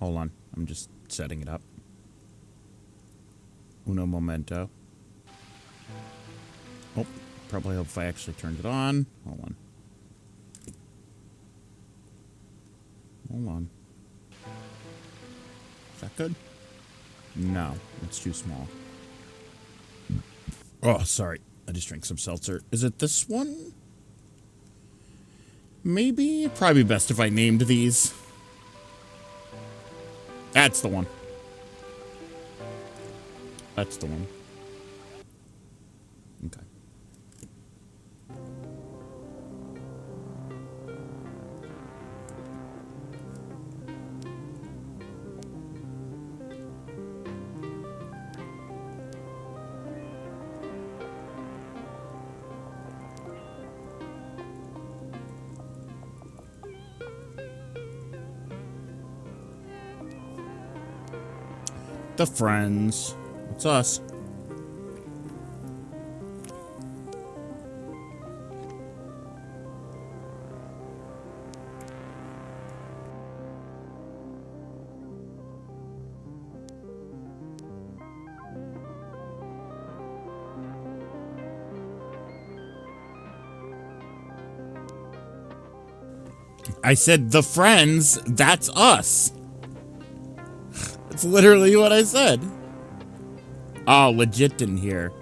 Hold on. I'm just setting it up. Uno momento. Oh, probably hope if I actually turned it on. Hold on. Hold on. Is that good? No, it's too small. Oh, sorry. I just drank some seltzer. Is it this one? Maybe? Probably best if I named these. That's the one. That's the one. Okay. The Friends. It's us. I said the Friends, that's us. That's literally what I said. Oh, legit didn't hear.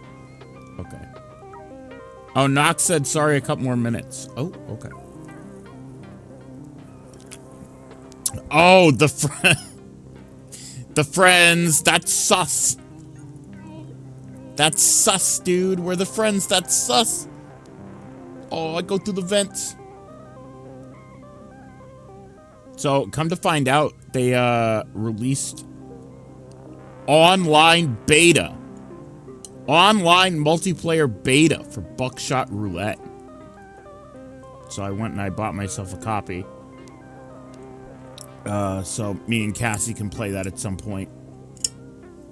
Okay. Oh, Knox said sorry a couple more minutes. Oh, okay. Oh, the Friends, that's sus. That's sus, dude. We're the Friends, that's sus. Oh, I go through the vents. So, come to find out, they released online beta. Online multiplayer beta for Buckshot Roulette. So I went and I bought myself a copy. So me and Cassie can play that at some point.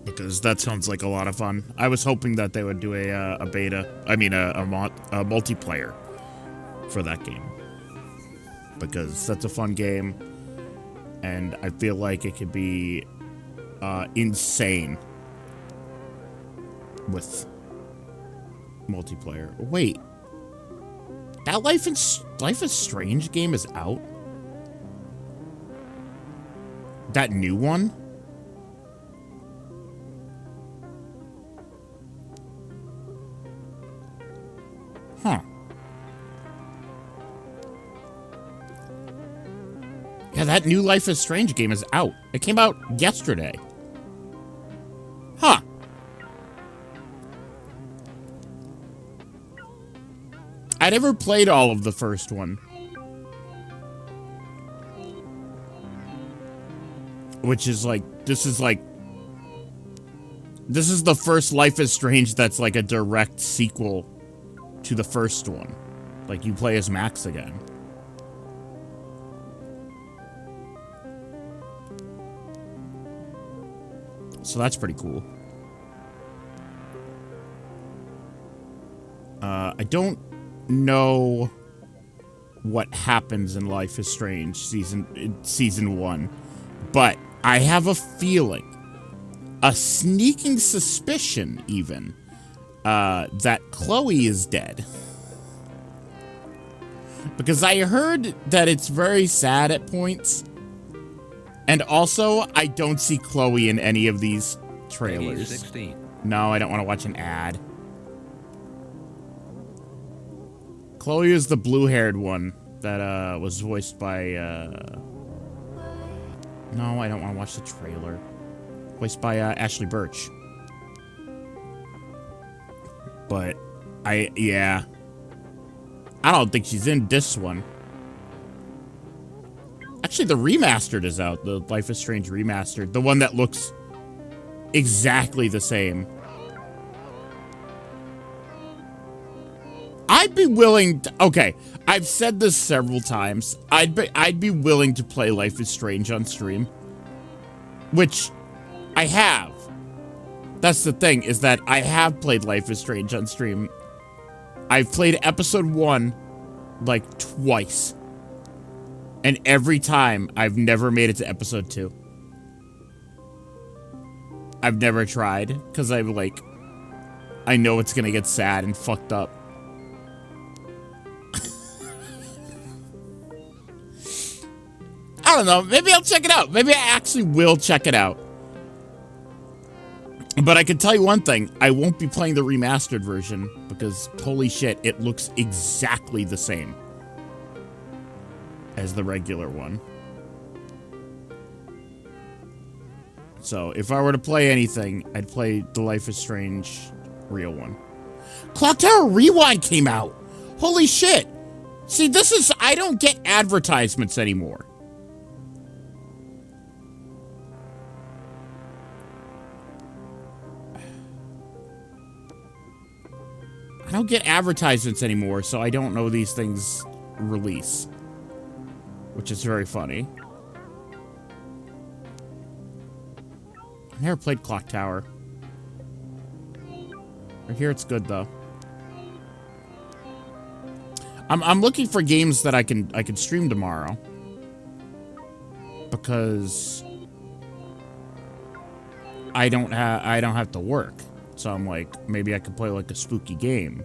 Because that sounds like a lot of fun. I was hoping that they would do a beta. I mean, a multiplayer for that game. Because that's a fun game. And I feel like it could be insane with multiplayer. Wait, that Life is Strange game is out? That new one? Huh. Yeah, that new Life is Strange game is out. It came out yesterday. Huh. I never played all of the first one. Which is like, this is the first Life is Strange that's like a direct sequel to the first one. Like, you play as Max again. So that's pretty cool. I don't know what happens in Life is Strange season 1, but I have a feeling, a sneaking suspicion even, that Chloe is dead. Because I heard that it's very sad at points. And also, I don't see Chloe in any of these trailers. 16. No, I don't want to watch an ad. Chloe is the blue-haired one that was voiced by no, I don't want to watch the trailer. Voiced by Ashley Birch. But yeah. I don't think she's in this one. Actually, the remastered is out. The Life is Strange remastered. The one that looks exactly the same. I'd be willing to, okay, I've said this several times. I'd be willing to play Life is Strange on stream. Which I have. That's the thing, is that I have played Life is Strange on stream. I've played episode 1 like twice. And every time I've never made it to episode 2. I've never tried because I'm like, I know it's gonna get sad and fucked up. I don't know. Maybe I'll check it out. Maybe I actually will check it out. But I can tell you one thing. I won't be playing the remastered version because, holy shit, it looks exactly the same as the regular one. So, if I were to play anything, I'd play the Life is Strange real one. Clock Tower Rewind came out! Holy shit! See, this is... I don't get advertisements anymore. I don't get advertisements anymore, so I don't know these things release. Which is very funny. I never played Clock Tower. I hear it's good though. I'm looking for games that I can stream tomorrow. Because I don't have to work. So I'm like, maybe I could play like a spooky game.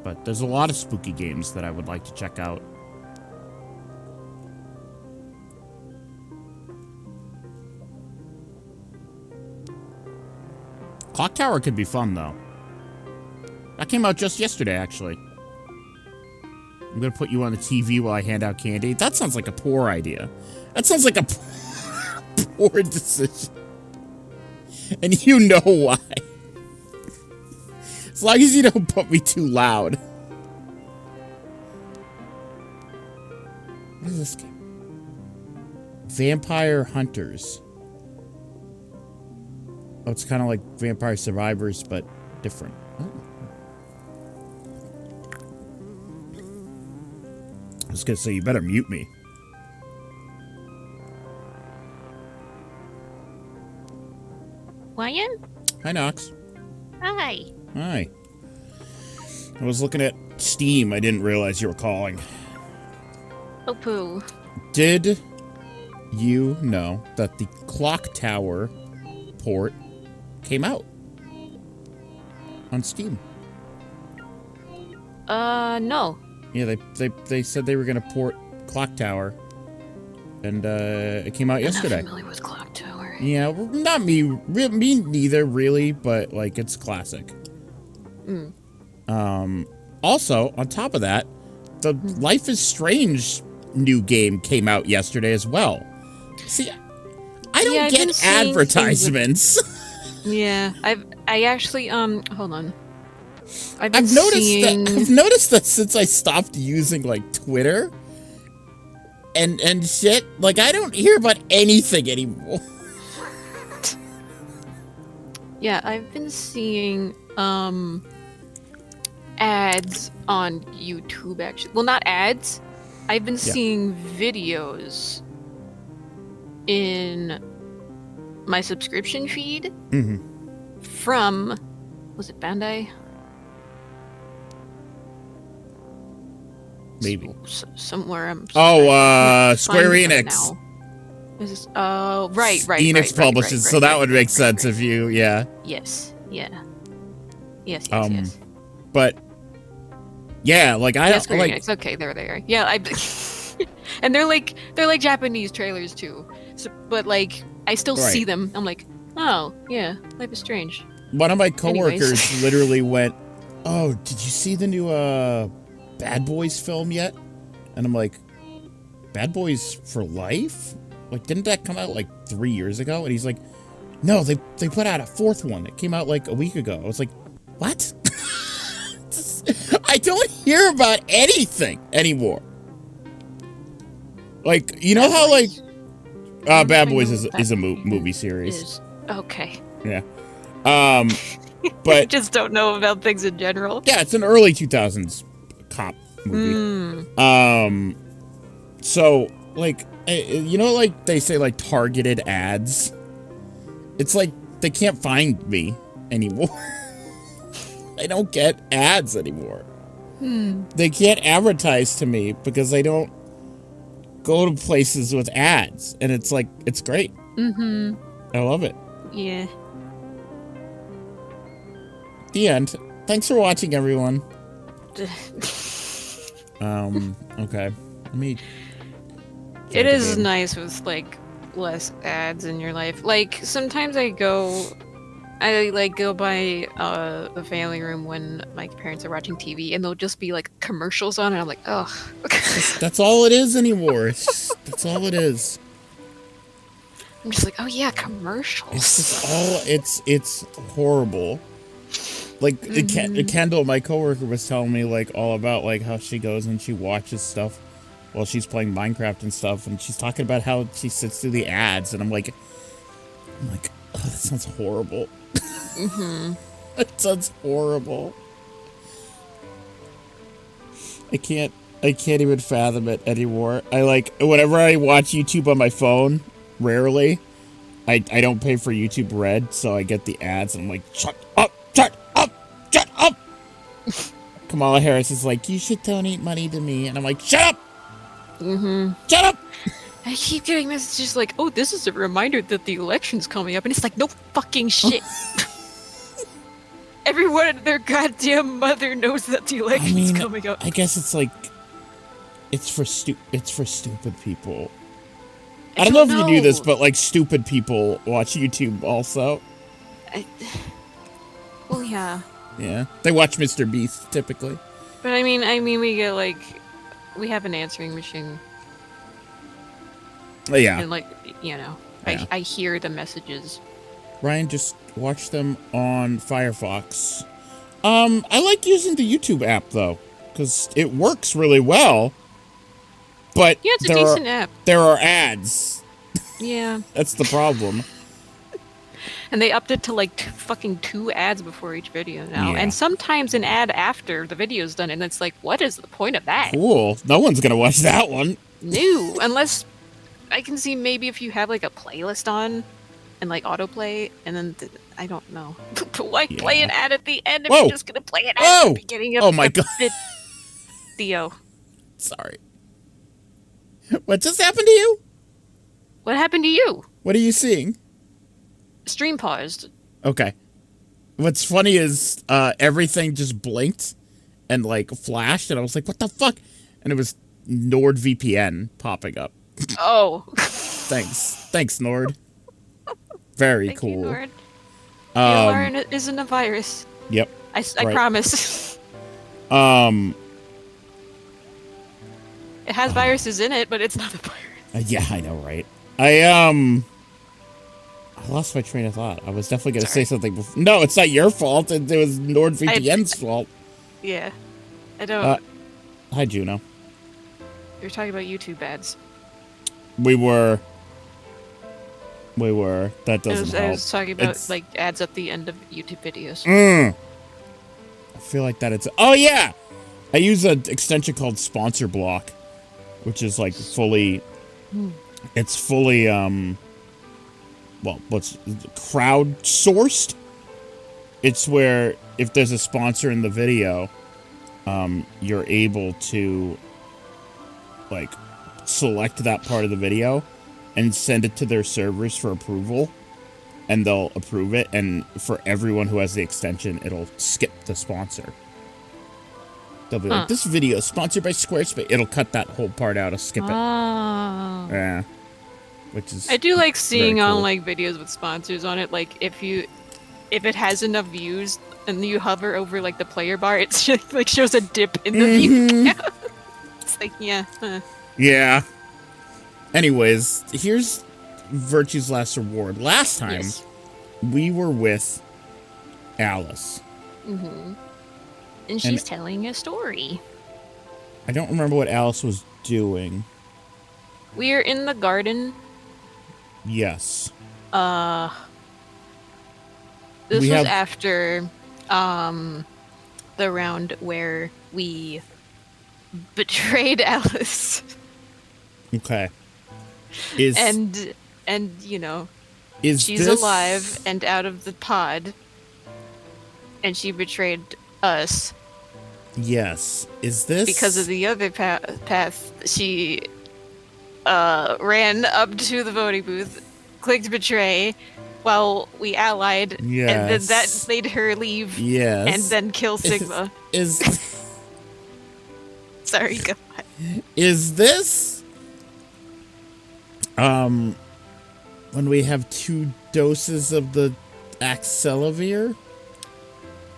But there's a lot of spooky games that I would like to check out. Clock Tower could be fun, though. That came out just yesterday, actually. I'm gonna put you on the TV while I hand out candy. That sounds like a poor idea. That sounds like a poor decision. And you know why. As long as you don't put me too loud. What is this game? Vampire Hunters. Oh, it's kind of like Vampire Survivors, but different. Oh. I was gonna say, you better mute me. Ryan? Hi, Nox. Hi. Hi. I was looking at Steam. I didn't realize you were calling. Oh, poo. Did you know that the Clock Tower port came out on Steam? No. Yeah, they said they were gonna port Clock Tower, and it came out yesterday. I'm not familiar with Clock Tower. Yeah, well, not me. Me neither, really. But like, it's classic. Also, on top of that, the Life is Strange new game came out yesterday as well. See, I don't get advertisements. Yeah, I actually hold on. I've noticed that since I stopped using like Twitter and shit, like I don't hear about anything anymore. Yeah, I've been seeing ads on YouTube actually. Well, not ads. I've been seeing videos in my subscription feed from, was it Bandai? Maybe. Somewhere. Square Enix. Right. Enix publishes, so that would make sense if you, yeah. Yes, yeah. Yes. But, yeah, like, I don't, Square like... Enix. Okay, there they are. Yeah, and they're like Japanese trailers, too. So, but, like, I still see them. I'm like, oh, yeah, Life is Strange. One of my coworkers literally went, oh, did you see the new, Bad Boys film yet? And I'm like, Bad Boys for Life? Like, didn't that come out like 3 years ago? And he's like, No, they put out a fourth one. It came out like a week ago. I was like, what? I don't hear about anything anymore. Like, you know how like Bad Boys is a movie series. Okay. Yeah. But I just don't know about things in general. Yeah, it's an early 2000s cop movie. So like, you know, like they say like targeted ads. It's like they can't find me anymore. I don't get ads anymore. They can't advertise to me because I don't go to places with ads, and it's like, it's great. I love it. Yeah. The end. Thanks for watching, everyone. Okay. Let me. It is nice with like less ads in your life. Like sometimes I go by the family room when my parents are watching TV, and there'll just be like commercials on, and I'm like, ugh. That's all it is anymore. That's all it is. I'm just like, oh yeah, commercials. It's just all. It's horrible. Like Kendall, my coworker, was telling me like all about like how she goes and she watches stuff while she's playing Minecraft and stuff, and she's talking about how she sits through the ads, and I'm like, oh, that sounds horrible. That sounds horrible. I can't even fathom it anymore. I like, whenever I watch YouTube on my phone, rarely, I don't pay for YouTube Red, so I get the ads, and I'm like, shut up, shut up, shut up. Kamala Harris is like, you should donate money to me, and I'm like, shut up. Shut up. I keep getting messages like, oh, this is a reminder that the election's coming up, and it's like, no fucking shit. Everyone and their goddamn mother knows that the election's coming up. I guess it's like, it's for stupid people. I don't know if you knew this, but like stupid people watch YouTube also. Well, yeah. Yeah, they watch Mr. Beast typically. But I mean, we get like, we have an answering machine. Yeah. And like, you know, yeah. I hear the messages. Ryan, just watch them on Firefox. I like using the YouTube app though, because it works really well. But yeah, it's a decent app. There are ads. Yeah. That's the problem. And they upped it to like fucking 2 ads before each video now. Yeah. And sometimes an ad after the video's done, and it's like, what is the point of that? Cool. No one's gonna watch that one. No, unless I can see maybe if you have like a playlist on and like autoplay, and then I don't know. But why play an ad at the end if you're just gonna play an ad at the beginning of God. Theo. Sorry. What just happened to you? What happened to you? What are you seeing? Stream paused. Okay. What's funny is everything just blinked and like flashed, and I was like, what the fuck? And it was NordVPN popping up. Oh. Thanks Nord. Very Thank cool. You, Nord. Lauren isn't a virus. Yep. I promise. It has viruses in it, but it's not a virus. Yeah, I know, right? I lost my train of thought. I was definitely going to say something before. No, it's not your fault. It was NordVPN's fault. Yeah. I don't... Hi, Juno. You're talking about YouTube ads. We were. That doesn't help. I was talking about, like, ads at the end of YouTube videos. I feel like that it's... Oh, yeah! I use an extension called Sponsor Block, which is, like, fully... It's fully, what's crowdsourced? It's where if there's a sponsor in the video, you're able to like select that part of the video and send it to their servers for approval, and they'll approve it, and for everyone who has the extension, it'll skip the sponsor. They'll be like, this video is sponsored by Squarespace. It'll cut that whole part out, skip it. Yeah. Which is I do like seeing cool. on like videos with sponsors on it, like if it has enough views and you hover over like the player bar, it's just, like shows a dip in the view count. It's like, yeah. Yeah. Anyways, here's Virtue's Last Reward. Last time, we were with Alice. Mm-hmm. And she's telling a story. I don't remember what Alice was doing. We are in the garden. Yes. This was after the round where we betrayed Alice. Okay. And you know, she's alive and out of the pod, and she betrayed us. Yes. Is this because of the other path? She ran up to the voting booth, clicked betray, while we allied, and then that made her leave. Yes. And then kill Sigma. Sorry, go on. Is this when we have 2 doses of the Axelavir?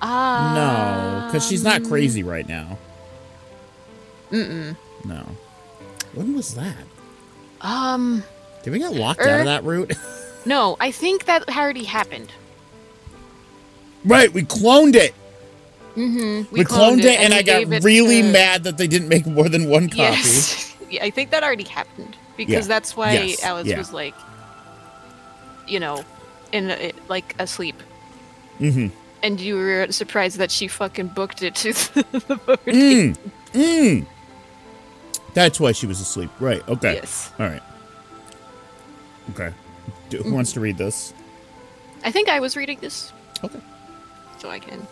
No, because she's not crazy right now. Mm-mm. No. When was that? Did we get locked Er, out of that route? No, I think that already happened. Right, we cloned it. Mm-hmm. We cloned it, and I got really mad that they didn't make more than one copy. Yes. Yeah, I think that already happened. Because that's why Alice was like, you know, like asleep. Mm-hmm. And you were surprised that she fucking booked it to the voting. That's why she was asleep. Right, okay. Yes. All right. Okay. Who wants to read this? I think I was reading this. Okay. So I can.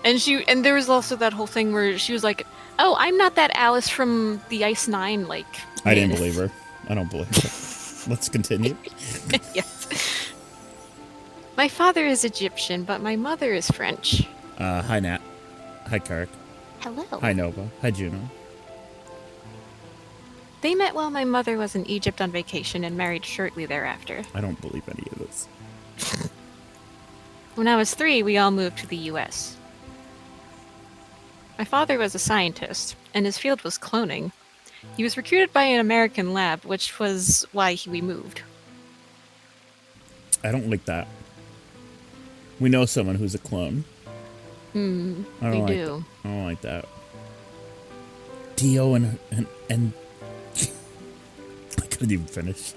And there was also that whole thing where she was like, "Oh, I'm not that Alice from the Ice Nine." Like, I didn't believe her. I don't believe her. Let's continue. Yes. My father is Egyptian, but my mother is French. Hi, Nat. Hi, Kark. Hello. Hi, Nova. Hi, Juno. They met while my mother was in Egypt on vacation and married shortly thereafter. I don't believe any of this. When I was 3, we all moved to the U.S. My father was a scientist, and his field was cloning. He was recruited by an American lab, which was why we moved. I don't like that. We know someone who's a clone. We do. I don't like that. Dio and I couldn't even finish.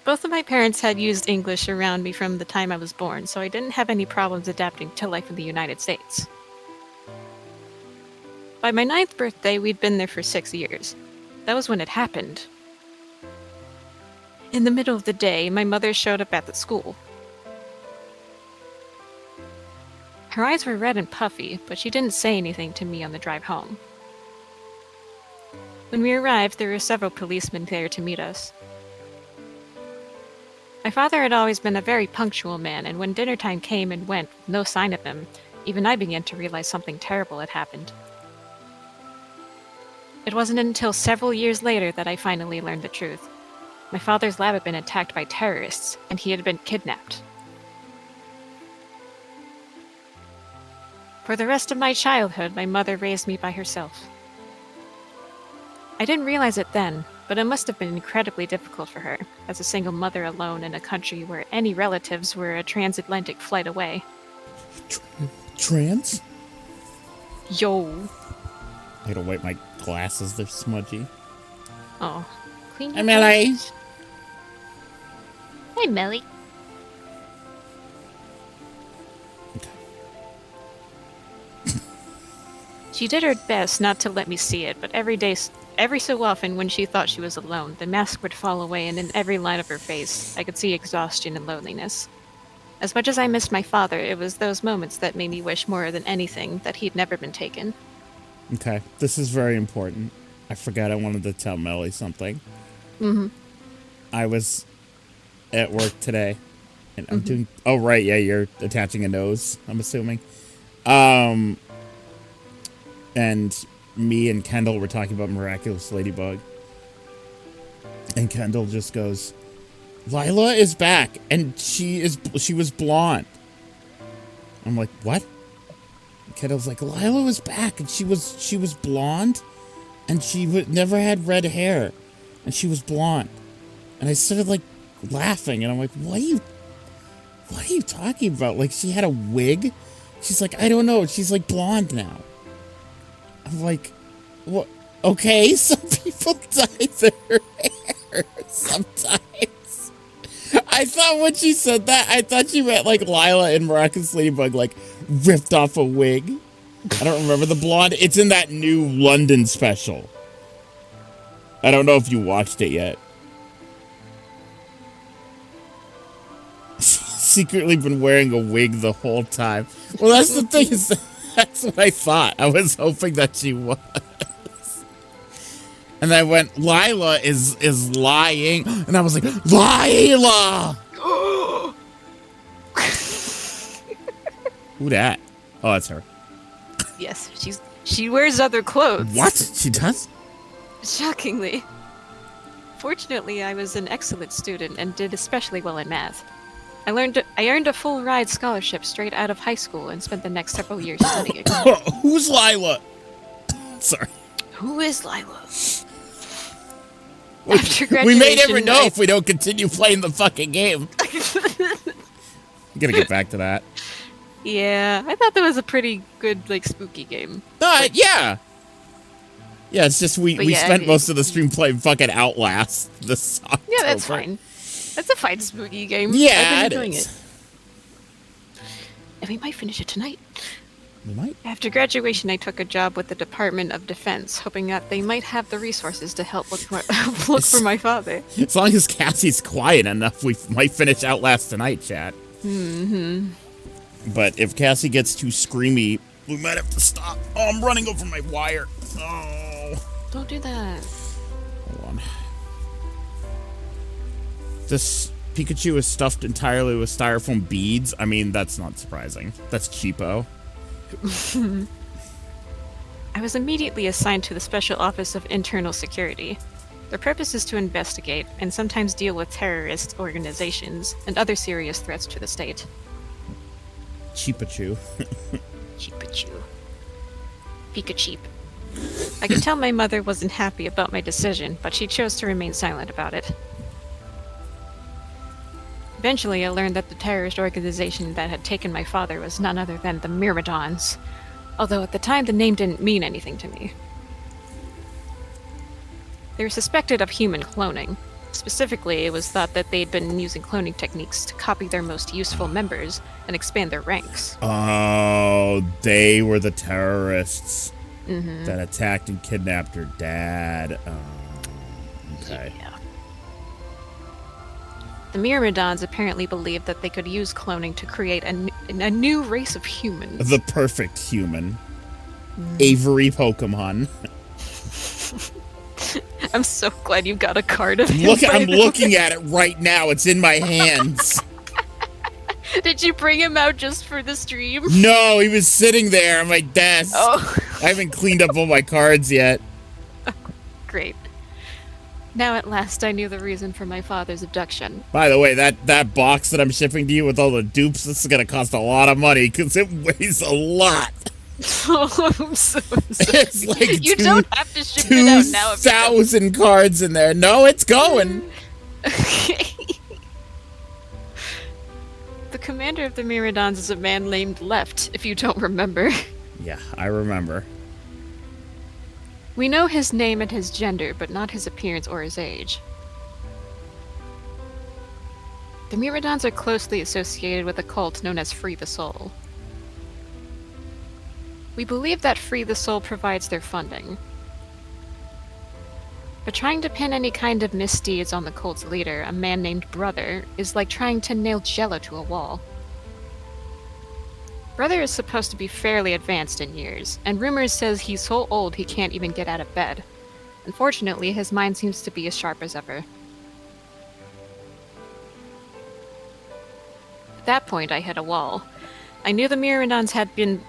Both of my parents had used English around me from the time I was born, so I didn't have any problems adapting to life in the United States. By my 9th birthday, we'd been there for 6 years. That was when it happened. In the middle of the day, my mother showed up at the school. Her eyes were red and puffy, but she didn't say anything to me on the drive home. When we arrived, there were several policemen there to meet us. My father had always been a very punctual man, and when dinner time came and went with no sign of him, even I began to realize something terrible had happened. It wasn't until several years later that I finally learned the truth. My father's lab had been attacked by terrorists, and he had been kidnapped. For the rest of my childhood, my mother raised me by herself. I didn't realize it then, but it must have been incredibly difficult for her, as a single mother alone in a country where any relatives were a transatlantic flight away. Trans? Yo. I gotta wipe my glasses, they're smudgy. Oh. Clean Hi, Melly. Hi, Melly. She did her best not to let me see it, but every so often when she thought she was alone, the mask would fall away, and in every line of her face, I could see exhaustion and loneliness. As much as I missed my father, it was those moments that made me wish more than anything that he'd never been taken. Okay, this is very important. I forgot I wanted to tell Melly something. Mm-hmm. I was at work today, and I'm doing... Oh, right, yeah, you're attaching a nose, I'm assuming. And me and Kendall were talking about Miraculous Ladybug. And Kendall just goes, Lila is back, and she was blonde. I'm like, what? And Kendall's like, Lila was back, and she was blonde, and she never had red hair, and she was blonde. And I started, like, laughing, and I'm like, what are you talking about? Like, she had a wig? She's like, I don't know. She's, like, blonde now. I'm like, what? Okay, some people dye their hair sometimes. I thought when she said that, I thought she meant, like, Lila in Miraculous Ladybug, like, ripped off a wig. I don't remember the blonde. It's in that new London special. I don't know if you watched it yet. Secretly been wearing a wig the whole time. Well, that's the thing, is that's what I thought. I was hoping that she was. And I went, Lila is lying. And I was like, Lila! Who that? Oh, that's her. Yes, she wears other clothes. What? She does? Shockingly. Fortunately, I was an excellent student and did especially well in math. I earned a full ride scholarship straight out of high school and spent the next several years studying. Who's Lila? Sorry. Who is Lila? After graduation, we may never know if we don't continue playing the fucking game. I'm gonna get back to that. Yeah, I thought that was a pretty good, like, spooky game. Yeah. Yeah, it's just we spent most of the stream playing fucking Outlast this October. Yeah, that's fine. That's a fine spooky game. Yeah, I've been enjoying it. And we might finish it tonight. We might. After graduation, I took a job with the Department of Defense, hoping that they might have the resources to help look for my father. As long as Cassie's quiet enough, we might finish Outlast tonight, chat. Mm-hmm. But if Cassie gets too screamy, we might have to stop. Oh, I'm running over my wire. Oh. Don't do that. Hold on. This Pikachu is stuffed entirely with styrofoam beads. I mean, that's not surprising. That's cheapo. I was immediately assigned to the Special Office of Internal Security. Their purpose is to investigate and sometimes deal with terrorist organizations and other serious threats to the state. Cheapachu. Cheapachu. Pikachu. I could tell my mother wasn't happy about my decision, but she chose to remain silent about it. Eventually, I learned that the terrorist organization that had taken my father was none other than the Myrmidons, although at the time the name didn't mean anything to me. They were suspected of human cloning. Specifically, it was thought that they'd been using cloning techniques to copy their most useful members and expand their ranks. Oh, they were the terrorists that attacked and kidnapped her dad. Okay. Yeah. The Myrmidons apparently believed that they could use cloning to create a new race of humans. The perfect human. Avery Pokemon. I'm so glad you got a card of him. Look, I'm looking at it right now. It's in my hands. Did you bring him out just for the stream? No, he was sitting there on my desk. Oh. I haven't cleaned up all my cards yet. Oh, great. Now at last I knew the reason for my father's abduction. By the way, that box that I'm shipping to you with all the dupes, this is going to cost a lot of money because it weighs a lot. Oh, I'm so sorry. It's like you don't have to ship it out now. 2,000 cards in there. No, it's going. Okay. The commander of the Myrmidons is a man named Left, if you don't remember. Yeah, I remember. We know his name and his gender, but not his appearance or his age. The Myrmidons are closely associated with a cult known as Free the Soul. We believe that Free the Soul provides their funding. But trying to pin any kind of misdeeds on the cult's leader, a man named Brother, is like trying to nail Jello to a wall. Brother is supposed to be fairly advanced in years, and rumors says he's so old he can't even get out of bed. Unfortunately, his mind seems to be as sharp as ever. At that point, I hit a wall. I knew the Myrmidons had been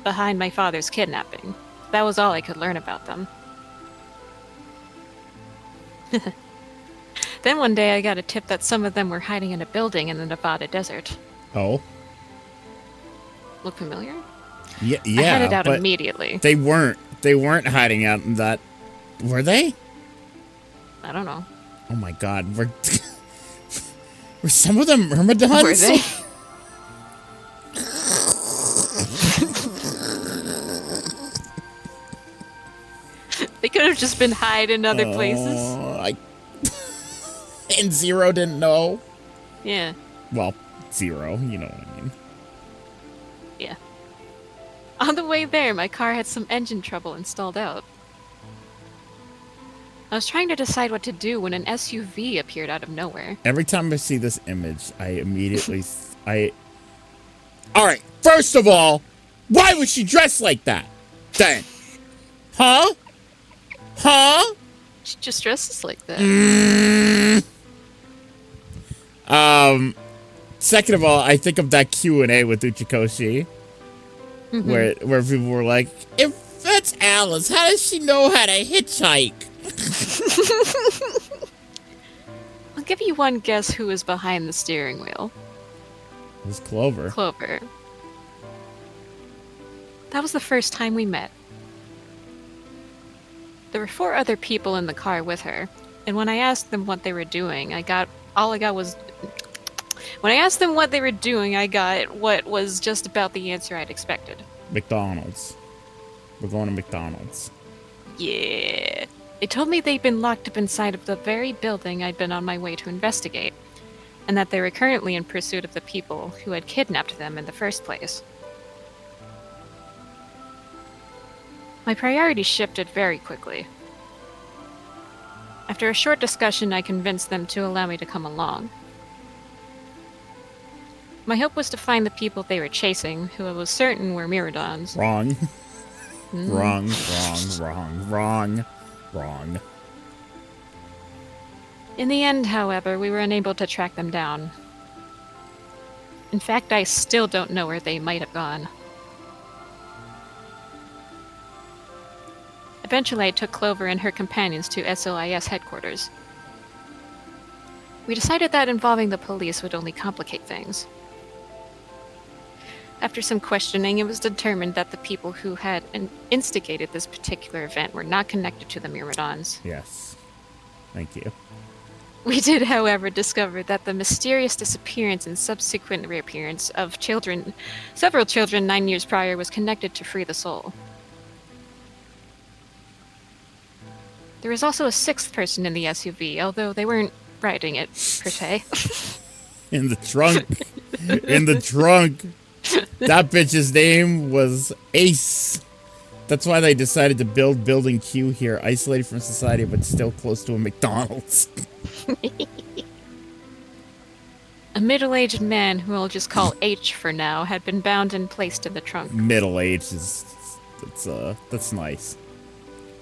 behind my father's kidnapping. That was all I could learn about them. Then one day I got a tip that some of them were hiding in a building in the Nevada desert. Oh? Look familiar? Yeah, I headed out immediately. They weren't hiding out in that... Were they? I don't know. Oh my god, were some of them myrmidons? Were they? They could have just been hiding in other places. And Zero didn't know. Yeah. Well, Zero, you know what I mean. Yeah. On the way there, my car had some engine trouble and stalled out. I was trying to decide what to do when an SUV appeared out of nowhere. Every time I see this image, I immediately... Alright, first of all, why was she dressed like that? Then. Huh? Huh? She just dresses like that. Second of all, I think of that Q&A with Uchikoshi, where people were like, if that's Alice, how does she know how to hitchhike? I'll give you one guess who was behind the steering wheel. It was Clover. Clover. That was the first time we met. There were 4 other people in the car with her, and when I asked them what they were doing, When I asked them what they were doing, I got what was just about the answer I'd expected. McDonald's. We're going to McDonald's. Yeah. They told me they'd been locked up inside of the very building I'd been on my way to investigate, and that they were currently in pursuit of the people who had kidnapped them in the first place. My priorities shifted very quickly. After a short discussion, I convinced them to allow me to come along. My hope was to find the people they were chasing, who I was certain were Myrmidons. Wrong. Wrong. In the end, however, we were unable to track them down. In fact, I still don't know where they might have gone. Eventually, I took Clover and her companions to SOIS headquarters. We decided that involving the police would only complicate things. After some questioning, it was determined that the people who had instigated this particular event were not connected to the Myrmidons. Yes. Thank you. We did, however, discover that the mysterious disappearance and subsequent reappearance of several children 9 years prior was connected to Free the Soul. There was also a 6th person in the SUV, although they weren't riding it, per se. In the trunk. In the trunk. That bitch's name was Ace. That's why they decided to build Building Q here, isolated from society, but still close to a McDonald's. A middle-aged man, who I'll just call H for now, had been bound and placed in the trunk. Middle-aged is... that's nice.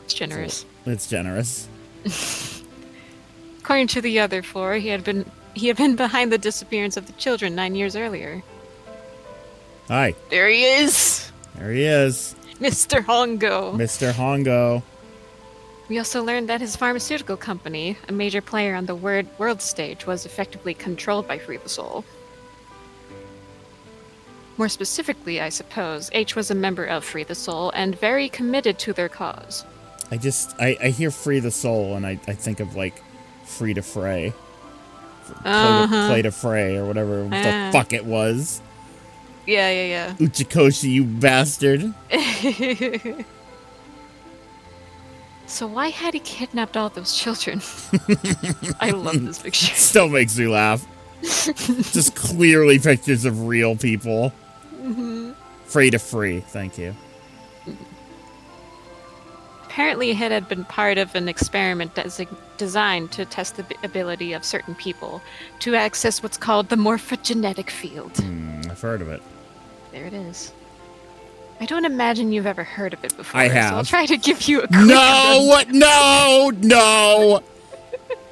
It's generous. It's generous. According to the other 4, he had been behind the disappearance of the children 9 years earlier. Hi. There he is! There he is. Mr. Hongo. Mr. Hongo. We also learned that his pharmaceutical company, a major player on the world stage, was effectively controlled by Free the Soul. More specifically, I suppose, H was a member of Free the Soul and very committed to their cause. I hear Free the Soul and I think of like Free to Fray. Play to Fray or whatever the fuck it was. Yeah. Uchikoshi, you bastard. So why had he kidnapped all those children? I love this picture. Still makes me laugh. Just clearly pictures of real people. Free to Free, thank you. Apparently, it had been part of an experiment designed to test the ability of certain people to access what's called the morphogenetic field. I've heard of it. There it is. I don't imagine you've ever heard of it before. I have. So I'll try to give you a quick No!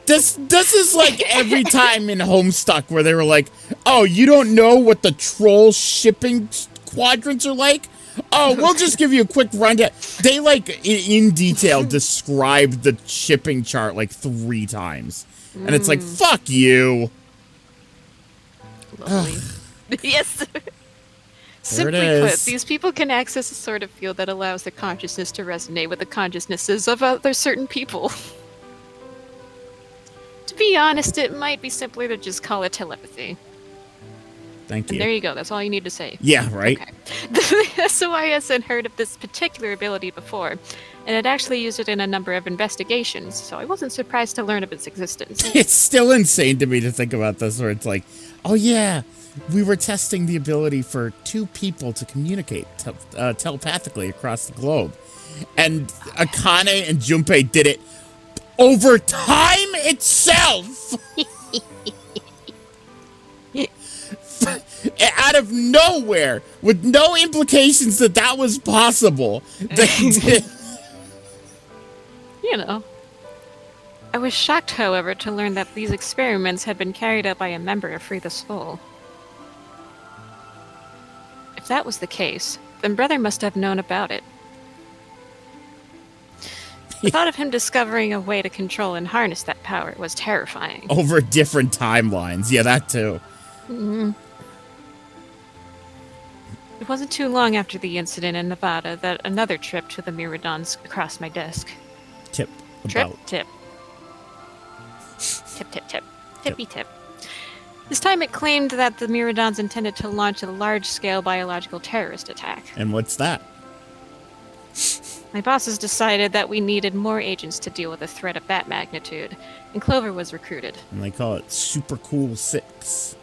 This is like every time in Homestuck where they were like, oh, you don't know what the troll shipping quadrants are like? Oh, we'll just give you a quick rundown. They, like, in detail described the shipping chart, like, 3 times. And it's like, fuck you. Lovely. Yes. Simply put, these people can access a sort of field that allows their consciousness to resonate with the consciousnesses of other certain people. be honest, it might be simpler to just call it telepathy. Thank you. And there you go. That's all you need to say. Yeah, right? Okay. The SOIS had heard of this particular ability before, and had actually used it in a number of investigations, so I wasn't surprised to learn of its existence. It's still insane to me to think about this, where it's like, oh yeah, we were testing the ability for two people to communicate telepathically across the globe. And Akane and Junpei did it over time itself! Out of nowhere, with no implications that was possible. They did. You know. I was shocked, however, to learn that these experiments had been carried out by a member of Free the Soul. If that was the case, then Brother must have known about it. The thought of him discovering a way to control and harness that power was terrifying. Over different timelines. Yeah, that too. Mm-hmm. It wasn't too long after the incident in Nevada that another trip to the Miradons crossed my desk. Tip. Trip, tip. Tip, tip, tip. Tippy tip. This time it claimed that the Miradons intended to launch a large-scale biological terrorist attack. And what's that? My bosses decided that we needed more agents to deal with a threat of that magnitude, and Clover was recruited. And they call it Super Cool 6.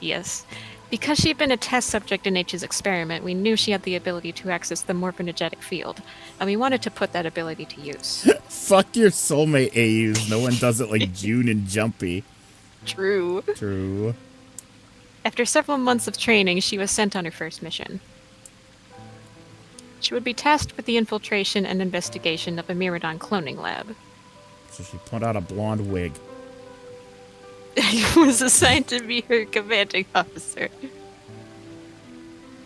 Yes. Because she'd been a test subject in H's experiment, we knew she had the ability to access the morphogenetic field, and we wanted to put that ability to use. Fuck your soulmate AUs. No one does it like June and Jumpy. True. True. After several months of training, she was sent on her first mission. She would be tasked with the infiltration and investigation of a Miradon cloning lab. So she put out a blonde wig. I was assigned to be her commanding officer.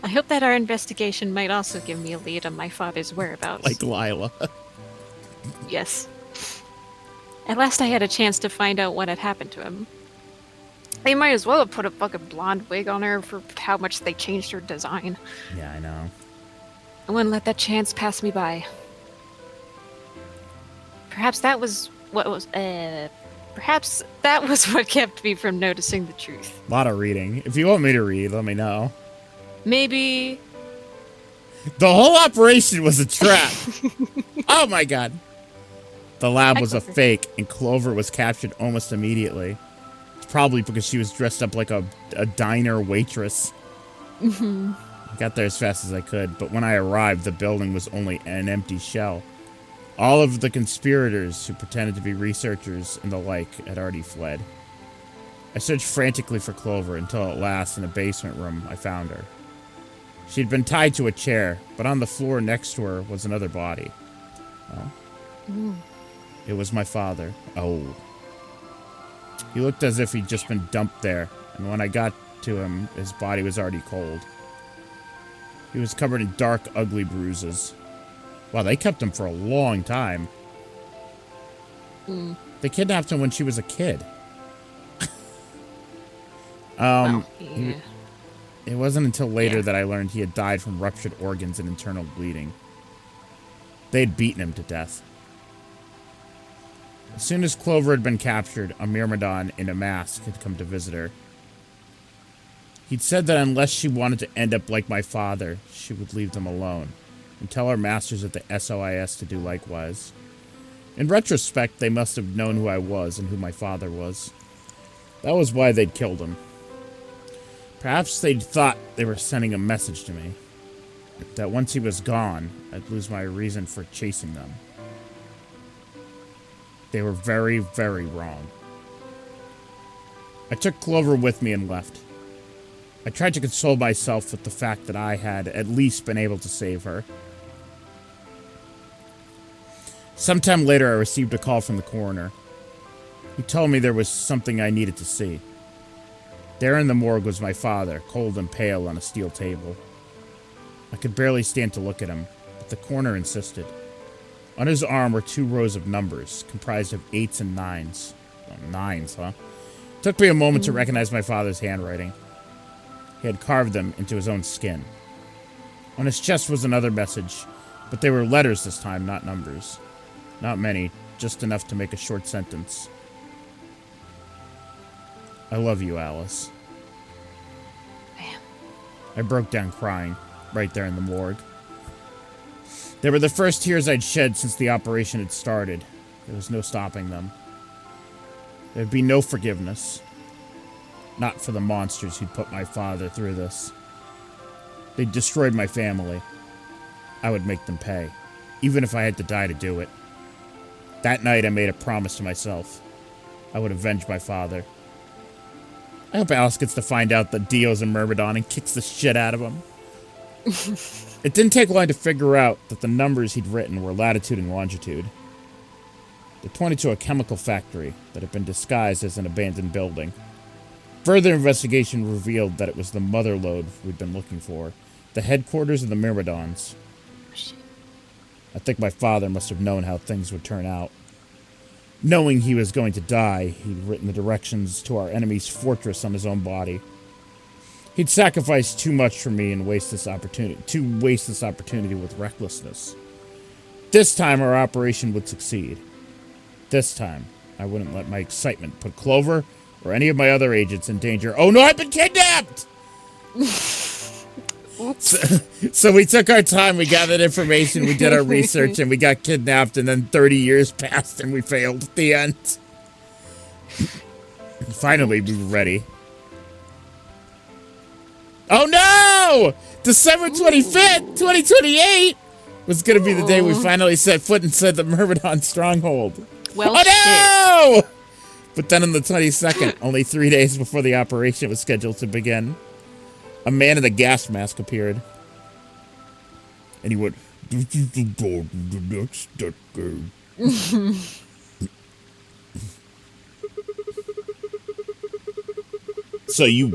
I hope that our investigation might also give me a lead on my father's whereabouts. Like Lila. Yes. At last I had a chance to find out what had happened to him. They might as well have put a fucking blonde wig on her for how much they changed her design. Yeah, I know. I wouldn't let that chance pass me by. Perhaps that was what kept me from noticing the truth. A lot of reading. If you want me to read, let me know. Maybe... The whole operation was a trap. Oh my god. The lab was a fake, and Clover was captured almost immediately. It's probably because she was dressed up like a diner waitress. Mm-hmm. I got there as fast as I could, but when I arrived, the building was only an empty shell. All of the conspirators who pretended to be researchers and the like had already fled. I searched frantically for Clover until at last, in a basement room, I found her. She'd been tied to a chair, but on the floor next to her was another body. Oh. It was my father. Oh. He looked as if he'd just been dumped there, and when I got to him, his body was already cold. He was covered in dark, ugly bruises. Wow, they kept him for a long time. They kidnapped him when she was a kid. Yeah. It wasn't until later that I learned he had died from ruptured organs and internal bleeding. They had beaten him to death. As soon as Clover had been captured, a Myrmidon in a mask had come to visit her. He'd said that unless she wanted to end up like my father, she would leave them alone, and tell our masters at the SOIS to do likewise. In retrospect, they must have known who I was and who my father was. That was why they'd killed him. Perhaps they'd thought they were sending a message to me. That once he was gone, I'd lose my reason for chasing them. They were very, very wrong. I took Clover with me and left. I tried to console myself with the fact that I had at least been able to save her. Sometime later, I received a call from the coroner. He told me there was something I needed to see. There in the morgue was my father, cold and pale on a steel table. I could barely stand to look at him, but the coroner insisted. On his arm were 2 rows of numbers, comprised of 8s and 9s. Oh, 9s, huh? It took me a moment to recognize my father's handwriting. He had carved them into his own skin. On his chest was another message, but they were letters this time, not numbers. Not many, just enough to make a short sentence. I love you, Alice. Man. I broke down crying, right there in the morgue. They were the first tears I'd shed since the operation had started. There was no stopping them. There'd be no forgiveness. Not for the monsters who'd put my father through this. They'd destroyed my family. I would make them pay, even if I had to die to do it. That night I made a promise to myself. I would avenge my father. I hope Alice gets to find out that Dio's a Myrmidon and kicks the shit out of him. It didn't take long to figure out that the numbers he'd written were latitude and longitude. They pointed to a chemical factory that had been disguised as an abandoned building. Further investigation revealed that it was the mother lode we'd been looking for, the headquarters of the Myrmidons. Shit. I think my father must have known how things would turn out. Knowing he was going to die, he'd written the directions to our enemy's fortress on his own body. He'd sacrificed too much for me and waste this opportunity with recklessness. This time our operation would succeed. This time, I wouldn't let my excitement put Clover or any of my other agents in danger. Oh no, I've been kidnapped! So we took our time, we gathered information, we did our research, and we got kidnapped, and then 30 years passed and we failed at the end. Finally, we were ready. Oh no! December 25th, 2028 was going to be the day we finally set foot inside the Myrmidon stronghold. Well, oh no! But then on the 22nd, only 3 days before the operation was scheduled to begin, a man in a gas mask appeared. And he went, "This is the door to the next decade." So you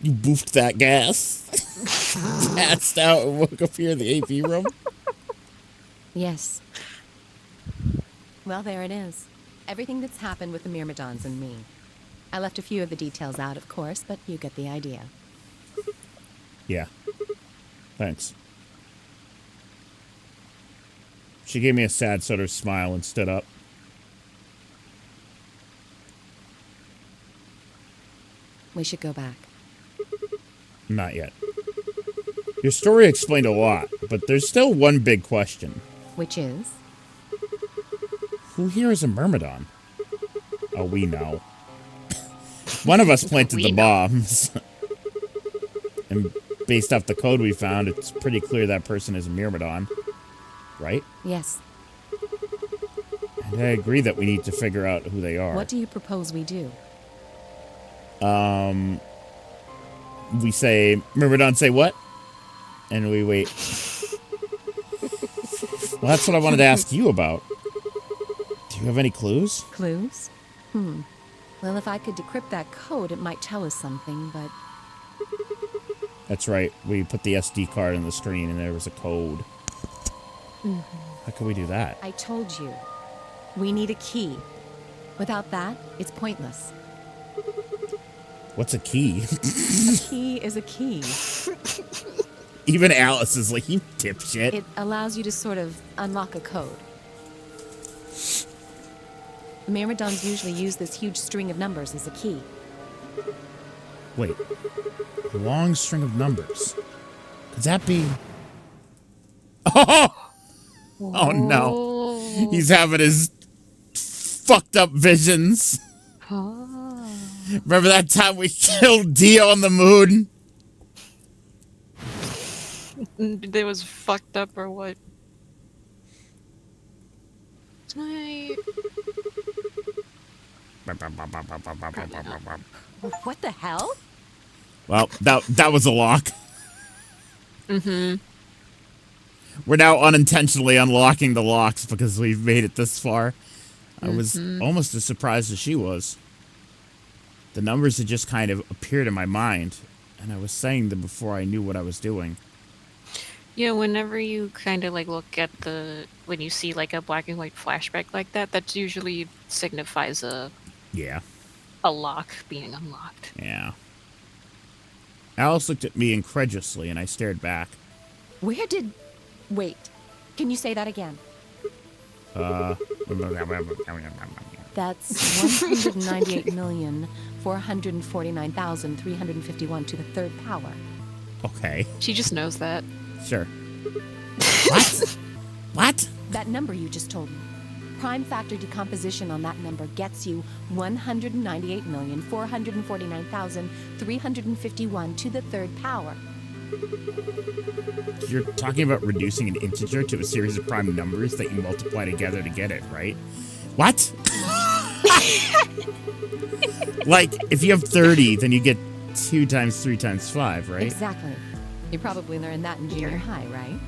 boofed that gas, passed out, and woke up here in the AV room? Yes. Well, there it is. Everything that's happened with the Myrmidons and me. I left a few of the details out, of course, but you get the idea. Yeah. Thanks. She gave me a sad sort of smile and stood up. We should go back. Not yet. Your story explained a lot, but there's still one big question. Which is? Who here is a Myrmidon? Oh, we know. One of us planted the bombs. And based off the code we found, it's pretty clear that person is a Myrmidon. Right? Yes. And I agree that we need to figure out who they are. What do you propose we do? We say, Myrmidon say what? And we wait. Well, that's what I wanted to ask you about. Do you have any clues? Clues? Well, if I could decrypt that code, it might tell us something, but... That's right. We put the SD card on the screen and there was a code. How can we do that? I told you. We need a key. Without that, it's pointless. What's a key? A key is a key. Even Alice is like, you dipshit. It allows you to sort of unlock a code. Myrmidons usually use this huge string of numbers as a key. Wait. A long string of numbers. Could that be... Oh! Oh no. He's having his fucked up visions. Remember that time we killed Dio on the moon? They was fucked up or what? Tonight. What the hell? Well, that was a lock. Mm-hmm. We're now unintentionally unlocking the locks because we've made it this far. I was almost as surprised as she was. The numbers had just kind of appeared in my mind, and I was saying them before I knew what I was doing. Yeah, whenever you kind of like look at when you see like a black and white flashback like that, that usually signifies a lock being unlocked. Yeah. Alice looked at me incredulously, and I stared back. Wait, can you say that again? That's 198,449,351 to the third power. Okay, She just knows that. sure. What? What? That number you just told me. Prime factor decomposition on that number gets you 198,449,351 to the third power. You're talking about reducing an integer to a series of prime numbers that you multiply together to get it, right? What? Like, if you have 30, then you get 2 times 3 times 5, right? Exactly. You probably learned that in junior high, right?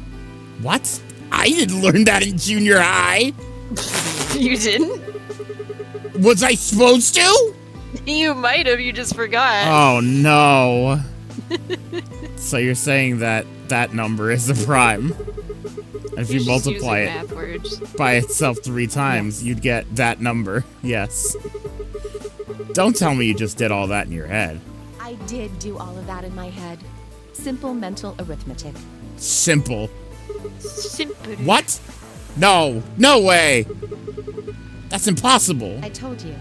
What? I didn't learn that in junior high. You didn't? Was I supposed to? You might have. You just forgot. Oh, no. So you're saying that that number is a prime. If you You're just multiply using it math words. by itself 3 times, you'd get that number. Yes. Don't tell me you just did all that in your head. I did do all of that in my head. Simple mental arithmetic. Simple. Simple. What? No. No way. That's impossible. I told you.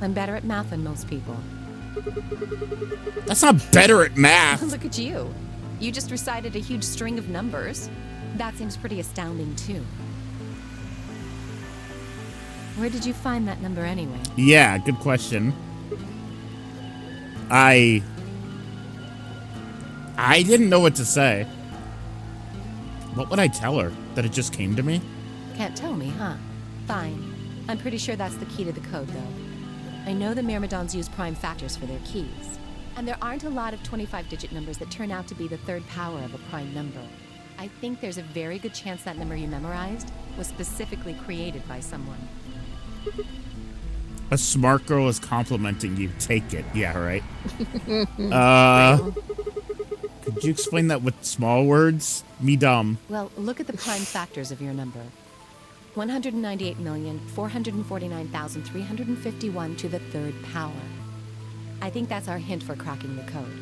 I'm better at math than most people. That's not better at math. Look at you. You just recited a huge string of numbers. That seems pretty astounding, too. Where did you find that number anyway? Yeah, good question. I didn't know what to say. What would I tell her? That it just came to me? Can't tell me, huh? Fine. I'm pretty sure that's the key to the code, though. I know the Myrmidons use prime factors for their keys. And there aren't a lot of 25-digit numbers that turn out to be the third power of a prime number. I think there's a very good chance that number you memorized was specifically created by someone. A smart girl is complimenting you. Take it. Yeah, right. Could you explain that with small words? Me dumb. Well, look at the prime factors of your number. 198,449,351 to the third power. I think that's our hint for cracking the code.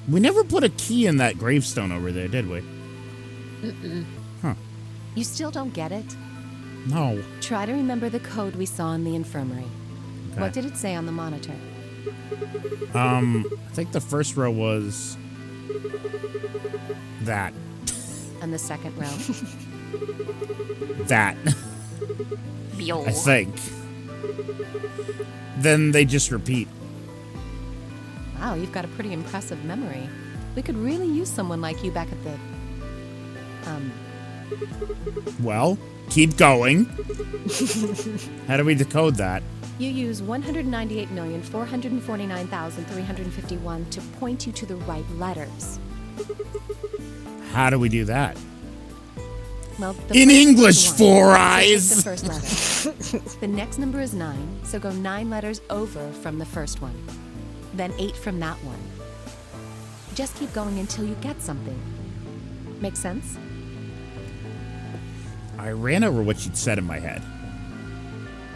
We never put a key in that gravestone over there, did we? Huh. You still don't get it? No. Try to remember the code we saw in the infirmary. Okay. What did it say on the monitor? I think the first row was that. And the second row? That. Beol. I think. Then they just repeat. Wow, you've got a pretty impressive memory. We could really use someone like you back at the... Well, keep going. How do we decode that? You use 198,449,351 to point you to the right letters. How do we do that? Well, In English, one. Four So take Eyes! the first letter. The next number is 9, so go 9 letters over from the first one. Then 8 from that one. Just keep going until you get something. Make sense? I ran over what she'd said in my head.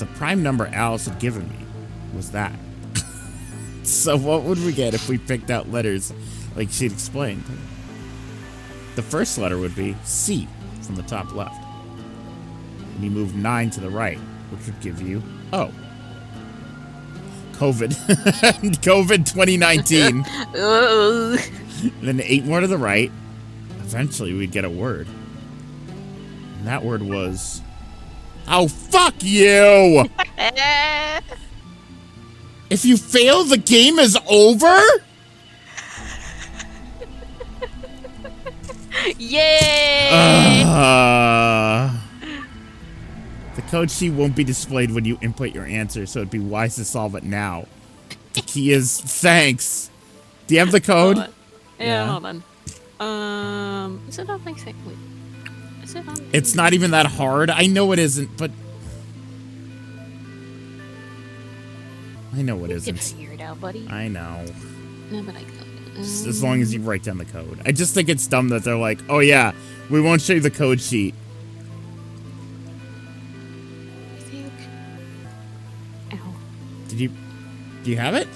The prime number Alice had given me was that. So what would we get if we picked out letters like she'd explained? The first letter would be C from the top left. And you move 9 to the right, which would give you O. COVID. COVID 2019. Ugh. Then 8 more to the right. Eventually we'd get a word. And that word was... Oh, fuck you! If you fail, the game is over? Yay! The code sheet won't be displayed when you input your answer, so it'd be wise to solve it now. The key is thanks. Do you have the code? Hold on. Yeah, hold on. Is it on my second? Wait. Is it on? It's not even that hard. I know it isn't, but... I know it You can isn't. figure it out, buddy. I know. No, but I got it. As long as you write down the code. I just think it's dumb that they're like, oh yeah, we won't show you the code sheet. I think. Ow. Do you have it?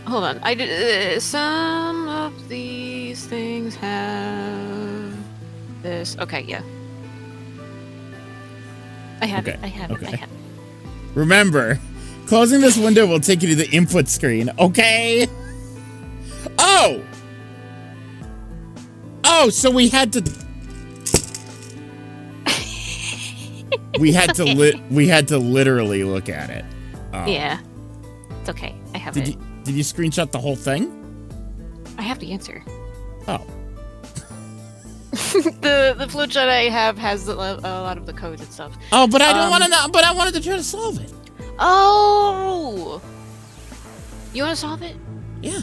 Hold on. I did. Some of these things have this. Okay, yeah. I have Okay, it. I have it. I okay. have it. Remember, closing this window will take you to the input screen, okay? Oh! Oh, so we had to... we had to literally look at it. Oh. Yeah. It's okay. I have Did it. you screenshot the whole thing? I have the answer. Oh. The flowchart I have has a lot of the codes and stuff. Oh, but I don't want to know. But I wanted to try to solve it. Oh! You want to solve it? Yeah.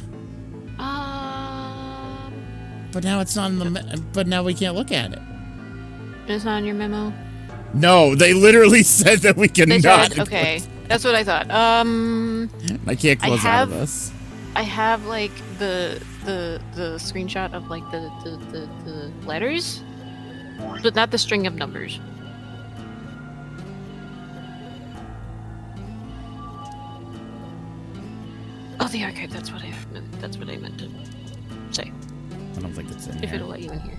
Um, But now it's not in the. But now we can't look at it. it's not in your memo. No, they literally said that we They cannot. said, okay, that's what I thought. I can't close out of this. I have like the screenshot of like the letters, but not the string of numbers. Oh, the archive. That's what I meant. That's what I meant to say. I don't think it's in If here. it'll let you in here.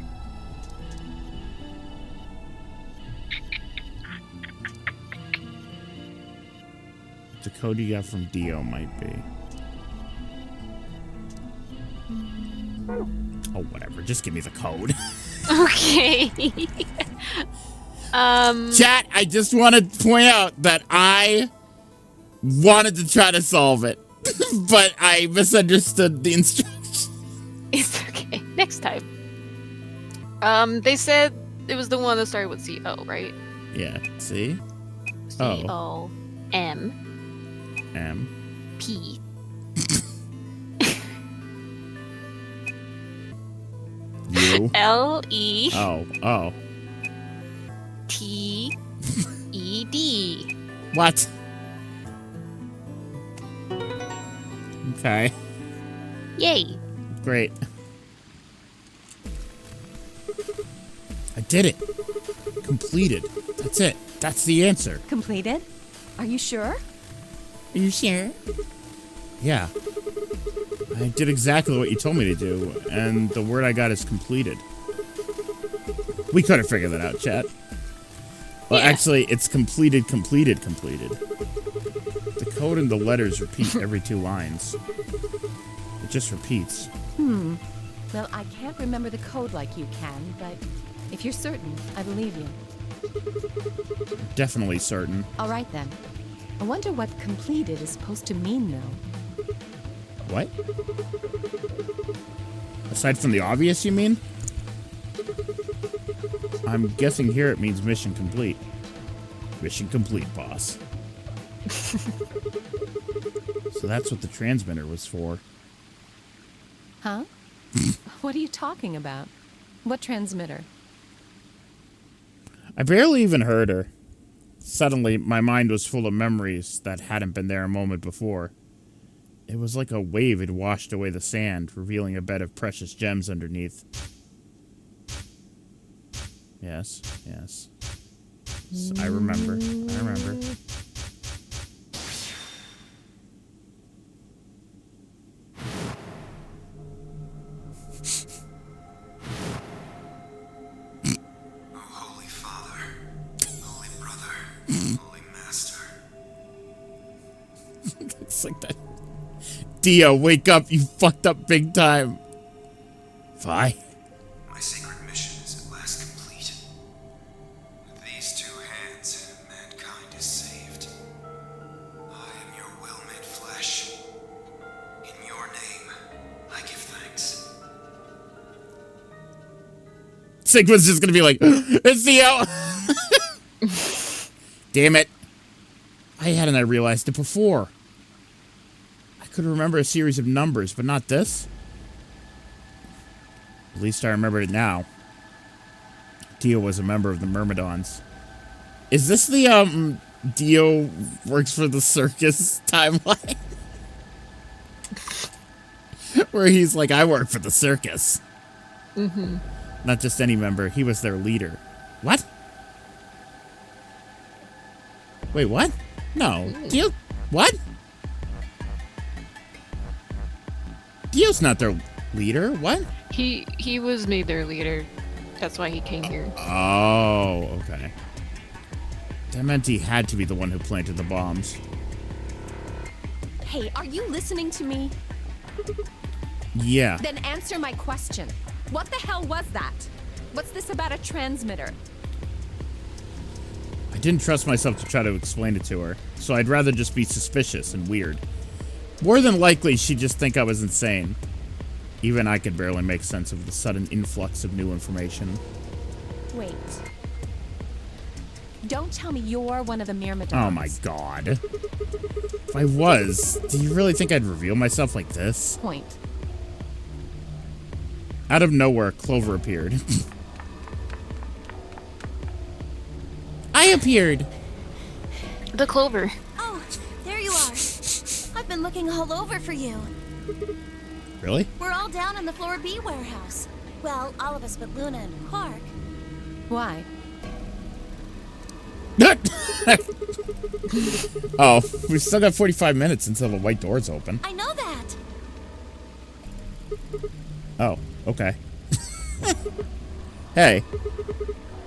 The code you got from Dio might be. Oh, whatever. Just give me the code. Okay. Chat, I just want to point out that I wanted to try to solve it, but I misunderstood the instructions. It's okay. Next time. They said it was the one that started with C-O, right? Yeah, see? C-O-M-P. M. U. L-E. Oh. T-E-D. What? Okay, Yay. great. I did it. Completed. That's it. That's the answer. Completed? Are you sure? Are you sure? Yeah. I did exactly what you told me to do, and the word I got is completed. We could have figured that out, chat. Well, Yeah. actually, it's completed. The code and the letters repeat every 2 lines. It just repeats. Well, I can't remember the code like you can, but if you're certain, I believe you. Definitely certain. All right then. I wonder what completed is supposed to mean, though. What? Aside from the obvious, you mean? I'm guessing here it means mission complete. Mission complete, boss. So that's what the transmitter was for. Huh? What are you talking about? What transmitter? I barely even heard her. Suddenly, my mind was full of memories that hadn't been there a moment before. It was like a wave had washed away the sand, revealing a bed of precious gems underneath. Yes. I remember. Holy Father, Holy Brother, Holy Master. It's like that. Dio, wake up, you fucked up big time. Vi? My sacred mission is at last complete. With these 2 hands, mankind is saved. I am your will made flesh. In your name, I give thanks. Sigma's just gonna be like, it's Dio! Damn it. Why hadn't I realized it before? I could remember a series of numbers, but not this. At least I remember it now. Dio was a member of the Myrmidons. Is this the, Dio works for the circus timeline? Where he's like, I work for the circus. Mm-hmm. Not just any member, he was their leader. What? Wait, what? No. Dio... What? Dio's not their leader. What? He was made their leader. That's why he came here. Oh, okay. Dementi had to be the one who planted the bombs. Hey, are you listening to me? Yeah. Then answer my question. What the hell was that? What's this about a transmitter? I didn't trust myself to try to explain it to her, so I'd rather just be suspicious and weird. More than likely, she'd just think I was insane. Even I could barely make sense of the sudden influx of new information. Wait. Don't tell me you're one of the Myrmidons. Oh my god. If I was, do you really think I'd reveal myself like this? Point. Out of nowhere, Clover appeared. I appeared! The Clover. Oh, there you are. I've been looking all over for you. Really? We're all down in the Floor B warehouse. Well, all of us but Luna and Quark. Why? Oh, we still got 45 minutes until the white door's open. I know that. Oh, okay. Hey,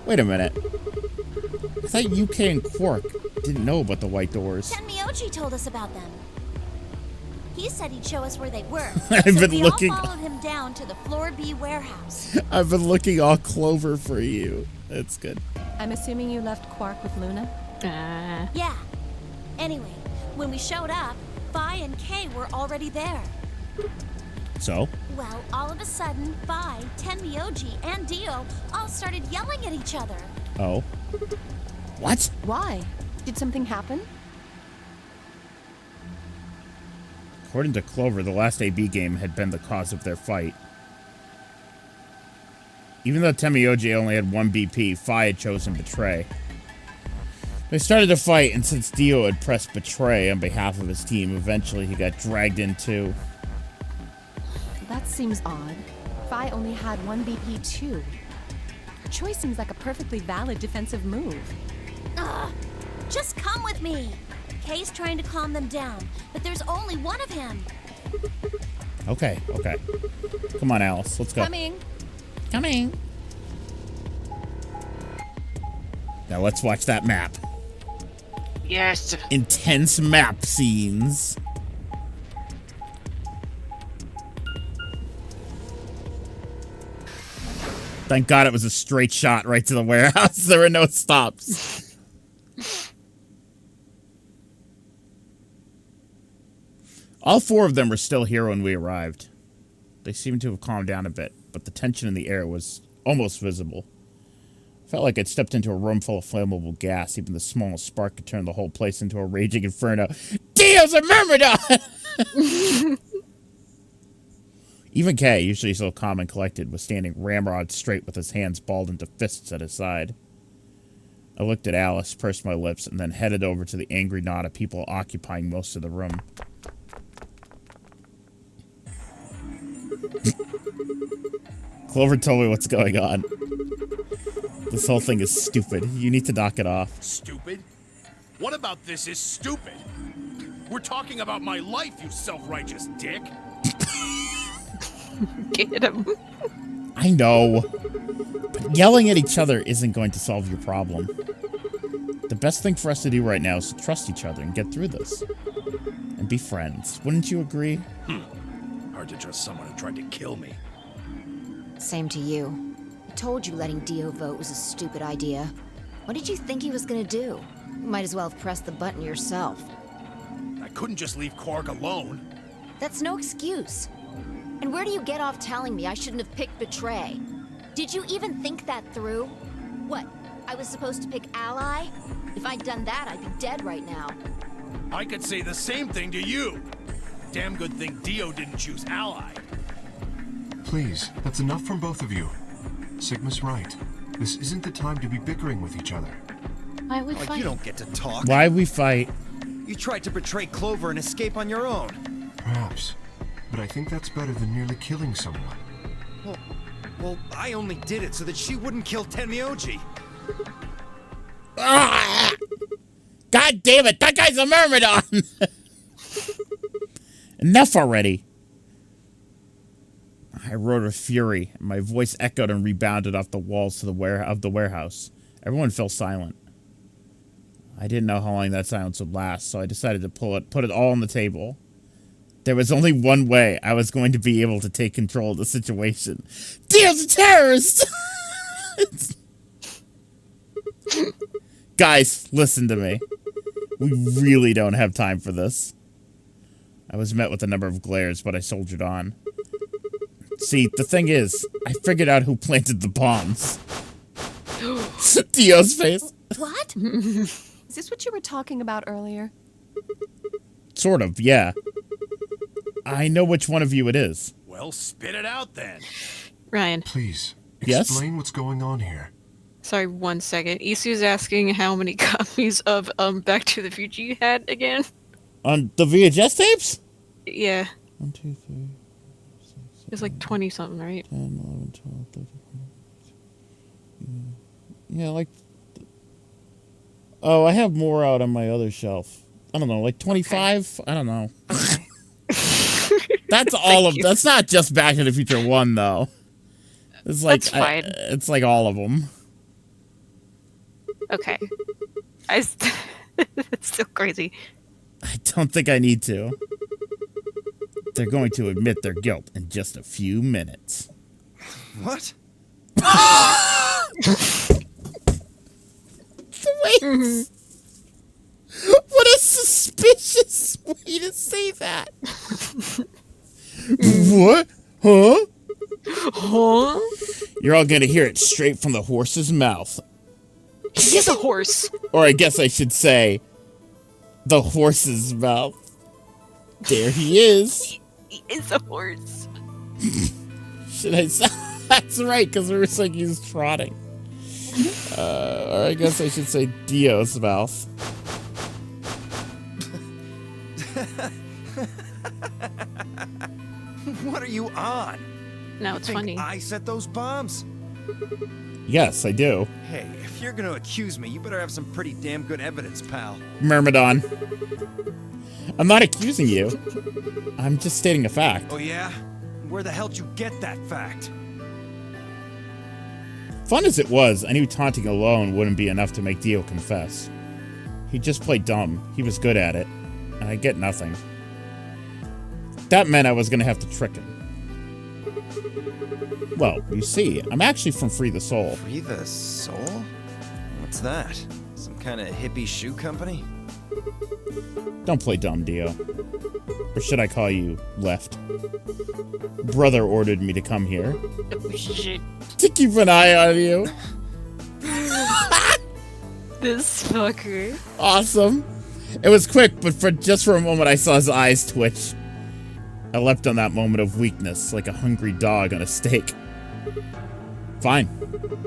wait a minute. I thought UK and Quark didn't know about the white doors. Tenmyoji told us about them. He said he'd show us where they were. I've so been we looking. all followed him down to the Floor B warehouse. I've been looking all Clover for you. That's good. I'm assuming you left Quark with Luna? Yeah. Anyway, when we showed up, Vi and Kay were already there. So? Well, all of a sudden, Vi, Tenmyoji, and Dio all started yelling at each other. Oh. What? Why? Did something happen? According to Clover, the last AB game had been the cause of their fight. Even though Tenmyoji only had one BP, Fi had chosen Betray. They started to fight, and since Dio had pressed Betray on behalf of his team, eventually he got dragged in too. That seems odd. Fi only had one BP too. Her choice seems like a perfectly valid defensive move. Ugh! Just come with me. Kay's trying to calm them down, but there's only one of him. Okay, okay. Come on, Alice. Let's go. Coming. Coming. Now let's watch that map. Yes. Intense map scenes. Thank God it was a straight shot right to the warehouse. There were no stops. All four of them were still here when we arrived. They seemed to have calmed down a bit, but the tension in the air was almost visible. I felt like I'd stepped into a room full of flammable gas. Even the smallest spark could turn the whole place into a raging inferno. Dio's a Myrmidon! Even Kay, usually so calm and collected, was standing ramrod straight with his hands balled into fists at his side. I looked at Alice, pursed my lips, and then headed over to the angry knot of people occupying most of the room. Clover told me what's going on. This whole thing is stupid. You need to knock it off. Stupid? What about this is stupid? We're talking about my life, you self-righteous dick. Get him. I know. But yelling at each other isn't going to solve your problem. The best thing for us to do right now is to trust each other and get through this. And be friends. Wouldn't you agree? Hard to trust someone who tried to kill me. Same to you. I told you letting Dio vote was a stupid idea. What did you think he was gonna do? You might as well have pressed the button yourself. I couldn't just leave Korg alone. That's no excuse. And where do you get off telling me I shouldn't have picked Betray? Did you even think that through? What, I was supposed to pick Ally? If I'd done that, I'd be dead right now. I could say the same thing to you. Damn good thing Dio didn't choose Ally. Please, that's enough from both of you. Sigma's right. This isn't the time to be bickering with each other. Why we Like, fight? you don't get to talk. Why we fight? You tried to betray Clover and escape on your own. Perhaps. But I think that's better than merely killing someone. Well, I only did it so that she wouldn't kill Tenmyoji. Ah! God damn it! That guy's a Myrmidon! Enough already! I roared with fury, and my voice echoed and rebounded off the walls to the warehouse. Everyone fell silent. I didn't know how long that silence would last, so I decided to put it all on the table. There was only one way I was going to be able to take control of the situation. Dio's a terrorist! Guys, listen to me. We really don't have time for this. I was met with a number of glares, but I soldiered on. See, the thing is, I figured out who planted the bombs. Dio's face. What? Is this what you were talking about earlier? Sort of, yeah. I know which one of you it is. Well, spit it out then. Ryan. Please, Yes? explain what's going on here. Sorry, 1 second. Isu's asking how many copies of Back to the Future you had again. On the VHS tapes? Yeah. 1, 2, 3, It's like 20 something, right? 10, 11, 12, 13, 14. Yeah, like... Oh, I have more out on my other shelf. I don't know, like 25? I don't know. That's all of... That's not just Back to the Future 1, though. It's like... That's fine. It's like all of them. Okay. It's still crazy. I don't think I need to. They're going to admit their guilt in just a few minutes. What? Wait. What a suspicious way to say that. What? Huh? Huh? You're all going to hear it straight from the horse's mouth. He is a horse. Or I guess I should say, the horse's mouth. There he is. He is a horse. Should I say? That's right, because it was like he's trotting. Or I guess I should say Dio's mouth. What are you on? No, it's Think funny. I set those bombs? Yes, I do. Hey, if you're gonna accuse me, you better have some pretty damn good evidence, pal. Myrmidon. I'm not accusing you. I'm just stating a fact. Oh yeah? Where the hell'd you get that fact? Fun as it was, I knew taunting alone wouldn't be enough to make Dio confess. He just played dumb. He was good at it. And I get nothing. That meant I was gonna have to trick him. Well, you see, I'm actually from Free the Soul. Free the Soul? What's that? Some kind of hippie shoe company? Don't play dumb, Dio. Or should I call you Left? Brother ordered me to come here. Oh, shit. To keep an eye on you. This fucker. Awesome. It was quick, but just for a moment I saw his eyes twitch. I leapt on that moment of weakness like a hungry dog on a steak. Fine.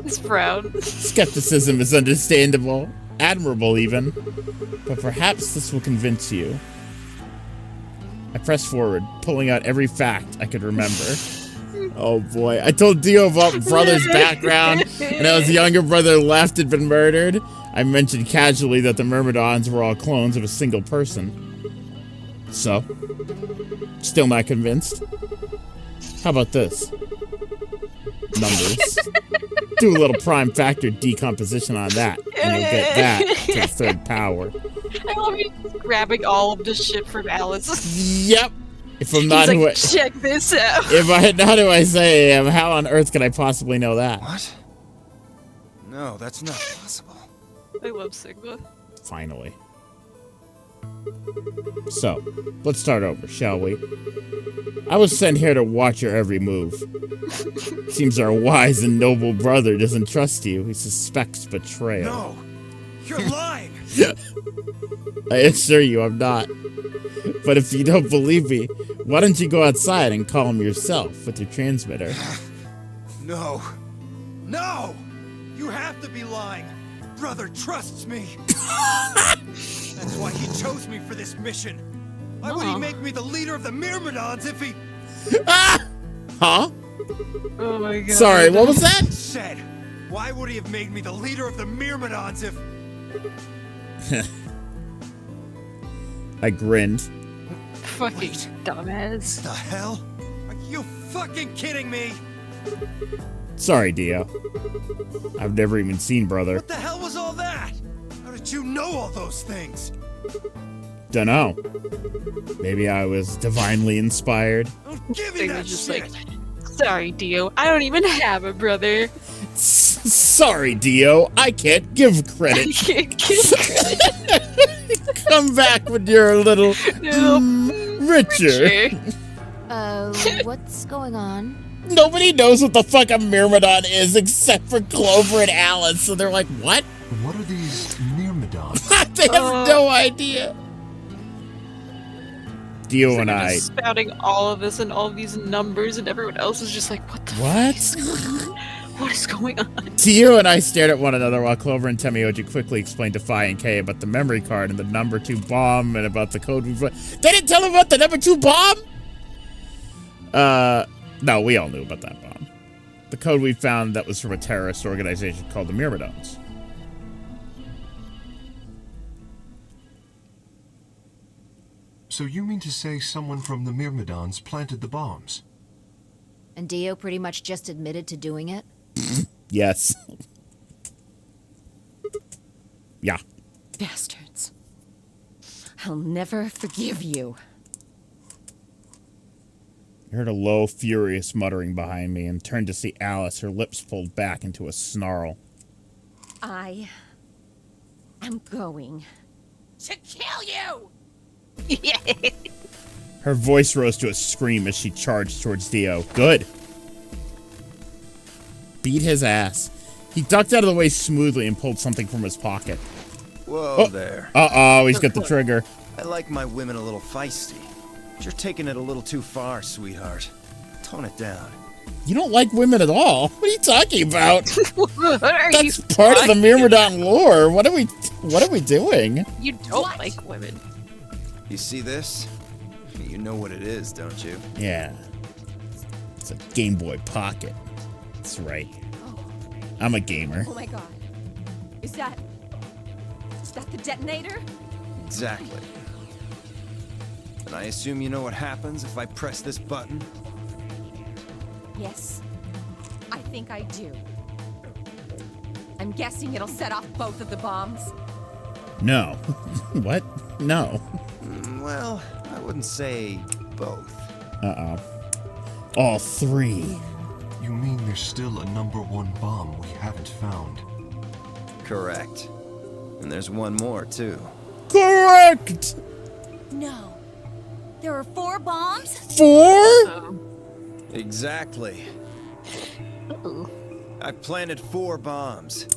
He's proud. Skepticism is understandable. Admirable, even. But perhaps this will convince you. I pressed forward, pulling out every fact I could remember. Oh boy. I told Dio about brother's background, and how his younger brother Left had been murdered. I mentioned casually that the Myrmidons were all clones of a single person. So? Still not convinced? How about this? Numbers. Do a little prime factor decomposition on that, and you'll get that to the third power. I love you grabbing all of the shit from Alice. Yep. If I'm not He's who like, check this out. if I'm not who I say I am, how on earth can I possibly know that? What? No, that's not possible. I love Sigma. Finally. So, let's start over, shall we? I was sent here to watch your every move. Seems our wise and noble brother doesn't trust you. He suspects betrayal. No! You're lying! I assure you I'm not. But if you don't believe me, why don't you go outside and call him yourself with your transmitter? No. No! You have to be lying! Brother trusts me! That's why he chose me for this mission! Why would he make me the leader of the Myrmidons if he... Huh? Oh my god. Sorry, what was that? Said, why would he have made me the leader of the Myrmidons if... I grinned. Fucking dumbass. The hell? Are you fucking kidding me? Sorry, Dio. I've never even seen brother. What the hell was all that? I How did you know all those things? Dunno. Maybe I was divinely inspired. Give me They that were just shit! like, sorry, Dio, I don't even have a brother. Sorry, Dio. I can't give I credit. can't give credit. Come back when you're a little richer. Sure. What's going on? Nobody knows what the fuck a Myrmidon is except for Clover and Alice, so they're like, what? What are these Myrmidons? They have no idea. Dio and They're I. just spouting all of this and all of these numbers, and everyone else is just like, what the What? What is going on? Dio and I stared at one another while Clover and Temioji quickly explained to Phi and Kay about the memory card and the number 2 bomb and about the code we... They didn't tell him about the number 2 bomb? No, we all knew about that bomb. The code we found that was from a terrorist organization called the Myrmidons. So you mean to say someone from the Myrmidons planted the bombs? And Dio pretty much just admitted to doing it? Yes. Yeah. Bastards. I'll never forgive you. I heard a low, furious muttering behind me and turned to see Alice, her lips pulled back into a snarl. I am going to kill you! Her voice rose to a scream as she charged towards Dio. Good. Beat his ass. He ducked out of the way smoothly and pulled something from his pocket. Whoa there. Uh-oh, he's got the trigger. I like my women a little feisty. But you're taking it a little too far, sweetheart. Tone it down. You don't like women at all? What are you talking about? What are That's you part of the talking Myrmidon lore. What are we doing? You don't like women. You see this? You know what it is, don't you? Yeah. It's a Game Boy Pocket. That's right. I'm a gamer. Oh my god. Is that the detonator? Exactly. And I assume you know what happens if I press this button? Yes. I think I do. I'm guessing it'll set off both of the bombs. No. What? No. Well, I wouldn't say both. Uh-oh. All 3. You mean there's still a number 1 bomb we haven't found? Correct. And there's one more, too. Correct! No. There are 4 bombs? 4? Exactly. I planted 4 bombs.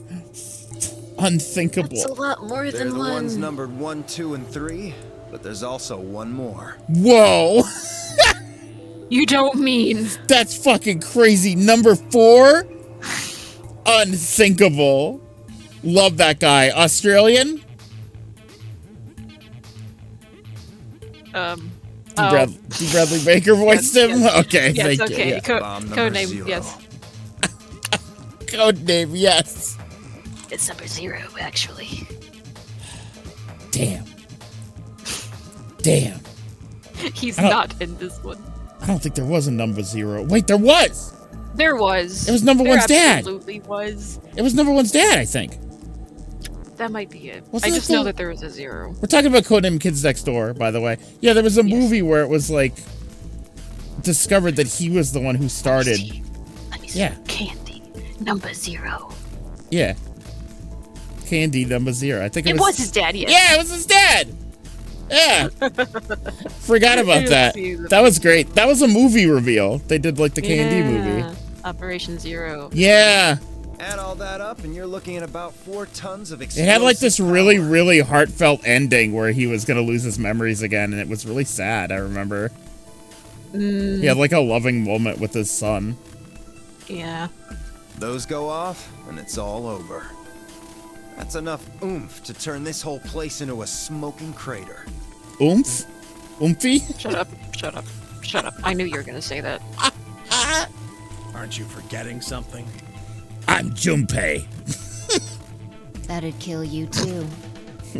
Unthinkable. That's a lot more They're than the one. ones numbered 1, 2, and 3, but there's also one more. Whoa! You don't mean. That's fucking crazy. Number 4? Unthinkable. Love that guy. Australian? D. Bradley Baker voiced him? Yes. Okay, Yes, thank okay. you. Yeah. Bomb number Codename, 0. yes. Codename, yes. It's number 0, actually. Damn. Damn. He's I don't- not in this one. I don't think there was a number 0. Wait, there was! There was. It was number There 1's dad. absolutely was. It was number 1's dad, I think. That might be it. What's I that just know thing? that there was a 0. We're talking about Codename Kids Next Door, by the way. Yeah, there was a movie where it was like discovered that he was the one who started. Let me see. Yeah. Candy. Number 0. Yeah. Candy number 0. I think It was his dad, yes. Yeah, it was his dad. Yeah. Forgot about I that. see that. That was great. That was a movie reveal. They did like the Candy movie. Operation 0. Yeah. Add all that up, and you're looking at about 4 tons of It explosive had like this really, power. really heartfelt ending where he was going to lose his memories again, and it was really sad, I remember. He had like a loving moment with his son. Yeah. Those go off, and it's all over. That's enough oomph to turn this whole place into a smoking crater. Oomph? Oomphy? Shut up. Shut up. Shut up. I knew you were going to say that. Aren't you forgetting something? I'm Junpei. That'd kill you too.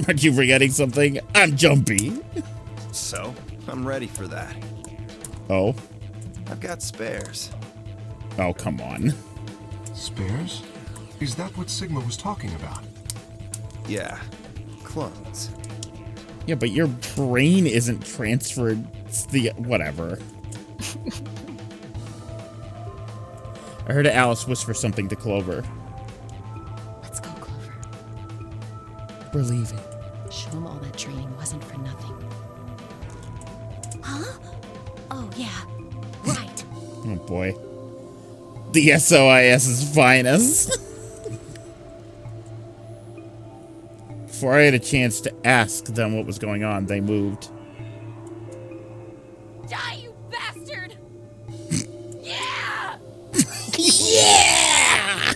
Aren't you forgetting something? I'm Jumpy. So, I'm ready for that. Oh? I've got spares. Oh, come on. Spares? Is that what Sigma was talking about? Yeah, clones. Yeah, but your brain isn't transferred. It's the whatever. I heard Alice whisper something to Clover. Let's go, Clover. We're leaving. Show him all that training wasn't for nothing. Huh? Oh, yeah. Right. Oh boy. The SOIS's finest. Before I had a chance to ask them what was going on, they moved. Die, you bastard! Yeah! Yeah!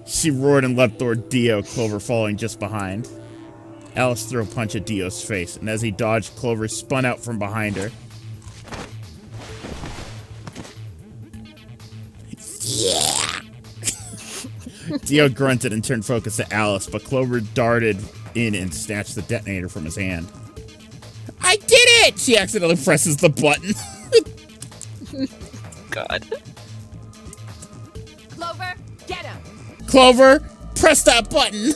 She roared and leapt toward Dio, Clover falling just behind. Alice threw a punch at Dio's face, and as he dodged, Clover spun out from behind her. Yeah! Dio grunted and turned focus to Alice, but Clover darted in and snatched the detonator from his hand. I did it! She accidentally presses the button. God. Clover, get him! Clover, press that button!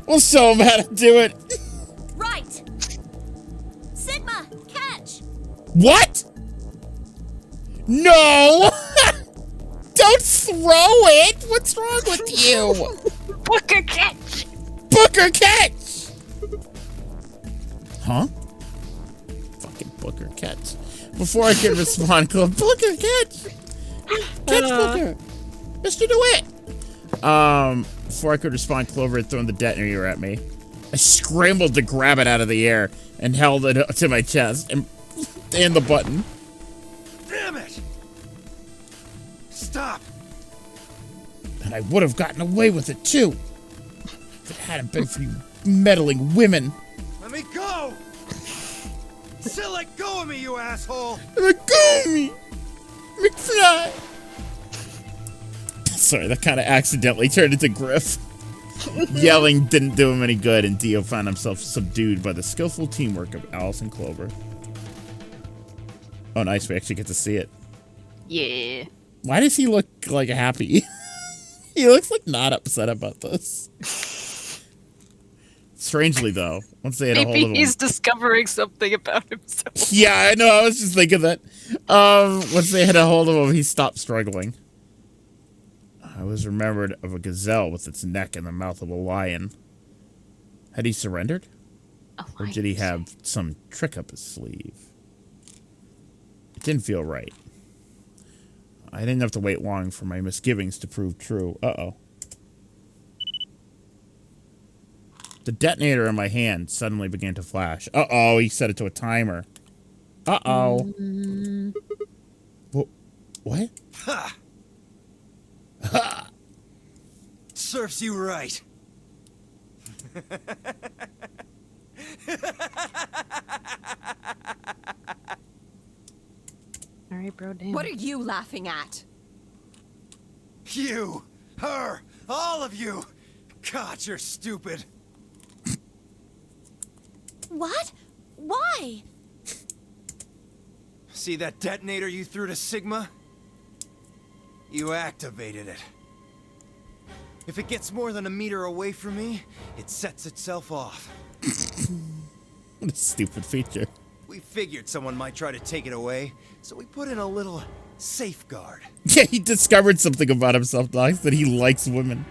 We'll show him how to do it. Right! Sigma, catch! What? No! Don't throw it! What's wrong with you? Booker catch! Booker catch! Huh? Fucking Booker catch. Before I could respond, Booker catch! Catch Booker! Mr. DeWitt! Before I could respond, Clover had thrown the detonator at me. I scrambled to grab it out of the air and held it to my chest and the button. Damn it! Stop! And I would have gotten away with it too, if it hadn't been for you meddling women. Let me go! Still let go of me, you asshole! Let go of me, McFly! Sorry, that kind of accidentally turned into Griff. Yelling didn't do him any good, and Dio found himself subdued by the skillful teamwork of Alice and Clover. Oh, nice. We actually get to see it. Yeah. Why does he look like happy? He looks like not upset about this. Strangely, though, once they had a hold of him. Maybe he's discovering something about himself. Yeah, I know. I was just thinking that. Once they had a hold of him, he stopped struggling. I was remembered of a gazelle with its neck in the mouth of a lion. Had he surrendered? Or did he have some trick up his sleeve? It didn't feel right. I didn't have to wait long for my misgivings to prove true. Uh-oh. The detonator in my hand suddenly began to flash. Uh-oh, he set it to a timer. Uh-oh. What? Ha! Ha! Serves you right. All right, bro, damn. What are you laughing at? You, her, all of you. God, you're stupid. What? Why? See that detonator you threw to Sigma? You activated it. If it gets more than a meter away from me, it sets itself off. What a stupid feature. We figured someone might try to take it away, so we put in a little safeguard. Yeah, he discovered something about himself, Doc, that he likes women.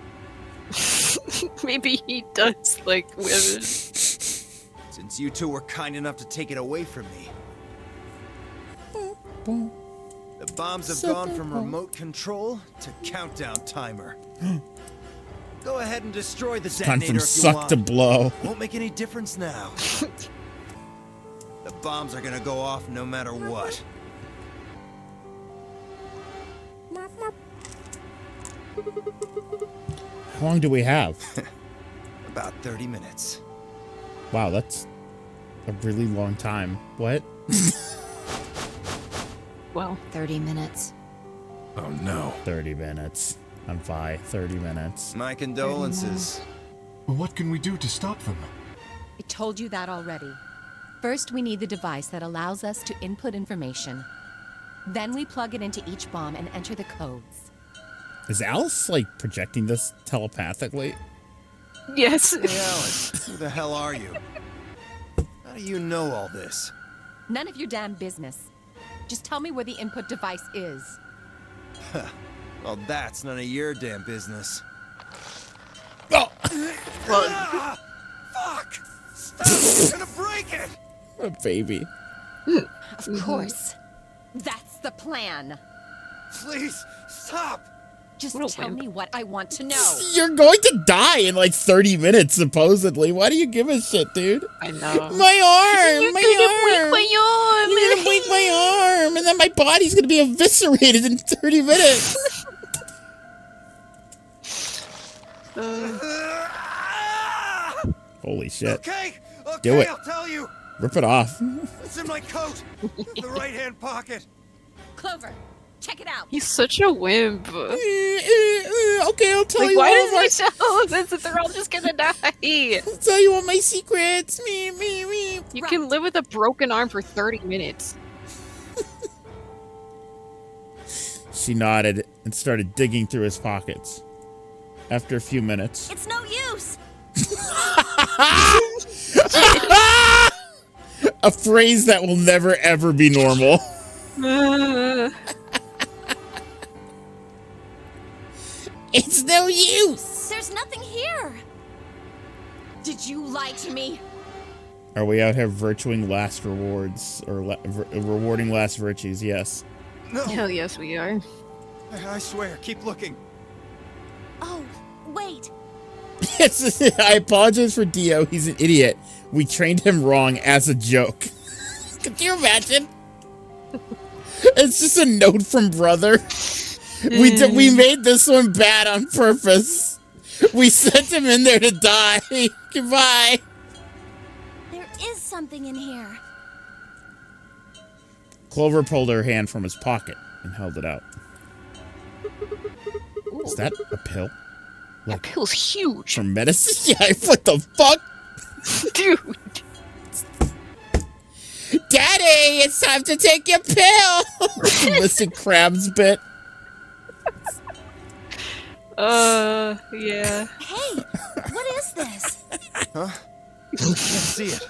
Maybe he does like women. Since you two were kind enough to take it away from me. The bombs have gone from remote control to countdown timer. Go ahead and destroy the Gone detonator from if you suck want. to blow. Won't make any difference now. The bombs are gonna go off no matter what. How long do we have? About 30 minutes. Wow, that's a really long time. What? Well, 30 minutes. Oh no. 30 minutes. I'm fine. 30 minutes. My condolences. What can we do to stop them? I told you that already. First, we need the device that allows us to input information. Then we plug it into each bomb and enter the codes. Is Alice, like, projecting this telepathically? Yes. Hey, Alice, who the hell are you? How do you know all this? None of your damn business. Just tell me where the input device is. Well, that's none of your damn business. Oh! Fuck! Stop! You're gonna break it! A baby. Of course. That's the plan. Please, stop! Just What a tell wimp. me what I want to know. You're going to die in like 30 minutes, supposedly. Why do you give a shit, dude? I know. My arm! You're my gonna arm! break my arm! You're gonna break my arm! And then my body's gonna be eviscerated in 30 minutes! Holy shit. Okay, Do it. I'll tell you. Rip it off. It's in my coat. The right-hand pocket. Clover, check it out. He's such a wimp. Okay, I'll tell Like, you why all of does he tell us that they're all just gonna die? I'll tell you all my secrets. Me. You can live with a broken arm for 30 minutes. She nodded and started digging through his pockets. After a few minutes. It's no use. A phrase that will never ever be normal. It's no use. There's nothing here. Did you lie to me? Are we out here virtuing last rewards or rewarding last virtues? Yes. No, Hell yes, we are. I swear, keep looking. Oh, wait. I apologize for Dio. He's an idiot. We trained him wrong as a joke. Could you imagine? It's just a note from brother. We made this one bad on purpose. We sent him in there to die. Goodbye. There is something in here. Clover pulled her hand from his pocket and held it out. Is that a pill? That pill's huge. For medicine? Yeah, what the fuck? Dude. Daddy, it's time to take your pill! Listen, Krabs bit. Yeah. Hey, what is this? Huh? Can't see it.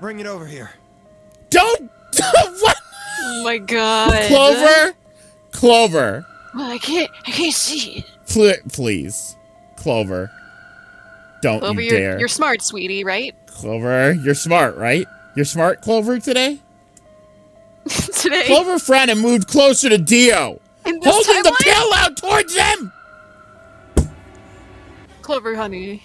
Bring it over here. Don't! What? Oh my god. Clover! Well, I can't see it. Please. Clover. Don't Clover, you dare. you're smart, sweetie, right? Clover, you're smart, right? You're smart, Clover, today? Today. Clover frowned and moved closer to Dio, In this holding the timeline? pill out towards him! Clover, honey.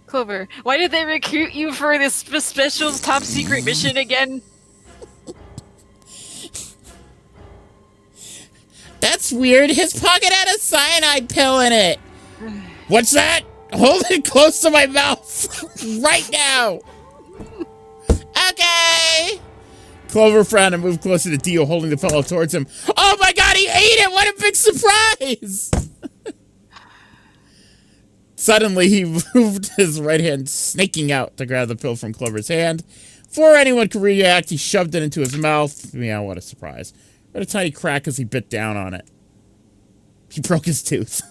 Clover, why did they recruit you for this special top secret mission again? That's weird. His pocket had a cyanide pill in it. What's that? Hold it close to my mouth. Right now. Okay. Clover frowned and moved closer to Dio, holding the pillow towards him. Oh my god, he ate it! What a big surprise! Suddenly, he moved his right hand, snaking out to grab the pill from Clover's hand. Before anyone could react, he shoved it into his mouth. Yeah, what a surprise. What a tiny crack as he bit down on it. He broke his tooth.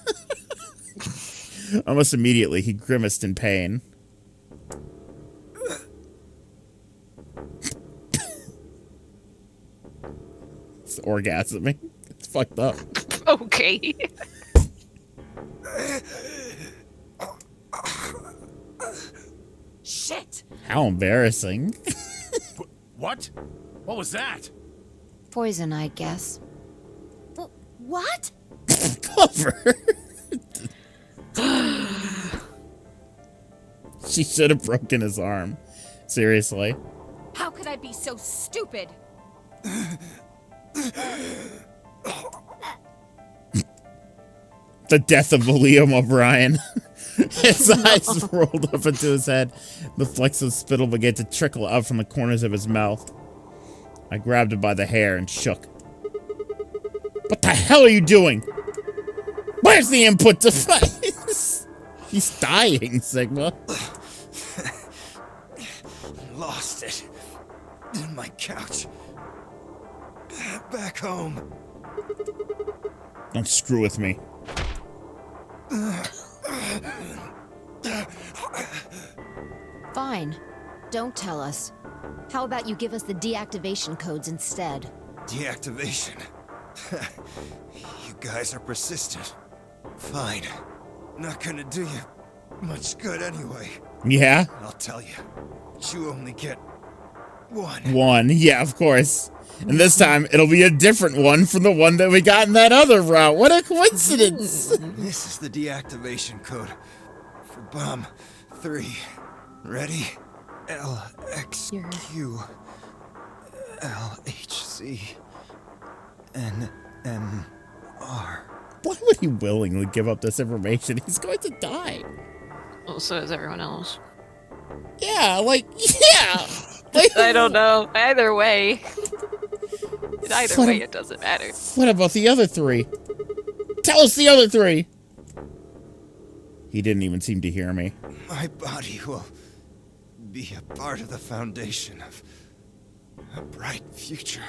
Almost immediately, he grimaced in pain. It's orgasming. It's fucked up. Okay. Shit! How embarrassing. What? What was that? Poison, I guess. What? Clover. She should have broken his arm. Seriously. How could I be so stupid? The death of Liam O'Brien. His eyes rolled up into his head. The flecks of spittle began to trickle out from the corners of his mouth. I grabbed him by the hair and shook. What the hell are you doing? Where's the input device? He's dying, Sigma. Lost it. In my couch. Back home. Don't screw with me. Fine. Don't tell us. How about you give us the deactivation codes instead? Deactivation. You guys are persistent. Fine. Not gonna do you much good anyway. Yeah? I'll tell you. But you only get one. One. Yeah, of course. And this time, it'll be a different one from the one that we got in that other route. What a coincidence. This is the deactivation code for Bomb 3. Ready? LXQ LHC NMR. Why would he willingly give up this information? He's going to die. Well, so is everyone else. Yeah, like, yeah. Like, I don't know. Either way. Either way, it doesn't matter. What about the other three? Tell us the other three. He didn't even seem to hear me. My body will be a part of the foundation of a bright future.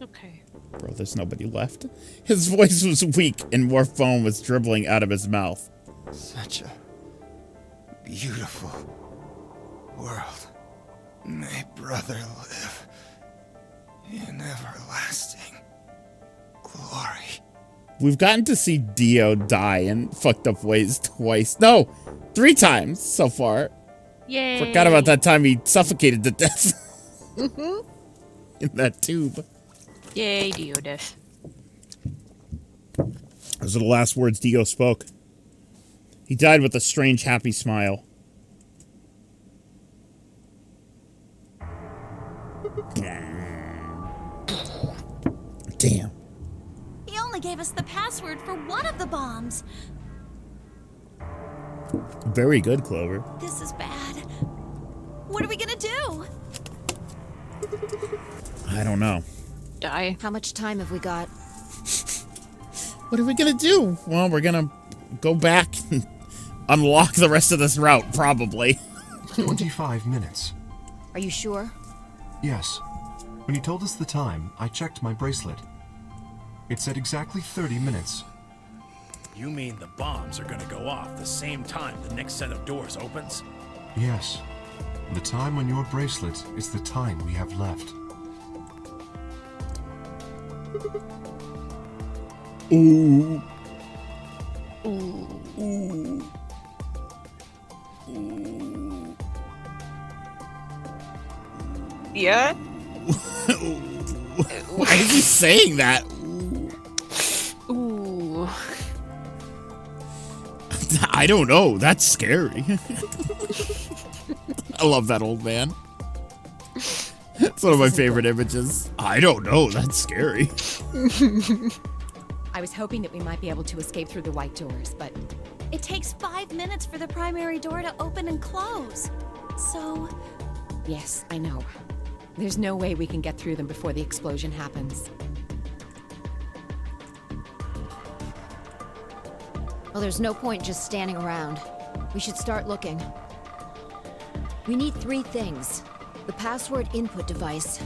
Okay. Bro, there's nobody left. His voice was weak and more foam was dribbling out of his mouth. Such a beautiful world. May brother live in everlasting glory. We've gotten to see Dio die in fucked up ways twice. No, 3 times so far. Yay. Forgot about that time he suffocated to death. In that tube. Yay, Dio death. Those are the last words Dio spoke. He died with a strange, happy smile. Damn. He only gave us the password for one of the bombs. Very good, Clover. This is bad. What are we gonna do? I don't know. Die. How much time have we got? What are we gonna do? Well, we're gonna go back and unlock the rest of this route, probably. 25 minutes. Are you sure? Yes. When he told us the time, I checked my bracelet. It said exactly 30 minutes. You mean the bombs are gonna go off the same time the next set of doors opens? Yes. The time on your bracelet is the time we have left. Ooh. Yeah? Why is he saying that? Ooh. I don't know. That's scary. I love that old man. It's one of my favorite images. I don't know. That's scary. I was hoping that we might be able to escape through the white doors, but It takes 5 minutes for the primary door to open and close. So, yes, I know. There's no way we can get through them before the explosion happens. Well, there's no point just standing around. We should start looking. We need 3 things. The password input device.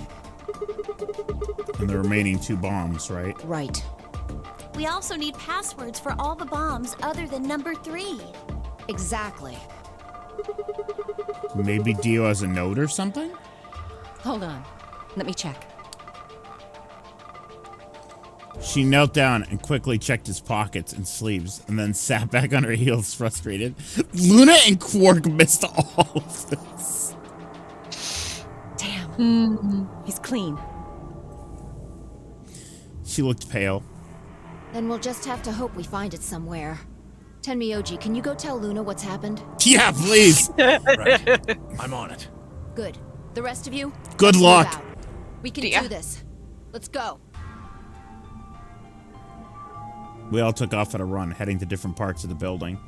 And the remaining 2 bombs, right? Right. we also need passwords for all the bombs other than number 3. Exactly. Maybe Dio has a note or something? Hold on. Let me check. She knelt down and quickly checked his pockets and sleeves, and then sat back on her heels, frustrated. Luna and Quark missed all of this. Damn. He's clean. She looked pale. Then we'll just have to hope we find it somewhere. Tenmyoji, can you go tell Luna what's happened? Yeah, please. Right. I'm on it. Good. The rest of you? Good let's move luck. out. We can Yeah. do this. Let's go. We all took off at a run, heading to different parts of the building.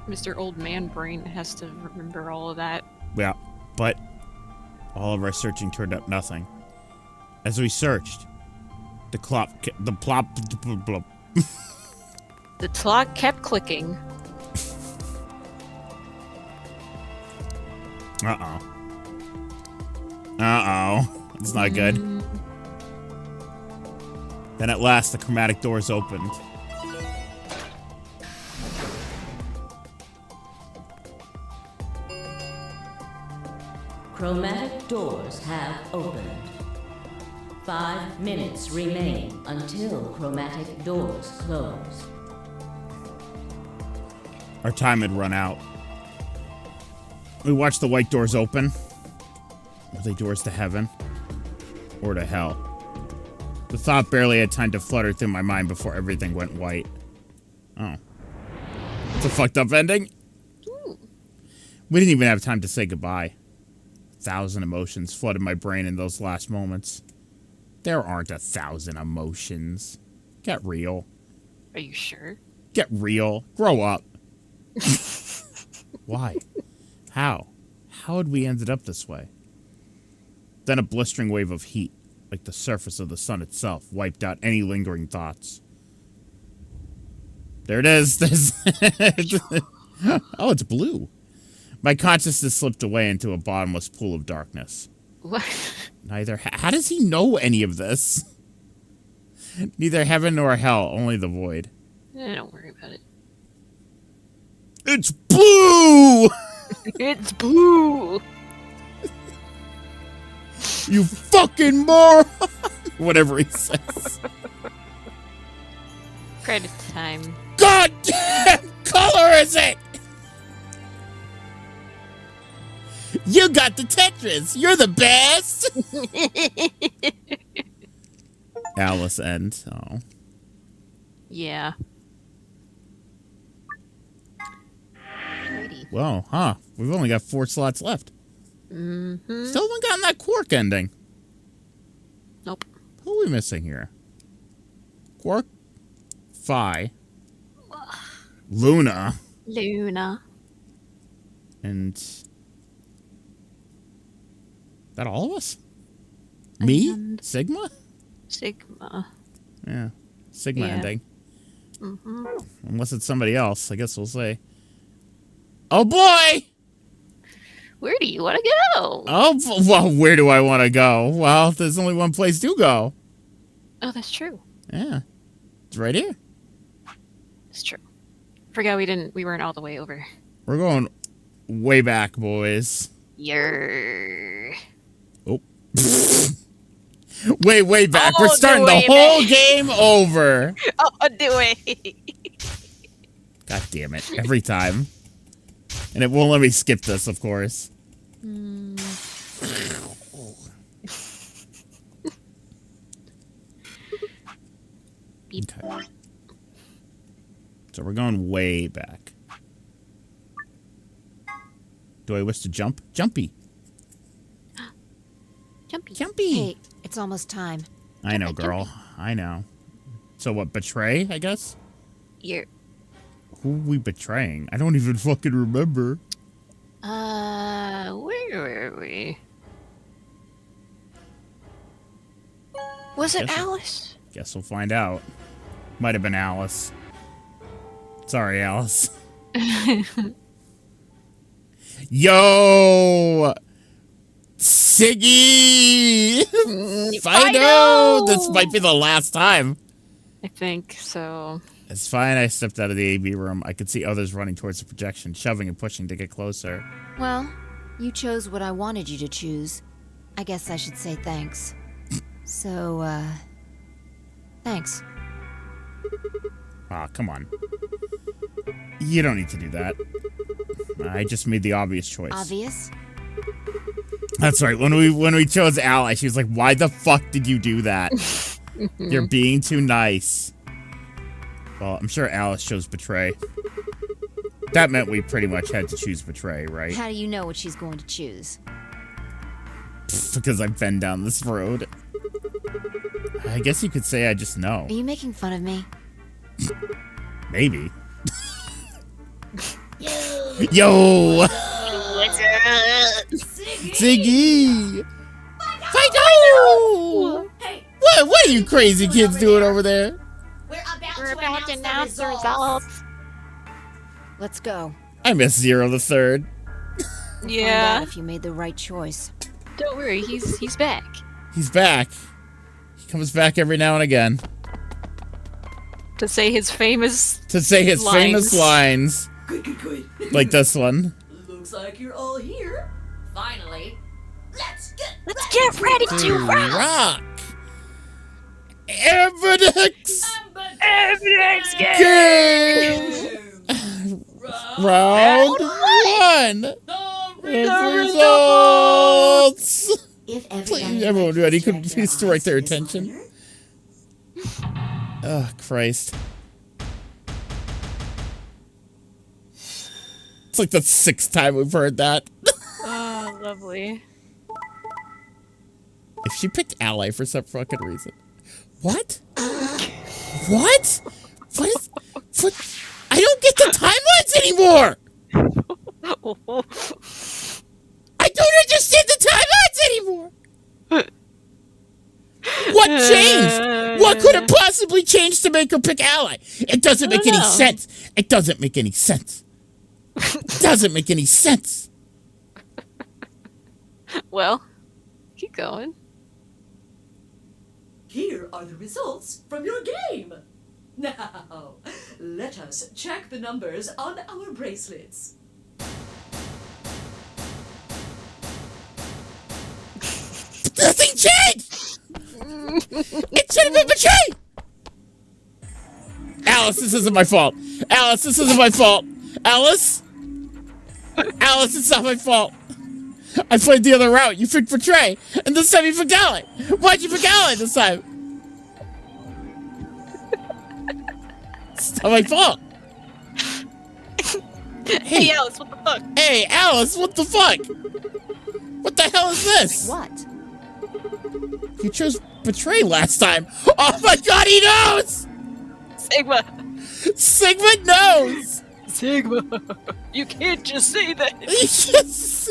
Mr. Old Man Brain has to remember all of that. Yeah, but all of our searching turned up nothing. As we searched, the clock The clock kept clicking. Uh-oh. It's not good. Then at last, the chromatic doors opened. Chromatic doors have opened. 5 minutes remain until chromatic doors close. Our time had run out. We watched the white doors open. Were they doors to heaven? Or to hell? The thought barely had time to flutter through my mind before everything went white. Oh. It's a fucked up ending. We didn't even have time to say goodbye. 1,000 emotions flooded my brain in those last moments. There aren't 1,000 emotions. Get real. Are you sure? Get real. Grow up. Why? How? How had we ended up this way? Then a blistering wave of heat, like the surface of the sun itself, wiped out any lingering thoughts. There it is. Oh, it's blue. My consciousness slipped away into a bottomless pool of darkness. What? How does he know any of this? Neither heaven nor hell, only the void. Don't worry about it. It's blue! It's blue! You fucking moron! Whatever he says. Credit time. God damn color is it? You got the Tetris. You're the best. Alice end. Oh. Yeah. Alrighty. Well, huh. We've only got 4 slots left. Mm-hmm. Still haven't gotten that Quark ending. Nope. Who are we missing here? Quark? Phi. Luna. Luna. And... that all of us? Me? And Sigma? Sigma. Yeah. Sigma Yeah. ending. Mm-hmm. Unless it's somebody else, I guess we'll say. Oh boy! Where do you want to go? Oh, well, where do I want to go? Well, there's only one place to go. Oh, that's true. Yeah. It's right here. It's true. Forgot we weren't all the way over. We're going way back, boys. Yer. Oh. way back. Oh, We're starting the way whole back. game over. Oh, do it. God damn it. Every time. And it won't let me skip this, of course. Okay. So we're going way back. Do I wish to jump? Jumpy. Jumpy. Jumpy. Hey, it's almost time. I know, girl. I know. So what, betray, I guess? You're... Who are we betraying? I don't even fucking remember. Where were we? Was it Guess- Alice? Guess we'll find out. Might have been Alice. Sorry, Alice. Yo! Siggy! Fido! This might be the last time. I think so. It's fine. I stepped out of the AV room. I could see others running towards the projection, shoving and pushing to get closer. Well, you chose what I wanted you to choose. I guess I should say thanks. So, thanks. Ah, come on. You don't need to do that. I just made the obvious choice. Obvious? That's right. When we chose Ally, she was like, "Why the fuck did you do that? You're being too nice." Well, I'm sure Alice chose Betray. That meant we pretty much had to choose Betray, right? How do you know what she's going to choose? Because I've been down this road. I guess you could say I just know. Are you making fun of me? Maybe. Yo! What's up? Ziggy! Fido! Hey, What are you crazy kids doing over there? we're about to announce the results. Let's go. I miss Zero the Third. Find Yeah. out if you made the right choice. Don't worry, he's back. He's back. He comes back every now and again. To say his famous lines. Good. Like this one. Looks like you're all here. Finally. Let's get ready to rock! Rock! Evidence game! Round 1! The results! Please, everybody could please direct their attention. Oh, Christ. It's like the 6th time we've heard that. Oh, lovely. If she picked Ally for some fucking reason. What? What? What? I don't get the timelines anymore! I don't understand the timelines anymore! What changed? What could have possibly changed to make her pick Ally? It doesn't make any sense. It doesn't make any sense. It doesn't make any sense. Well, keep going. Here are the results from your game. Now, let us check the numbers on our bracelets. Nothing changed! It should have been betrayed! Alice, this isn't my fault. Alice, this isn't my fault. Alice? Alice, it's not my fault. I played the other route. You picked Betray. And this time you picked Ally. Why'd you pick Ally this time? It's not my fault. Hey, Alice, what the fuck? Hey, Alice, what the fuck? What the hell is this? What? You chose Betray last time. Oh my god, he knows! Sigma. Sigma knows! Sigma. You can't just say that. Yes.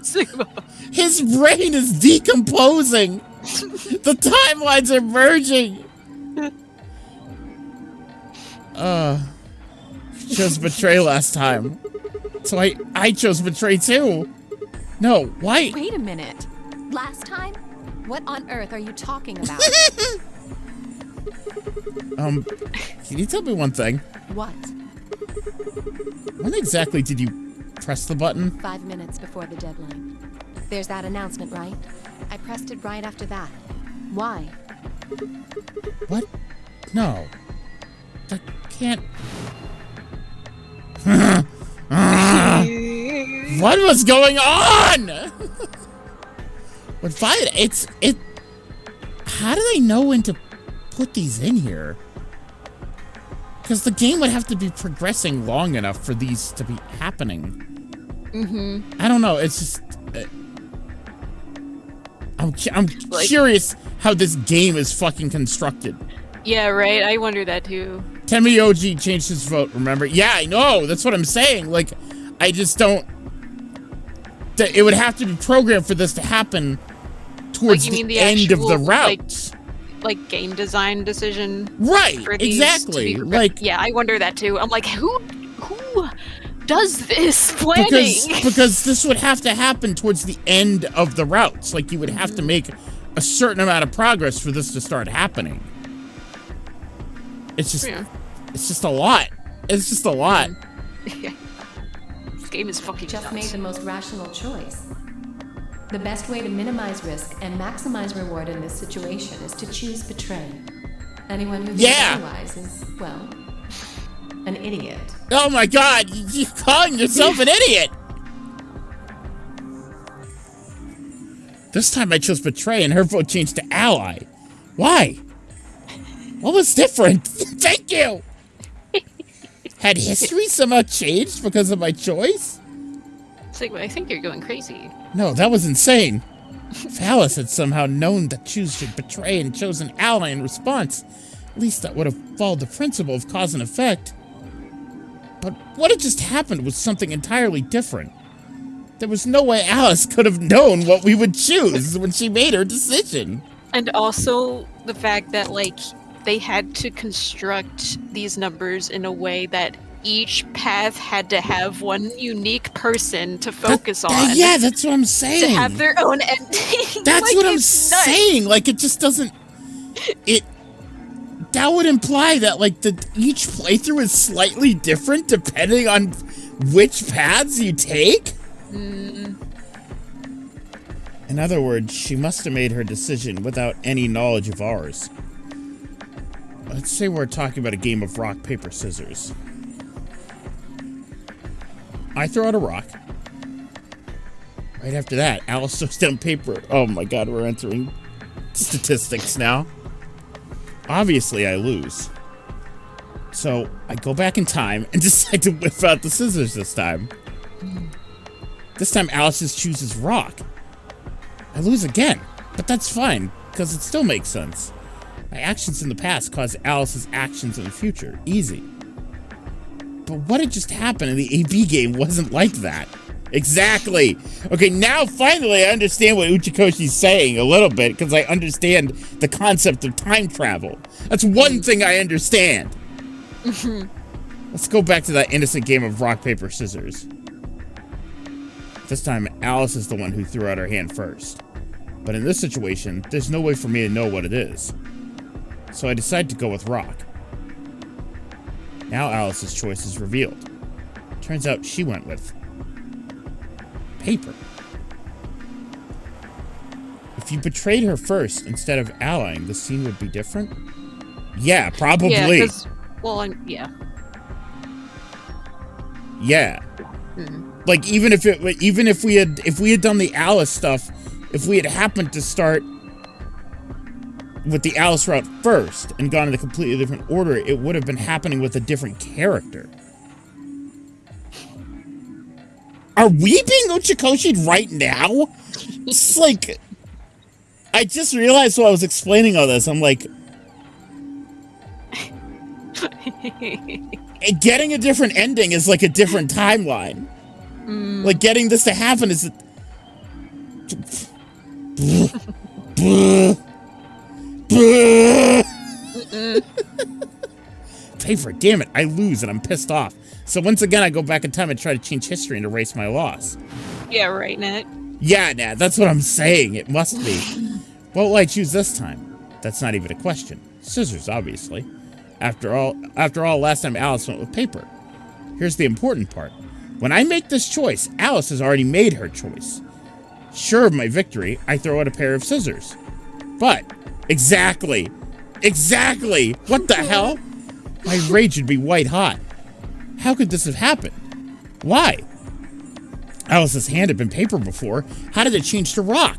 Sigma. His brain is decomposing. The timelines are merging. You chose Betray last time. So I chose Betray too. No, why? Wait a minute. Last time? What on earth are you talking about? Can you tell me one thing? What? When exactly did you press the button? 5 minutes before the deadline. There's that announcement, right? I pressed it right after that. Why? What? No. That can't... What was going on? With Violet, it... How do they know when to put these in here? Because the game would have to be progressing long enough for these to be happening. Mm-hmm. I don't know, it's just... I'm curious how this game is fucking constructed. Yeah, right? I wonder that too. Tenmi OG changed his vote, remember? Yeah, I know, that's what I'm saying. Like, I just don't... It would have to be programmed for this to happen towards like, the end actual, of the route. Like game design decision. Right, for these exactly. to be Like, yeah, I wonder that too. I'm like, who does this planning? Because this would have to happen towards the end of the routes. Like, you would have to make a certain amount of progress for this to start happening. It's just, it's just a lot. It's just a lot. Yeah. This game is fucking Just nuts. made the most rational choice. The best way to minimize risk and maximize reward in this situation is to choose Betray. Anyone who thinks otherwise is, well, an idiot. Oh my god, you're calling yourself an idiot! This time I chose Betray and her vote changed to Ally. Why? What was different? Thank you! Had history somehow changed because of my choice? Sigma, I think you're going crazy. No, that was insane. If Alice had somehow known that choose should Betray and chosen Ally in response, at least that would have followed the principle of cause and effect. But what had just happened was something entirely different. There was no way Alice could have known what we would choose when she made her decision. And also the fact that, like, they had to construct these numbers in a way that each path had to have one unique person to focus on. Yeah, that's what I'm saying. To have their own ending. That's like, what I'm it's nuts. saying. Like, it just doesn't... that would imply that like each playthrough is slightly different depending on which paths you take. Mm. In other words, she must have made her decision without any knowledge of ours. Let's say we're talking about a game of rock, paper, scissors. I throw out a rock. Right after that, Alice throws down paper. Oh my god, we're entering statistics now. Obviously, I lose. So, I go back in time and decide to whip out the scissors this time. This time, Alice just chooses rock. I lose again, but that's fine, because it still makes sense. My actions in the past cause Alice's actions in the future. Easy. But what had just happened in the AB game wasn't like that. Exactly. Okay, now finally I understand what Uchikoshi's saying a little bit, because I understand the concept of time travel. That's one thing I understand. Let's go back to that innocent game of rock, paper, scissors. This time, Alice is the one who threw out her hand first. But in this situation, there's no way for me to know what it is. So I decide to go with rock. Now Alice's choice is revealed. Turns out she went with paper. If you betrayed her first instead of allying, the scene would be different? Yeah, probably. Yeah, yeah. Yeah. Like even if we had done the Alice stuff, if we had happened to start with the Alice route first and gone in a completely different order, it would have been happening with a different character. Are we being Uchikoshi right now? It's like, I just realized while I was explaining all this, I'm like, getting a different ending is like a different timeline. Like getting this to happen is paper, damn it, I lose and I'm pissed off. So once again, I go back in time and try to change history and erase my loss. Yeah, right, Nat. Yeah, Nat, that's what I'm saying. It must be. What will I choose this time? That's not even a question. Scissors, obviously. After all, last time Alice went with paper. Here's the important part. When I make this choice, Alice has already made her choice. Sure of my victory, I throw out a pair of scissors. But, exactly, what the hell? My rage would be white hot. How could this have happened? Why? Alice's hand had been paper before. How did it change to rock?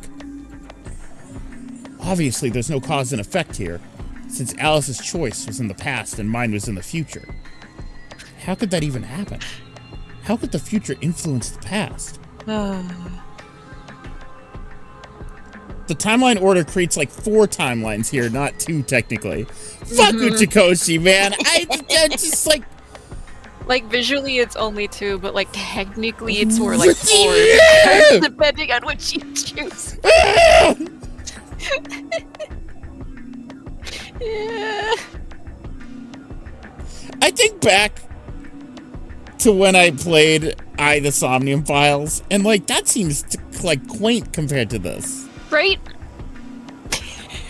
Obviously, there's no cause and effect here, since Alice's choice was in the past and mine was in the future. How could that even happen? How could the future influence the past? The timeline order creates like 4 timelines here, not 2 technically. Fuck Uchikoshi, man. I just like... Like, visually it's only 2, but like, technically it's more like 4. Yeah! Depending on what you choose. Yeah. I think back to when I played the Somnium Files, and like, that seems like quaint compared to this. Right?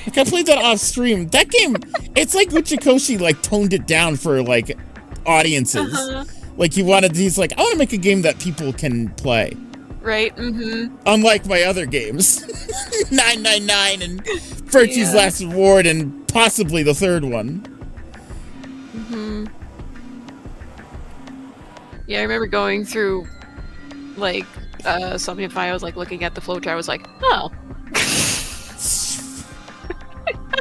Like, I played that off stream. That game, it's like Uchikoshi like toned it down for like audiences. Like he's like, I want to make a game that people can play. Right, Unlike my other games. 999 and Virtue's Last Reward and possibly the third one. Yeah, I remember going through, like, Somnium Files, like, looking at the flowchart, I was like, oh.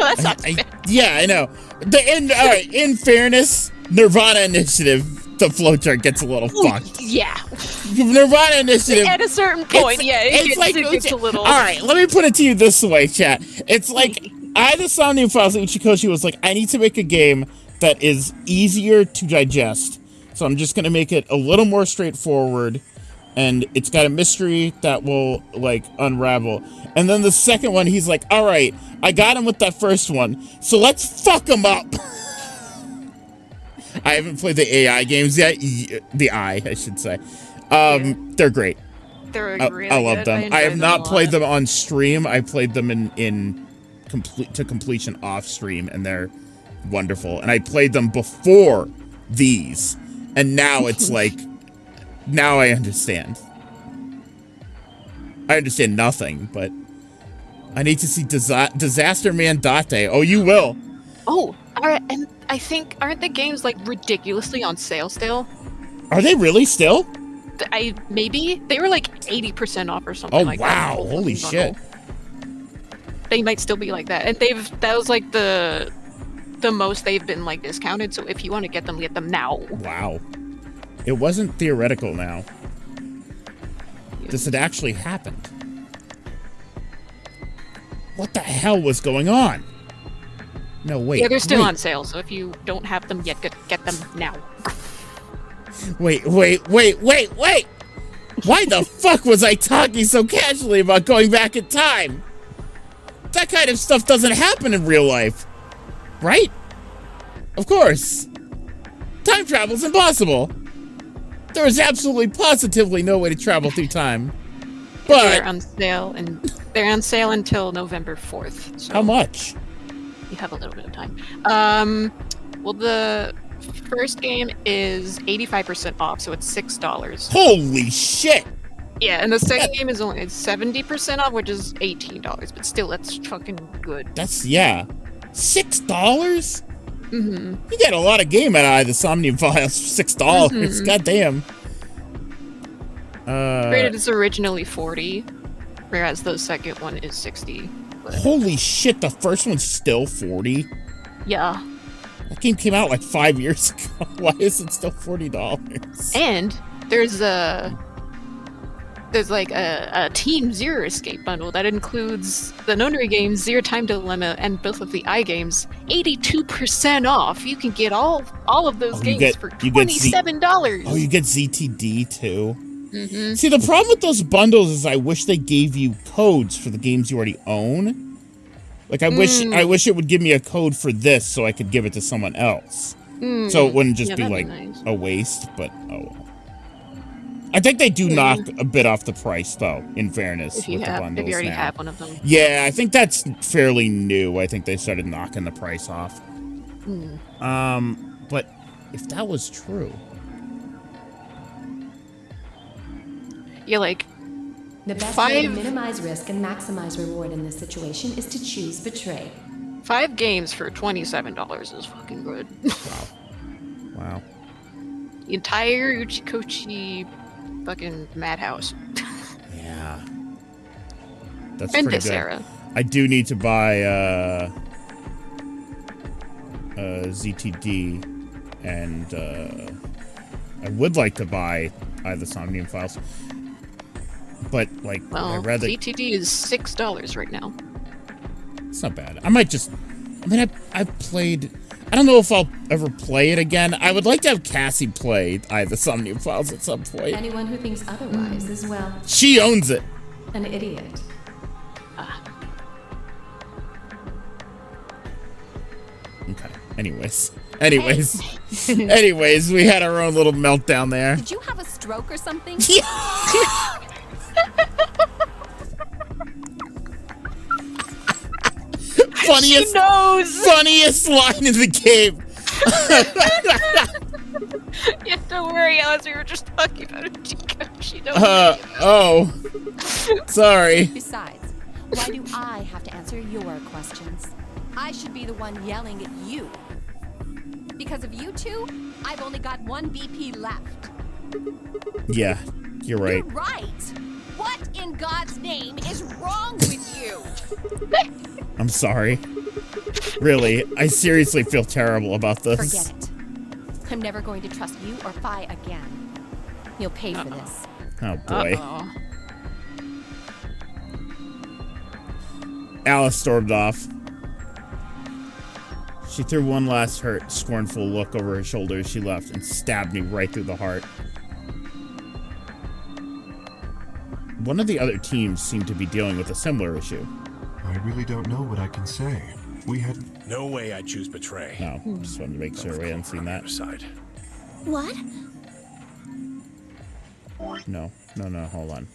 That's not bad. Yeah, I know. Alright, in fairness, Nirvana Initiative, the flowchart gets a little fucked. Yeah. Nirvana Initiative. At a certain point, it gets a little... Alright, let me put it to you this way, chat. It's like, the Somnium Files, Uchikoshi was like, I need to make a game that is easier to digest. So I'm just going to make it a little more straightforward, and it's got a mystery that will, like, unravel. And then the second one, he's like, all right, I got him with that first one, so let's fuck him up. I haven't played the AI games yet. I should say. They're great. They're really I love good. them. I have not played them on stream. I played them in completion off stream, and they're wonderful. And I played them before these. And now it's like, now I understand. I understand nothing, but I need to see Disaster Mandate. Oh, you will. Oh, and I think, aren't the games like ridiculously on sale still? Are they really still? Maybe they were like 80% off or something. Oh, like wow. that. Holy shit. They might still be like that, and that was like the most they've been like discounted. So if you want to get them now. Wow. It wasn't theoretical now. This had actually happened. What the hell was going on? No, wait. Yeah, they're still on sale, so if you don't have them yet, get them now. Wait. Why the fuck was I talking so casually about going back in time? That kind of stuff doesn't happen in real life. Right? Of course. Time travel's impossible. There is absolutely positively no way to travel through time. But they're on sale until November 4th. So how much? You have a little bit of time. Well, the first game is 85% off, so it's $6. Holy shit! Yeah, and the second game is only 70% off, which is $18. But still, that's fucking good. That's $6? Mm-hmm. You get a lot of game out of the Somnium Files for $6. Mm-hmm. Goddamn. Rated is originally 40, whereas the second one is 60. But... Holy shit, the first one's still 40? Yeah. That game came out like 5 years ago. Why is it still $40? And there's like a Team Zero Escape bundle that includes the Nonary games, Zero Time Dilemma, and both of the iGames. 82% off. You can get all of those games for $27. Oh, you get ZTD too? Mm-hmm. See, the problem with those bundles is I wish they gave you codes for the games you already own. Like, I wish it would give me a code for this so I could give it to someone else. So it wouldn't just be like a waste, but oh well. I think they do knock a bit off the price, though, in fairness, if you already have one of them. Yeah, I think that's fairly new. I think they started knocking the price off. But if that was true... Yeah, like... The best way to minimize risk and maximize reward in this situation is to choose Betray. 5 games for $27 is fucking good. Wow. The entire Uchikochi fucking madhouse. Yeah. That's and pretty this good. era. I do need to buy ZTD, and I would like to buy the Somnium Files. But, like, I'd rather... ZTD is $6 right now. It's not bad. I've played... I don't know if I'll ever play it again. I would like to have Cassie play the Somnium Files at some point. Anyone who thinks otherwise is, well... She owns it. An idiot. Okay. Anyways, we had our own little meltdown there. Did you have a stroke or something? Funniest line in the game. Yeah, don't worry, Alice. We were just talking about Uchikochi. Sorry. Besides, why do I have to answer your questions? I should be the one yelling at you. Because of you two, I've only got one BP left. Yeah, you're right. You're right. What in God's name is wrong with you? I'm sorry. Really, I seriously feel terrible about this. Forget it. I'm never going to trust you or Phi again. You'll pay for this. Oh boy. Alice stormed off. She threw one last scornful look over her shoulder as she left and stabbed me right through the heart. One of the other teams seemed to be dealing with a similar issue. I really don't know what I can say. We had... No way I'd choose Betray. No, just wanted to make sure we hadn't seen that. What? No, hold on.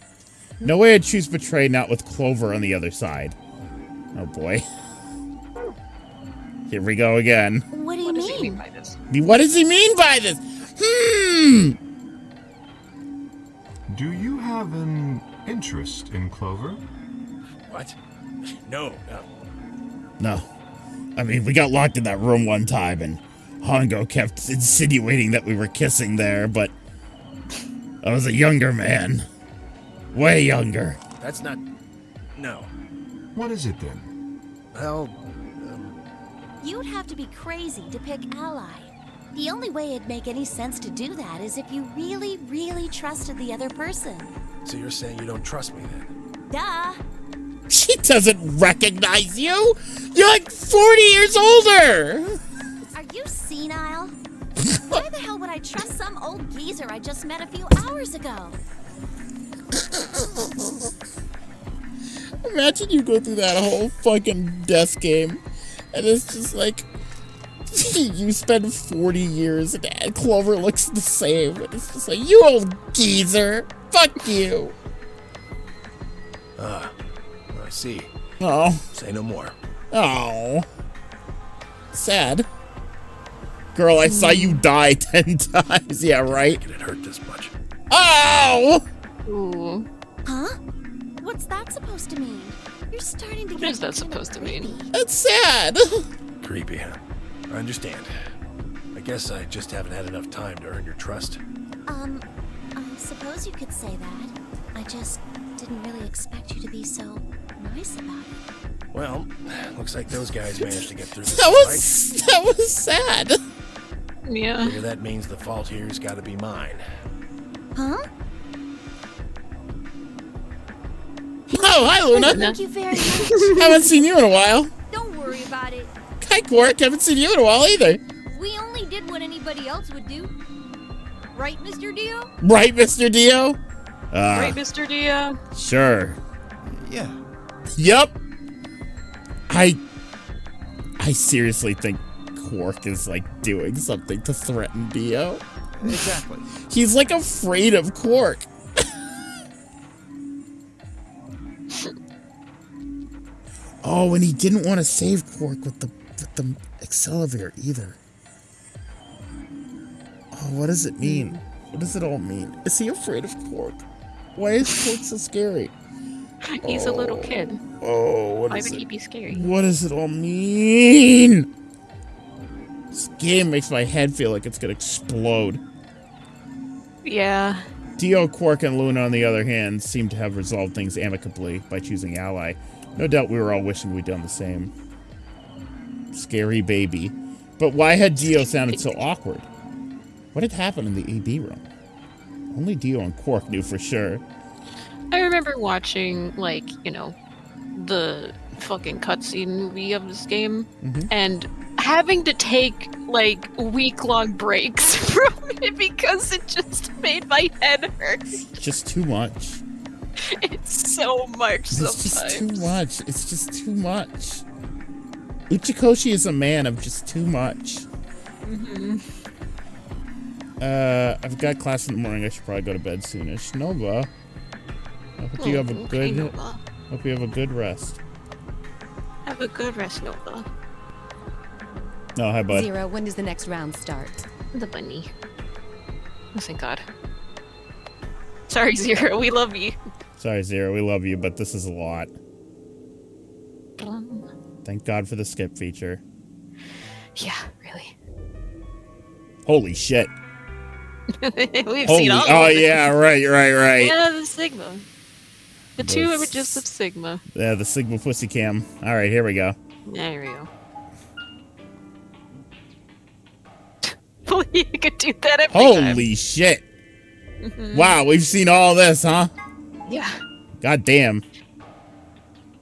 No way I'd choose Betray, not with Clover on the other side. Oh boy. Here we go again. you mean by this? What does he mean by this? Do you have an interest in Clover? What? No. No. I mean, we got locked in that room one time, and Hongo kept insinuating that we were kissing there, but I was a younger man. Way younger. That's not... No. What is it then? Well, You'd have to be crazy to pick Ally. The only way it'd make any sense to do that is if you really, really trusted the other person. so you're saying you don't trust me then? Duh. She doesn't recognize you! You're like 40 years older! Are you senile? Why the hell would I trust some old geezer I just met a few hours ago? Imagine you go through that whole fucking death game, and it's just like, you spend 40 years and Clover looks the same. And it's just like, you old geezer! Fuck you! I see. Oh. Say no more. Oh. Sad. Girl, I saw you die 10 times. Yeah, right? It hurt this much. Oh! Ooh. Huh? What's that supposed to mean? You're starting to What get is that supposed to mean? That's sad. Creepy, huh? I understand. I guess I just haven't had enough time to earn your trust. I suppose you could say that. I just didn't really expect you to be so nice about it. Well, looks like those guys managed to get through this That was sad. Yeah. Figure that means the fault here's got to be mine. Huh? Oh, hi, Luna. Thank you very much. Haven't seen you in a while. Don't worry about it. Hi, Quark. Haven't seen you in a while either. We only did what anybody else would do. Right, Mr. Dio? Right, Mr. Dio? Right, Mr. Dio? Sure. Yeah. Yup. I seriously think Quark is like doing something to threaten Dio. Exactly. He's like afraid of Quark. Oh, and he didn't want to save Quark with the Accelerator either. Oh, what does it mean? What does it all mean? Is he afraid of Quark? Why is Quark so scary? He's a little kid. Oh, what Why is would it? he be scary? What does it all mean? This game makes my head feel like it's gonna explode. Yeah. Dio, Quark, and Luna, on the other hand, seem to have resolved things amicably by choosing Ally. No doubt we were all wishing we'd done the same. Scary baby. But why had Dio sounded so awkward? What had happened in the EB room? Only Dio and Quark knew for sure. I remember watching, like, you know, the fucking cutscene movie of this game, and having to take, like, week-long breaks from it because it just made my head hurt. It's just too much. It's so much sometimes. It's just too much. It's just too much. Uchikoshi is a man of just too much. I've got class in the morning. I should probably go to bed soonish. Nova, I hope you have a good. Nova. Hope you have a good rest. Have a good rest, Nova. Oh, hi, bud. Zero, when does the next round start? The bunny. Oh, thank God. Sorry, Zero. We love you. Sorry, Zero. We love you, but this is a lot. Thank God for the skip feature. Yeah, really. Holy shit. We've Holy, seen all oh, of it. yeah, right. Yeah, the Sigma. The two The images of Sigma. Yeah, the Sigma Pussy Cam. All right, here we go. There we go. You could do that every time. Holy shit. Wow, we've seen all this, huh? Yeah. God damn.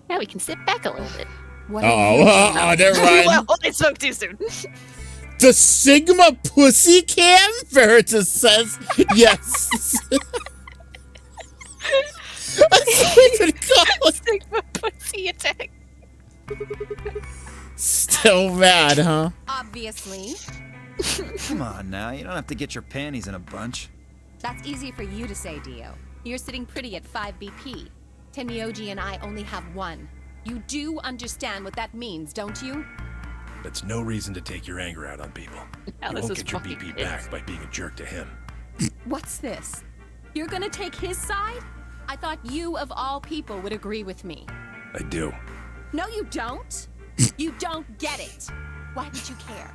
Now we can sit back a little bit. Oh, never mind. Well, I spoke too soon. The Sigma Pussy Cam? Veritas says yes. That's what we could call it. Sigma Pussy Attack. Still mad, huh? Obviously. Come on now, you don't have to get your panties in a bunch. That's easy for you to say, Dio. You're sitting pretty at 5 BP. Tenmyoji and I only have 1. You do understand what that means, don't you? That's no reason to take your anger out on people. Alice You won't is get your fucking BP pissed. back by being a jerk to him. What's this? You're gonna take his side? I thought you, of all people, would agree with me. I do. No, you don't. You don't get it. Why would you care?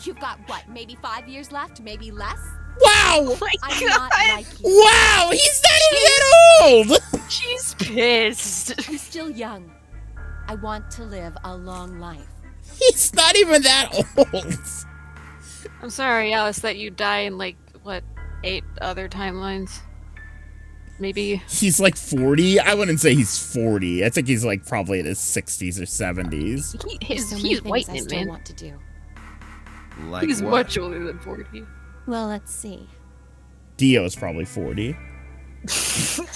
You've got what, maybe 5 years left, maybe less? Wow! My I'm God. not like you. Wow! He's not even that old! She's pissed. I'm still young. I want to live a long life. He's not even that old. I'm sorry, Alice, that you die in like, what, 8 other timelines? Maybe. He's like 40? I wouldn't say he's 40. I think he's like probably in his 60s or 70s. There's so many He's things white, I still man. want to do. Like He's what? much older than 40. Well, let's see. Dio's probably 40.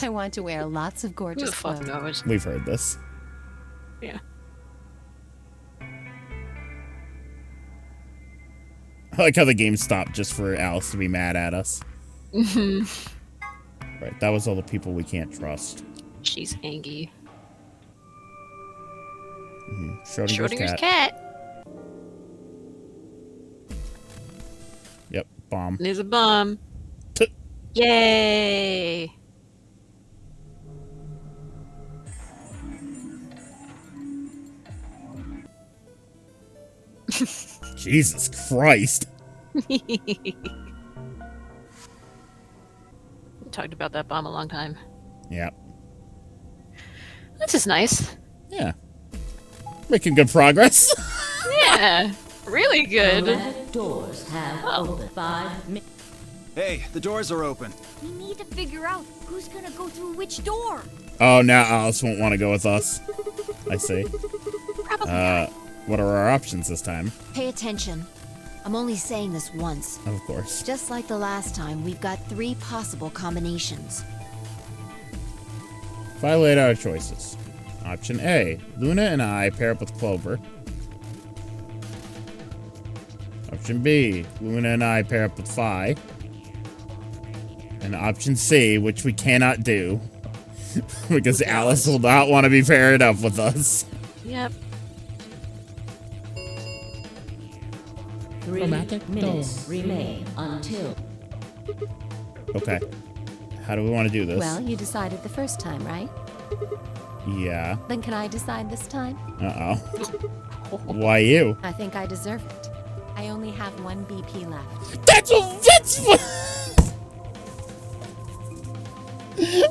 I want to wear lots of Who gorgeous the fuck clothes. knows? We've heard this. Yeah. I like how the game stopped just for Alice to be mad at us. Mhm. Right, that was all the people we can't trust. She's angry. Schrodinger's cat. cat. Yep, bomb. There's a bomb. T- Yay! Jesus Christ. We talked about that bomb a long time. Yep. This is nice. Yeah. Making good progress. Yeah, really good. Chromatic doors have opened. 5 minutes. Hey, the doors are open. We need to figure out who's gonna go through which door. Oh, now Alice won't want to go with us. I see. Probably. What are our options this time? Pay attention. I'm only saying this once. Of course. Just like the last time, we've got 3 possible combinations. If I laid out our choices. Option A, Luna and I pair up with Clover. Option B, Luna and I pair up with Phi. And option C, which we cannot do, because Alice will not want to be paired up with us. Yep. 3 Chromatic minutes door. remain until. Okay. How do we want to do this? Well, you decided the first time, right? Yeah. Then can I decide this time? Uh-oh. Why you? I think I deserve it. I only have 1 BP left. That's what...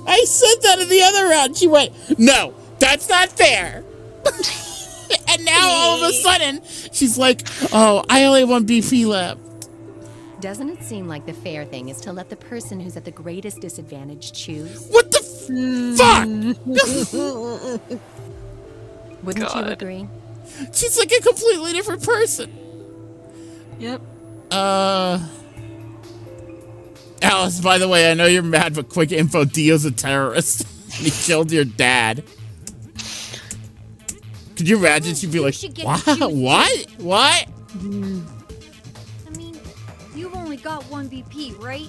I said that in the other round. She went, no, that's not fair. And now all of a sudden, she's like, oh, I only have 1 BP left. Doesn't it seem like the fair thing is to let the person who's at the greatest disadvantage choose? What the fuck? Wouldn't you God. agree? She's like a completely different person. Yep. Alice, by the way, I know you're mad, but quick info, Dio's a terrorist. He killed your dad. Could you imagine? She'd be like, should get what? to choose. What? I mean, you've only got 1 BP, right?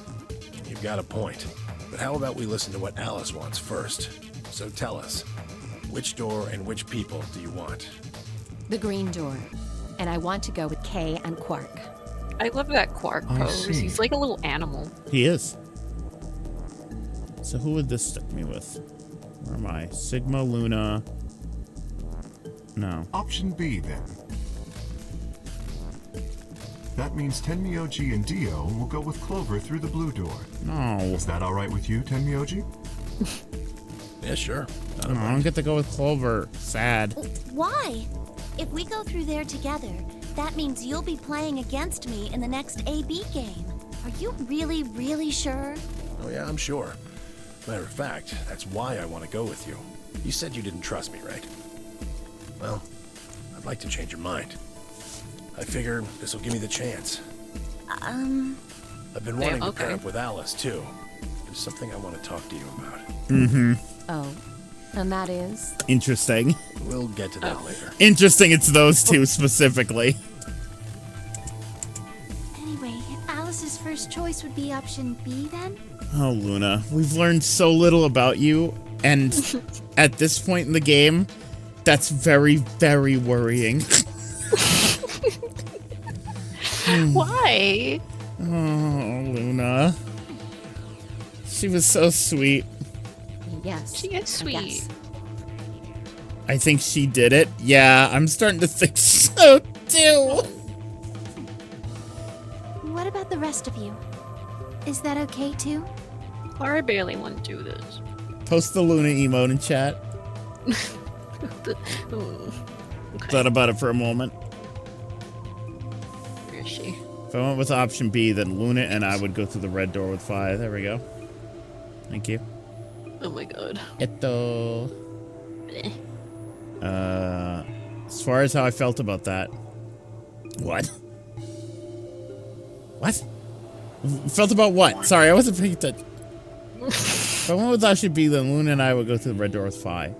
You've got a point. But how about we listen to what Alice wants first? So tell us, which door and which people do you want? The green door. And I want to go with Kay and Quark. I love that Quark I pose. see. He's like a little animal. He is. So who would this stick me with? Where am I? Sigma, Luna. No. Option B, then. That means Tenmyoji and Dio will go with Clover through the blue door. No. Is that all right with you, Tenmyoji? Yeah, sure. No, I don't get to go with Clover. Sad. Why? If we go through there together, that means you'll be playing against me in the next AB game. Are you really, really sure? Oh yeah, I'm sure. Matter of fact, that's why I want to go with you. You said you didn't trust me, right? Well, I'd like to change your mind. I figure this will give me the chance. I've been wanting to pair okay. up with Alice, too. There's something I want to talk to you about. Mm-hmm. Oh. And that is? Interesting. We'll get to that later. Interesting it's those two specifically. Anyway, Alice's first choice would be option B then? Oh, Luna, we've learned so little about you, and at this point in the game, that's very, very worrying. Why? Oh, Luna. She was so sweet. Yes. She is sweet. Yes. I think she did it. Yeah, I'm starting to think so too. What about the rest of you? Is that okay too? I barely want to do this. Post the Luna emote in chat. Thought about it for a moment. Where is she? If I went with option B, then Luna and I would go through the red door with 5. There we go. Thank you. Oh my god. Eto. As far as how I felt about that. What? What? Felt about what? Sorry, I wasn't paying attention. If I went with option B, then Luna and I would go through the red door with 5.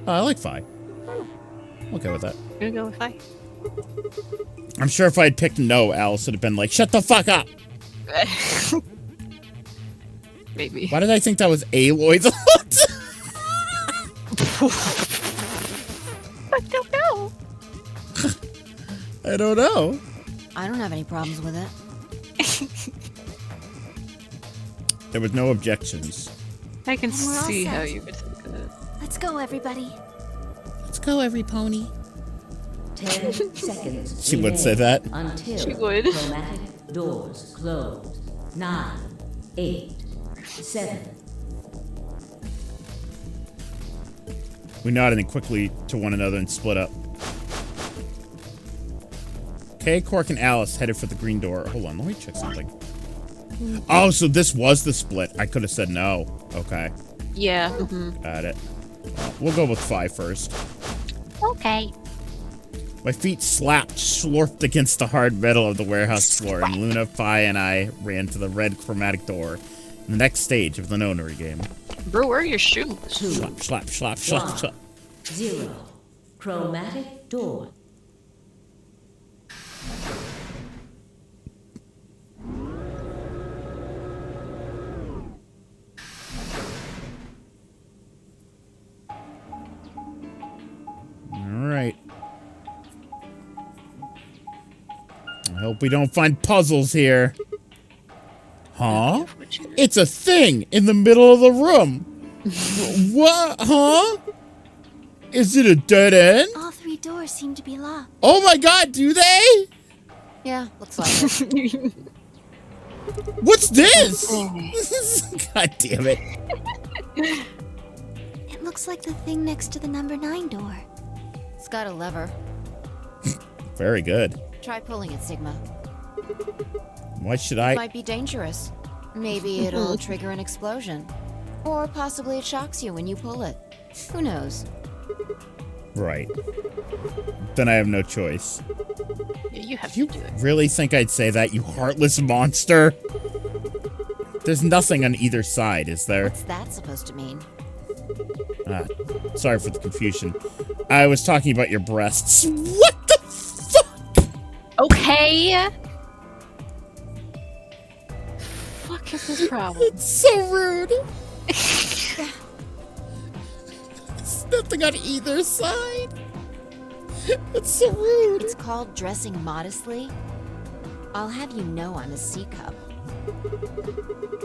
Oh, I like 5. I'm okay with that. You're gonna go with 5? I'm sure if I had picked no, Alice would have been like, shut the fuck up! Maybe. Why did I think that was Aloy? I don't know. I don't know. I don't have any problems with it. There was no objections. I can We're all see set. how you would think that. Let's go, everybody. Let's go, every pony. 10 seconds. She would say that. Until She would. chromatic doors close. 9, 8, 7. We nodded quickly to one another and split up. Kay, Quark, and Alice headed for the green door. Hold on, let me check something. Oh, so this was the split. I could have said no. Okay, Yeah. got it. Well, we'll go with 5 first. Okay. My feet slapped, slurped against the hard metal of the warehouse floor, and Luna, Phi, and I ran to the red chromatic door. The next stage of the nonary game. Bro, where are your shoes? 2, Slap, slap, slap, slap, 1, slap. 0. Chromatic door. Alright. I hope we don't find puzzles here. Huh? It's a thing in the middle of the room. What? Huh? Is it a dead end? All 3 doors seem to be locked. Oh my god, do they? Yeah, looks like it. What's this? God damn it. It looks like the thing next to the number 9 door. It's got a lever. Very good. Try pulling it, Sigma. Why should It I? might be dangerous. Maybe it'll trigger an explosion. Or possibly it shocks you when you pull it. Who knows? Right. Then I have no choice. Yeah, you have You to do it. really think I'd say that, you heartless monster? There's nothing on either side, is there? What's that supposed to mean? Sorry for the confusion. I was talking about your breasts. What the fuck? Okay. Fuck is this problem? It's so rude. There's nothing on either side. It's so rude. It's called dressing modestly. I'll have you know I'm a C cup.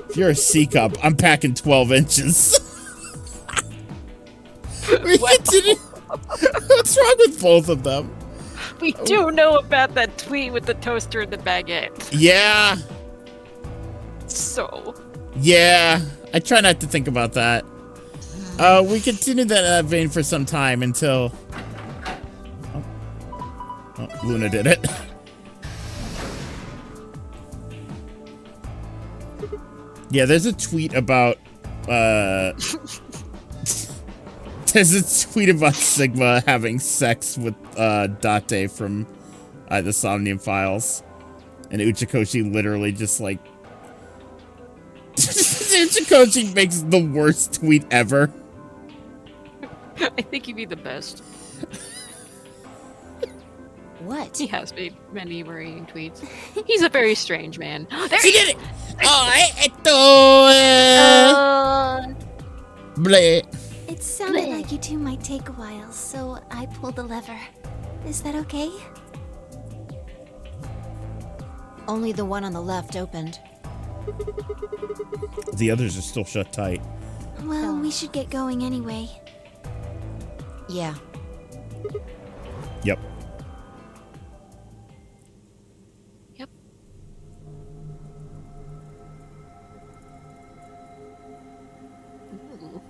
If you're a C cup, I'm packing 12 inches. We continue. What's wrong with both of them? We do know about that tweet with the toaster and the baguette. Yeah. So. Yeah. I try not to think about that. We continued that vein for some time until... Oh, Luna did it. Yeah, there's a tweet about... There's a tweet about Sigma having sex with Date from the Somnium Files. And Uchikoshi literally just like... Uchikoshi makes the worst tweet ever. I think he'd be the best. What? He has made many worrying tweets. He's a very strange man. There She he did it! Oh, Bleh. It sounded like you two might take a while, so I pulled the lever. Is that okay? Only the one on the left opened. The others are still shut tight. Well, we should get going anyway. Yeah. Yep. Yep. Ooh.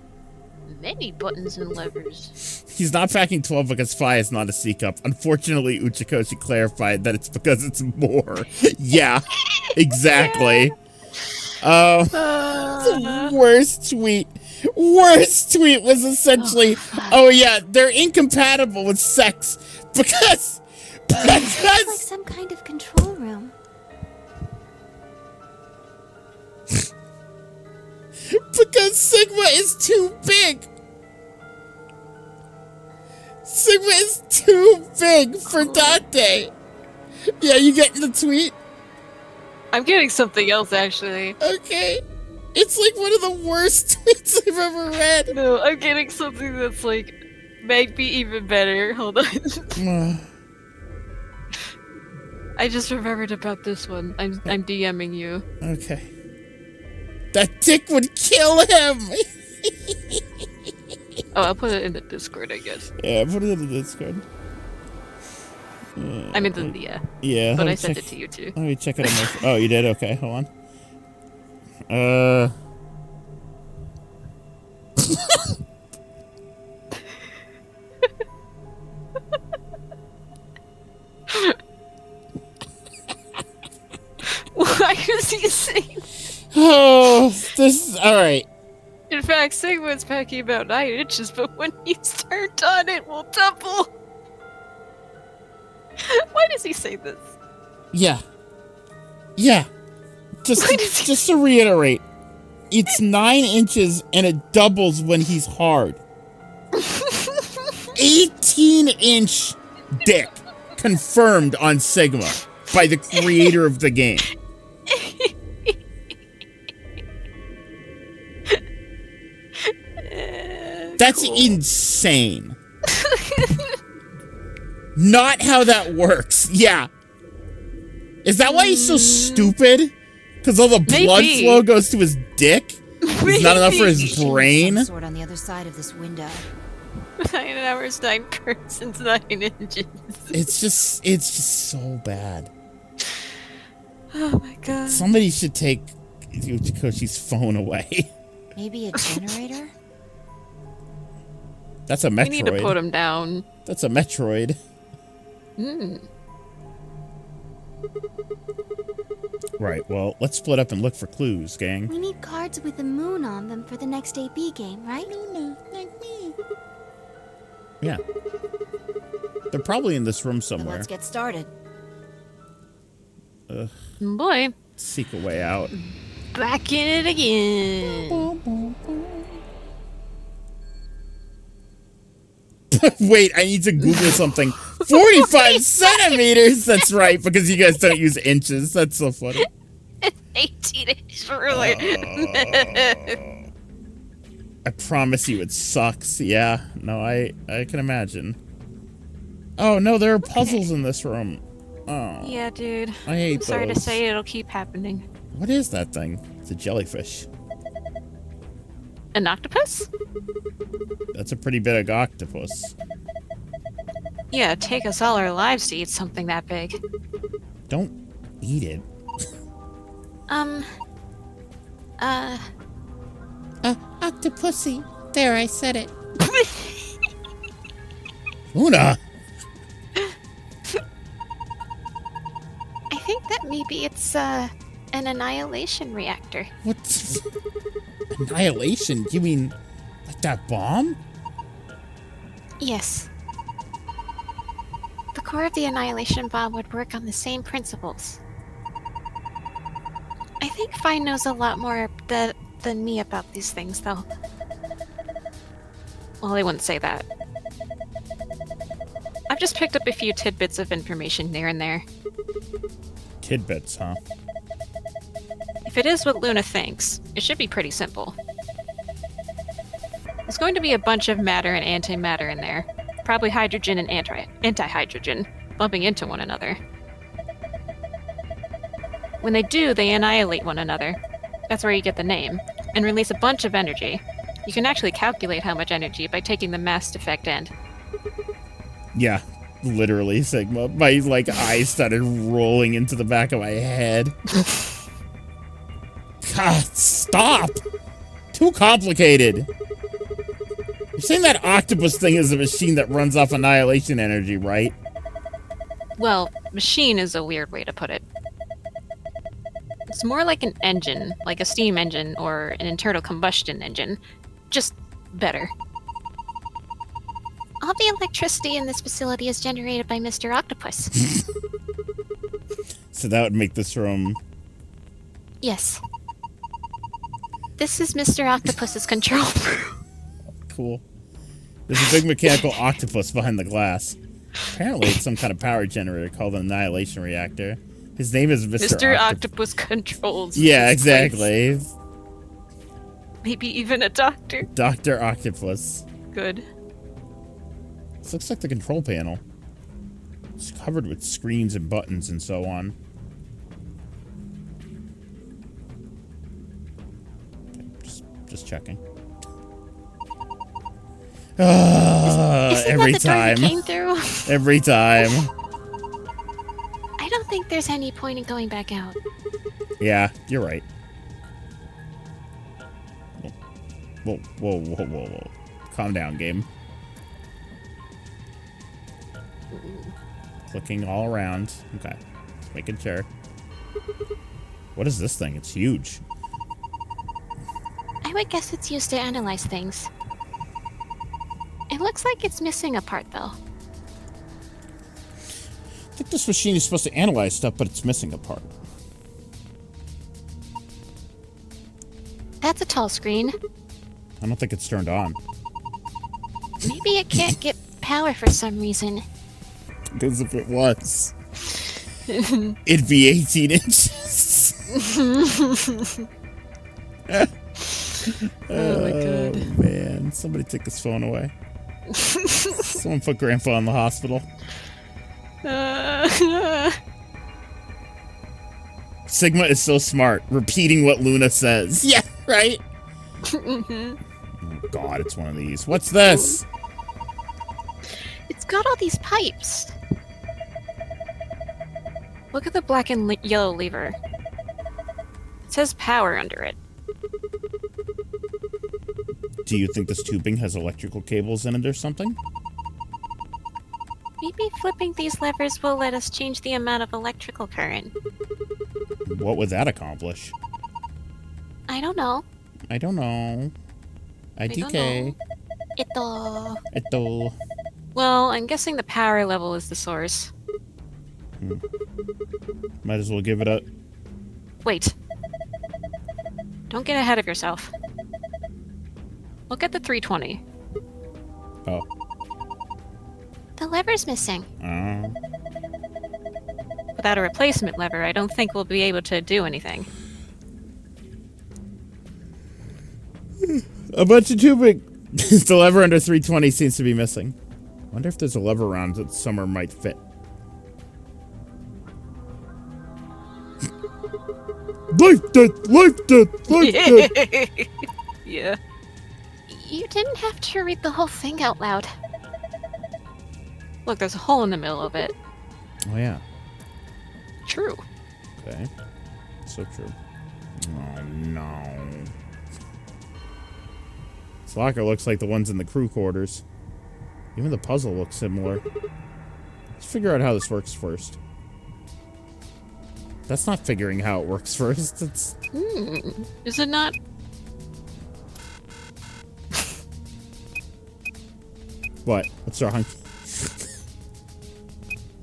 Many buttons and levers. He's not packing 12 because Phi is not a C-cup. Unfortunately, Uchikoshi clarified that it's because it's more. Yeah, exactly. Worst tweet. Worst tweet was essentially, oh yeah, they're incompatible with sex because It's like some kind of control room. because Sigma is too big. Sigma is too big for Dante. Yeah, you getting the tweet? I'm getting something else, actually. Okay. It's like one of the worst tweets I've ever read. No, I'm getting something that's like, might be even better. Hold on. I just remembered about this one. I'm DMing you. Okay. That dick would kill him! Oh, I'll put it in the Discord, I guess. Yeah, put it in the Discord. I mean, yeah. Yeah. But I sent it to you too. Let me check it out. Oh, you did? Okay, hold on. Why is he saying? Oh, this is alright. In fact, Sigmund's packing about 9 inches, but when he's turned on, it will double. Why does he say this? Yeah. Yeah. Just to reiterate, it's 9 inches and it doubles when he's hard. 18-inch dick confirmed on Sigma by the creator of the game. That's insane. Not how that works. Yeah. Is that why he's so stupid? Because all the blood flow goes to his dick? It's not enough for his brain? Sword on the other side of this window. 9 hours, 9 persons, 9 inches. It's just so bad. Oh my god. Somebody should take Uchikoshi's phone away. Maybe a generator? That's a Metroid. We need to put him down. That's a Metroid. Right, well, let's split up and look for clues, gang. We need cards with the moon on them for the next AB game, right? No, like me. Yeah. They're probably in this room somewhere. Let's get started. Ugh. Boy. Seek a way out. Back in it again. Wait, I need to Google something. 45 centimeters! That's right, because you guys don't use inches. That's so funny. 18 inches really. I promise you it sucks. Yeah, no, I can imagine. Oh, no, there are puzzles in this room. Oh. Yeah, dude. I hate Sorry those. to say it'll keep happening. What is that thing? It's a jellyfish. An octopus? That's a pretty big octopus. Yeah, it'd take us all our lives to eat something that big. Don't eat it. Octopussy. There, I said it. Una! I think that maybe it's an annihilation reactor. What? Annihilation? You mean like that bomb? Yes. The core of the annihilation bomb would work on the same principles. I think Fine knows a lot more than me about these things, though. Well, they wouldn't say that. I've just picked up a few tidbits of information here and there. Tidbits, huh? If it is what Luna thinks, it should be pretty simple. There's going to be a bunch of matter and antimatter in there. Probably hydrogen and antihydrogen, bumping into one another. When they do, they annihilate one another. That's where you get the name. And release a bunch of energy. You can actually calculate how much energy by taking the mass defect end. Yeah, literally, Sigma. My, like, eyes started rolling into the back of my head. God, stop! Too complicated. You're saying that octopus thing is a machine that runs off annihilation energy, right? Well, machine is a weird way to put it. It's more like an engine, like a steam engine or an internal combustion engine. Just better. All the electricity in this facility is generated by Mr. Octopus. So that would make this room... Yes. This is Mr. Octopus's control room. Cool. There's a big mechanical octopus behind the glass. Apparently it's some kind of power generator called an annihilation reactor. His name is Mr. Octopus controls. Yeah, exactly. Place. Maybe even a doctor. Dr. Octopus. Good. This looks like the control panel. It's covered with screens and buttons and so on. Just checking. Every time. Came through? Every time. I don't think there's any point in going back out. Yeah, you're right. Whoa, whoa, whoa, whoa, whoa. Calm down, game. Looking all around. Okay. Just making sure. What is this thing? It's huge. I would guess it's used to analyze things. It looks like it's missing a part, though. I think this machine is supposed to analyze stuff, but it's missing a part. That's a tall screen. I don't think it's turned on. Maybe it can't get power for some reason. Because if it was, it'd be 18 inches. Oh my god. Man, somebody take this phone away. Someone put Grandpa in the hospital. Sigma is so smart, repeating what Luna says. Yeah, right? Oh god, it's one of these. What's this? It's got all these pipes. Look at the black and yellow lever. It says power under it. Do you think this tubing has electrical cables in it or something? Maybe flipping these levers will let us change the amount of electrical current. What would that accomplish? I don't know. I don't know. IDK. Ito. Well, I'm guessing the power level is the source. Might as well give it a... Wait. Don't get ahead of yourself. Look at the 320. Oh. The lever's missing. Without a replacement lever, I don't think we'll be able to do anything. A bunch of tubing. The lever under 320 seems to be missing. Wonder if there's a lever around that somewhere might fit. Lift it! Lift it! Lift it! Yeah. You didn't have to read the whole thing out loud. Look, there's a hole in the middle of it. Oh, yeah. True. Okay. So true. Oh, no. This locker looks like the ones in the crew quarters. Even the puzzle looks similar. Let's figure out how this works first. That's not figuring how it works first. It's... Is it not? What? What's wrong?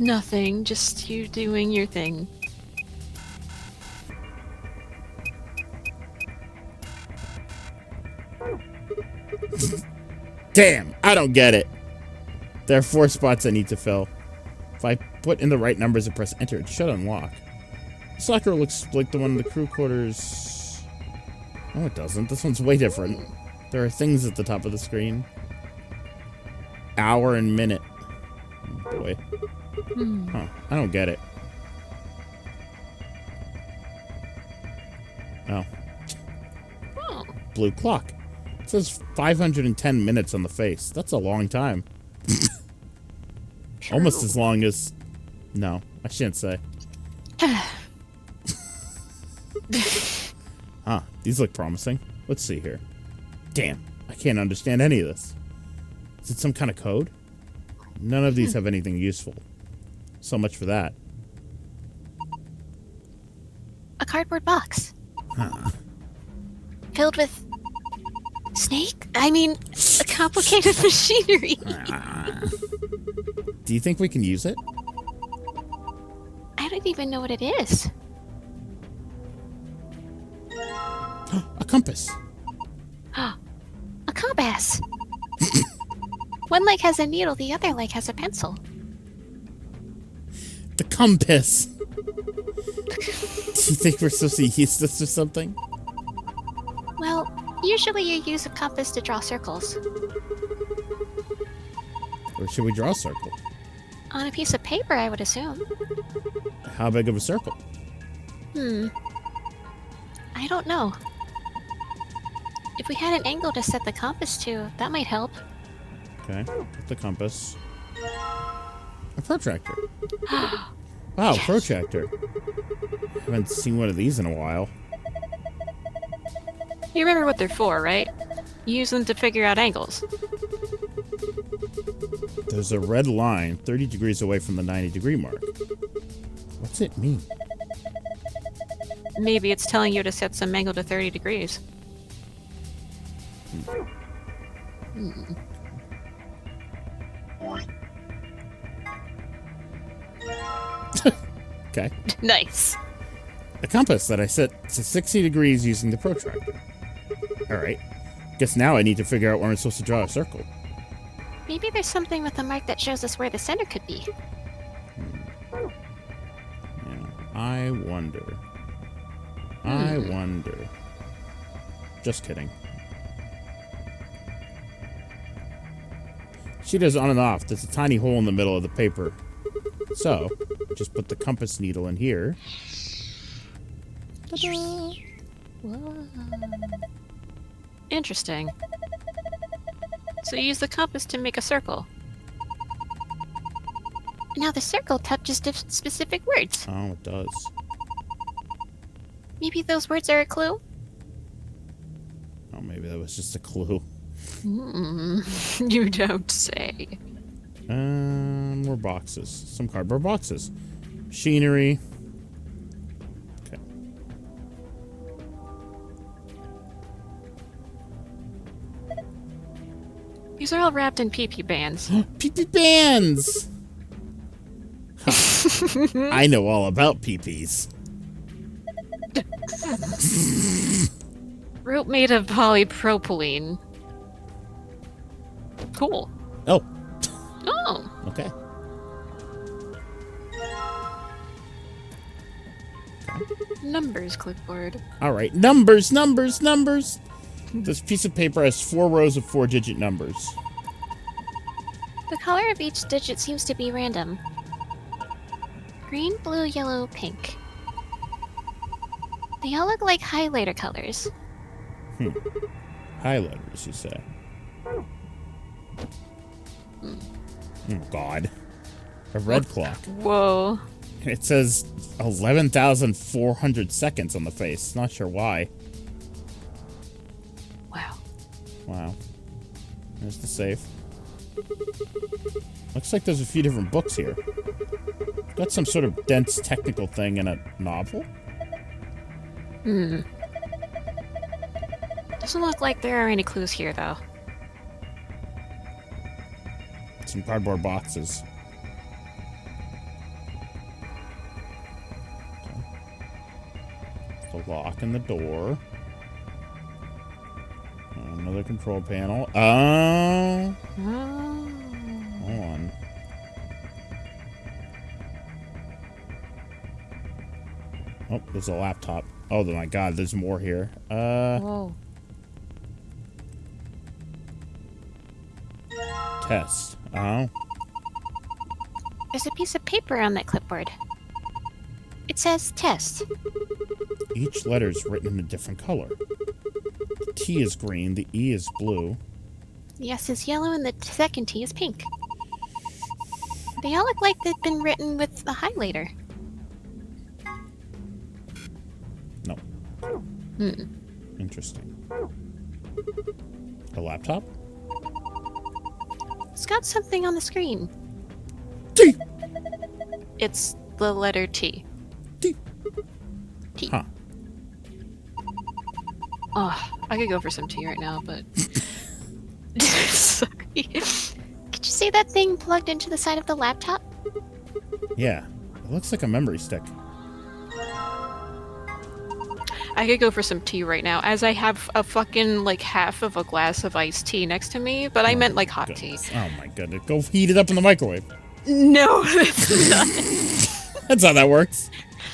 Nothing. Just you doing your thing. Damn, I don't get it. There are 4 spots I need to fill. If I put in the right numbers and press enter, it should unlock. This locker looks like the one in the crew quarters. No, it doesn't. This one's way different. There are things at the top of the screen. Hour and minute. Oh, boy. Huh. I don't get it. Oh. Oh. Blue clock. It says 510 minutes on the face. That's a long time. Almost as long as... No, I shouldn't say. Huh, these look promising. Let's see here. Damn, I can't understand any of this. Is it some kind of code? None of these have anything useful. So much for that. A cardboard box. Huh. Filled with... complicated machinery. Do you think we can use it? I don't even know what it is. A compass. A compass. One leg has a needle, the other leg has a pencil. The compass. Do you think we're supposed to use this or something? Well, usually you use a compass to draw circles. Or should we draw a circle? On a piece of paper, I would assume. How big of a circle? I don't know. If we had an angle to set the compass to, that might help. Okay, with the compass. A protractor. Wow, Yes. protractor. Haven't seen one of these in a while. You remember what they're for, right? You use them to figure out angles. There's a red line 30 degrees away from the 90-degree mark. What's it mean? Maybe it's telling you to set some angle to 30 degrees. Okay. Nice. A compass that I set to 60 degrees using the protractor. Alright. Guess now I need to figure out where I'm supposed to draw a circle. Maybe there's something with the mark that shows us where the center could be. Yeah. I wonder. I wonder. Just kidding. She does on and off. There's a tiny hole in the middle of the paper. So, just put the compass needle in here. Whoa. Interesting. So you use the compass to make a circle. Now the circle touches specific words. Oh, it does. Maybe those words are a clue? Oh, maybe that was just a clue. You don't say. More boxes. Some cardboard boxes. Machinery. Okay. These are all wrapped in PP bands. PP bands! I know all about PPs. Rope made of polypropylene. Cool. Oh. Oh. Okay. Numbers clipboard. All right. Numbers. This piece of paper has 4 rows of 4-digit numbers. The color of each digit seems to be random. Green, blue, yellow, pink. They all look like highlighter colors. Highlighters, you say? Oh, God. A red clock. Whoa. It says 11,400 seconds on the face. Not sure why. Wow. Wow. There's the safe. Looks like there's a few different books here. Got some sort of dense technical thing in a novel? Doesn't look like there are any clues here, though. Some cardboard boxes. The lock in the door. Another control panel. Oh! Hold on. Oh, there's a laptop. Oh my God, there's more here. Whoa. Test. Oh. There's a piece of paper on that clipboard. It says test. Each letter is written in a different color. The T is green, the E is blue. The S is yellow and the second T is pink. They all look like they've been written with a highlighter. No. Interesting. A laptop? It's got something on the screen. T! It's the letter T. T. T. Huh. Oh, I could go for some tea right now, but... Sorry. Could you see that thing plugged into the side of the laptop? Yeah. It looks like a memory stick. I could go for some tea right now, as I have a fucking, like, half of a glass of iced tea next to me, but I meant, like, hot Goodness. tea. Oh my goodness. Go heat it up in the microwave. No, that's not. That's how that works.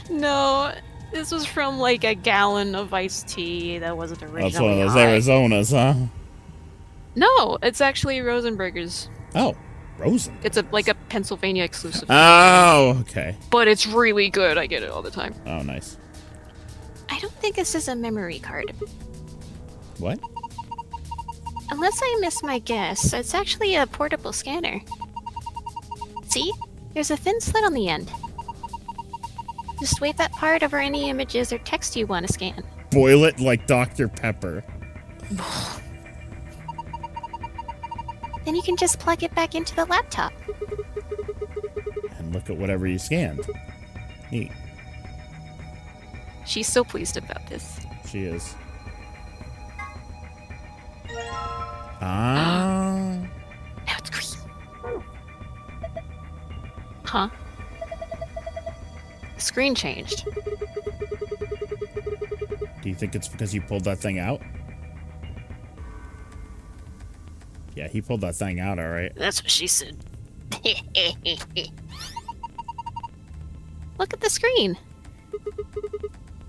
No, this was from, like, a gallon of iced tea that wasn't originally That's one of those hot. Arizonas, huh? No, it's actually Rosenberger's. Oh, Rosen. It's like a Pennsylvania exclusive. Oh, okay. But it's really good. I get it all the time. Oh, nice. I don't think this is a memory card. What? Unless I miss my guess, it's actually a portable scanner. See? There's a thin slit on the end. Just wave that part over any images or text you want to scan. Boil it like Dr. Pepper. Then you can just plug it back into the laptop. And look at whatever you scanned. Neat. She's so pleased about this. She is. Ah. Now it's green. Huh? The screen changed. Do you think it's because you pulled that thing out? Yeah, he pulled that thing out, all right. That's what she said. Look at the screen.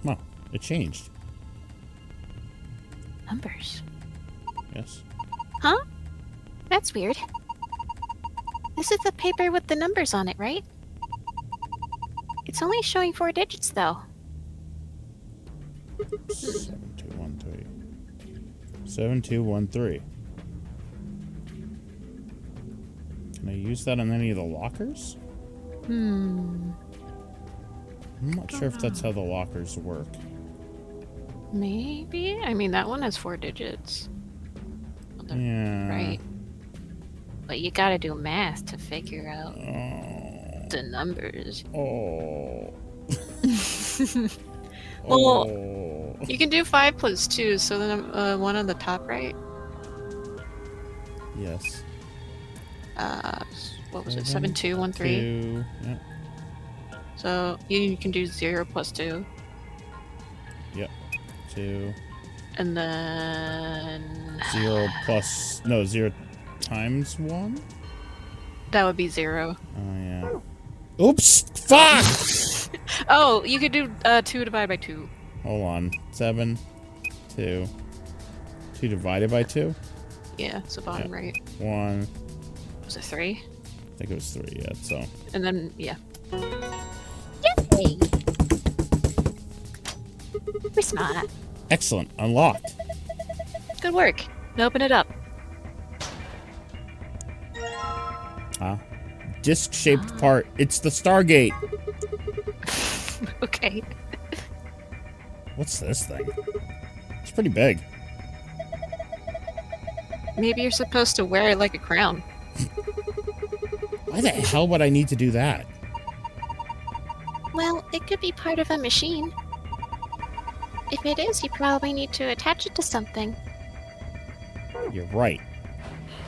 Well, it changed. Numbers. Yes. Huh? That's weird. This is the paper with the numbers on it, right? It's only showing 4 digits, though. 7213. 7213. Can I use that on any of the lockers? Hmm. I'm not sure if that's how the lockers work. Maybe? I mean, that one has 4 digits. Yeah. Right. But you gotta do math to figure out the numbers. Oh. Well, Oh. you can do 5 plus 2, so then one on the top right. Yes. What was it? 7213. 2. Yeah. So you can do 0 plus 2. Yep. 2. And then 0 plus. No, 0 times 1? that would be 0. Oh, yeah. Oops! Fuck! Oh, you could do 2 divided by 2. Hold on. 7, 2. 2 divided by 2? Yeah, so bottom right. 1. Was it 3? I think it was 3, yeah, so. And then, yeah. Yay! We're smart. Excellent. Unlocked. Good work. Now open it up. Disc-shaped part. It's the Stargate. Okay. What's this thing? It's pretty big. Maybe you're supposed to wear it like a crown. Why the hell would I need to do that? Well, it could be part of a machine. If it is, you probably need to attach it to something. You're right.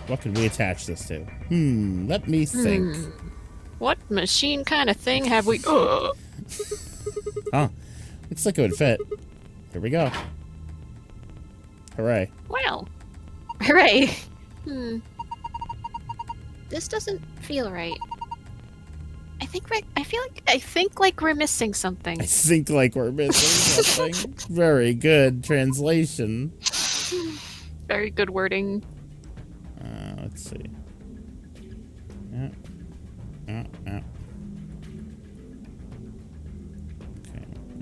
What could we attach this to? Let me think. What machine kind of thing have we... Huh. Looks like it would fit. Here we go. Hooray. Well. Hooray. This doesn't feel right. I think like we're missing something. I think like we're missing something. Very good translation. Very good wording. Let's see. Yeah.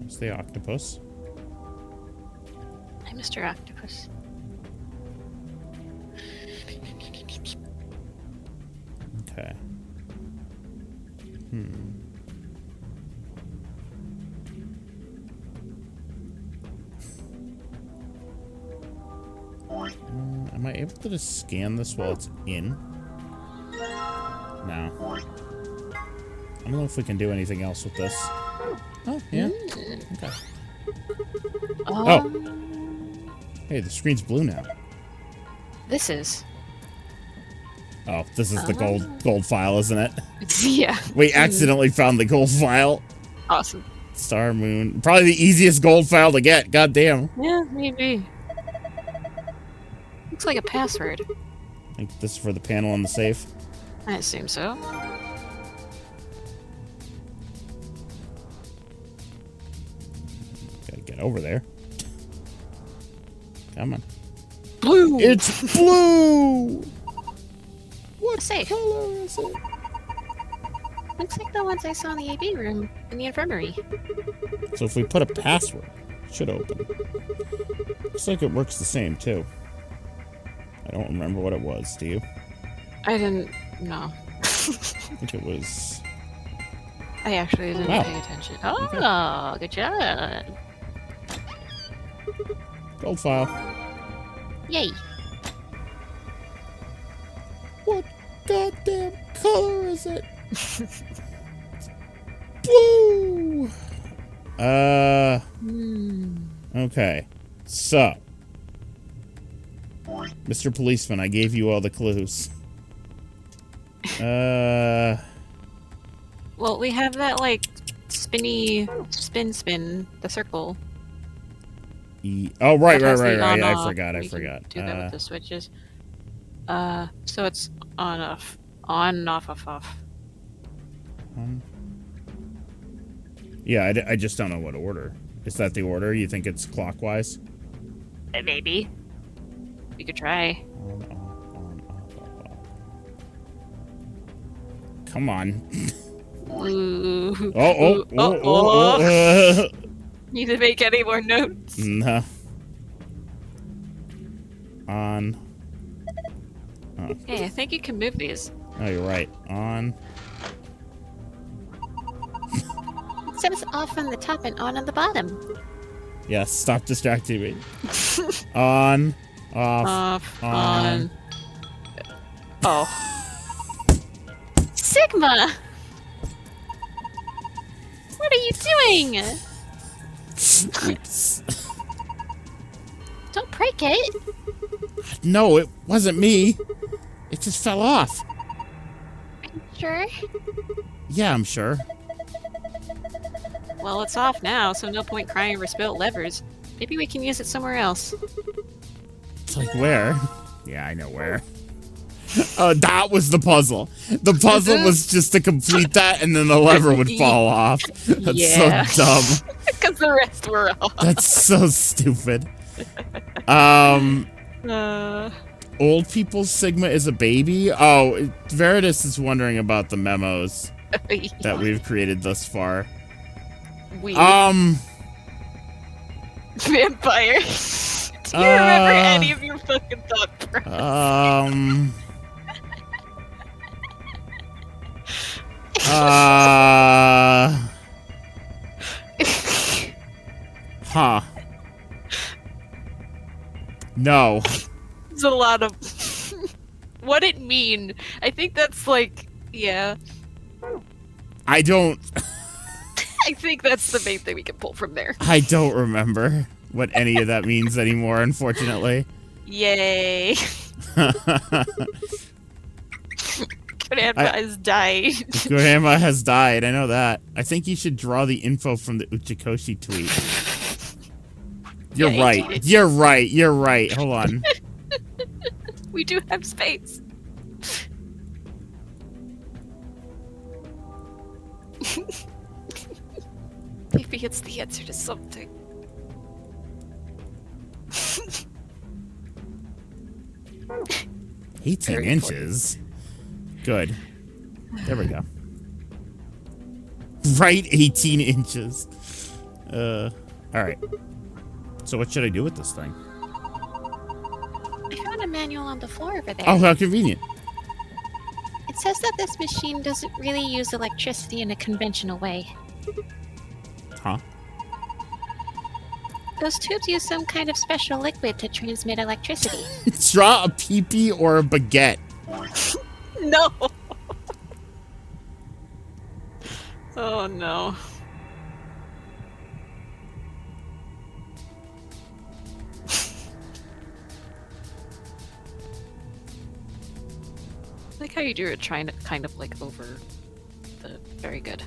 There's the octopus. Hi, Mr. Octopus. Okay. Am I able to just scan this while it's in? No. I don't know if we can do anything else with this. Oh, yeah. Okay. Oh. Hey, the screen's blue now. This is. Oh, this is the gold file, isn't it? Yeah. We accidentally found the gold file. Awesome. Star Moon. Probably the easiest gold file to get. God damn. Yeah, maybe. Looks like a password. I think this is for the panel on the safe. I assume so. Gotta get over there. Come on. Blue! It's blue! What safe? Color is it? Looks like the ones I saw in the AB room in the infirmary. So if we put a password, it should open. Looks like it works the same, too. I don't remember what it was, do you? I didn't know. I think it was... I actually didn't Wow. pay attention. Oh, good job. Gold file. Yay. What goddamn color is it? Blue! Okay. So. Mr. Policeman, I gave you all the clues. Well, we have that, like, spin, the circle. Oh, right. That has the I on-off. forgot. We can do that with the switches. So it's on, off. On, off. Yeah, I just don't know what order. Is that the order? You think it's clockwise? Maybe. We could try. Come on. Ooh. Oh. Need to make any more notes? No. On. Oh. Hey, I think you can move these. Oh, you're right. On. It says off on the top and on the bottom. Yes, stop distracting me. On. Off. On. Oh. Sigma! What are you doing? Oops. Don't break it. No, it wasn't me. It just fell off. Sure. Yeah, I'm sure. Well, it's off now, so no point crying over spilt levers. Maybe we can use it somewhere else. It's like where? Yeah, I know where. Oh, that was the puzzle. The puzzle was just to complete that, and then the lever would fall off. That's so dumb. Because the rest were off. That's so stupid. Old people's Sigma is a baby? Oh, Veritas is wondering about the memos that we've created thus far. Vampire. Do you remember any of your fucking thought process? Huh. No. It's a lot of... What it mean? I think that's like... Yeah. I don't... I think that's the main thing we can pull from there. I don't remember what any of that means anymore, unfortunately. Yay. Grandma has died. Grandma has died, I know that. I think you should draw the info from the Uchikoshi tweet. You're right. You're right. Hold on. We do have space. Maybe it's the answer to something. 18 inches? Good. There we go. Right 18 inches. All right. So what should I do with this thing? I found a manual on the floor over there. Oh, how convenient. It says that this machine doesn't really use electricity in a conventional way. Huh? Those tubes use some kind of special liquid to transmit electricity. Draw a pee-pee or a baguette. No. Oh no. I like how you do it trying to kind of like over the very good.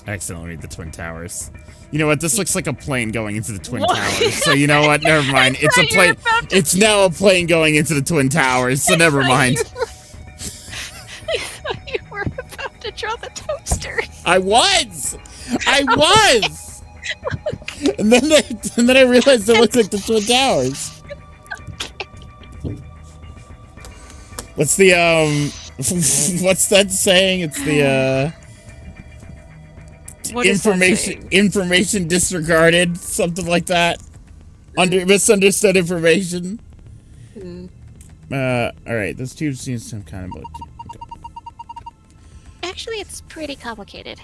I accidentally read the Twin Towers. You know what? This looks like a plane going into the Twin Towers. So you know what? Never mind. It's a plane. It's now a plane going into the Twin Towers. So never mind. I thought you were about to draw the toaster. I was. And then I realized it looked like the Twin Towers. What's the what's that saying? It's the information disregarded, something like that. Misunderstood information. All right, this tube seems some kind of boat. Okay. Actually, it's pretty complicated.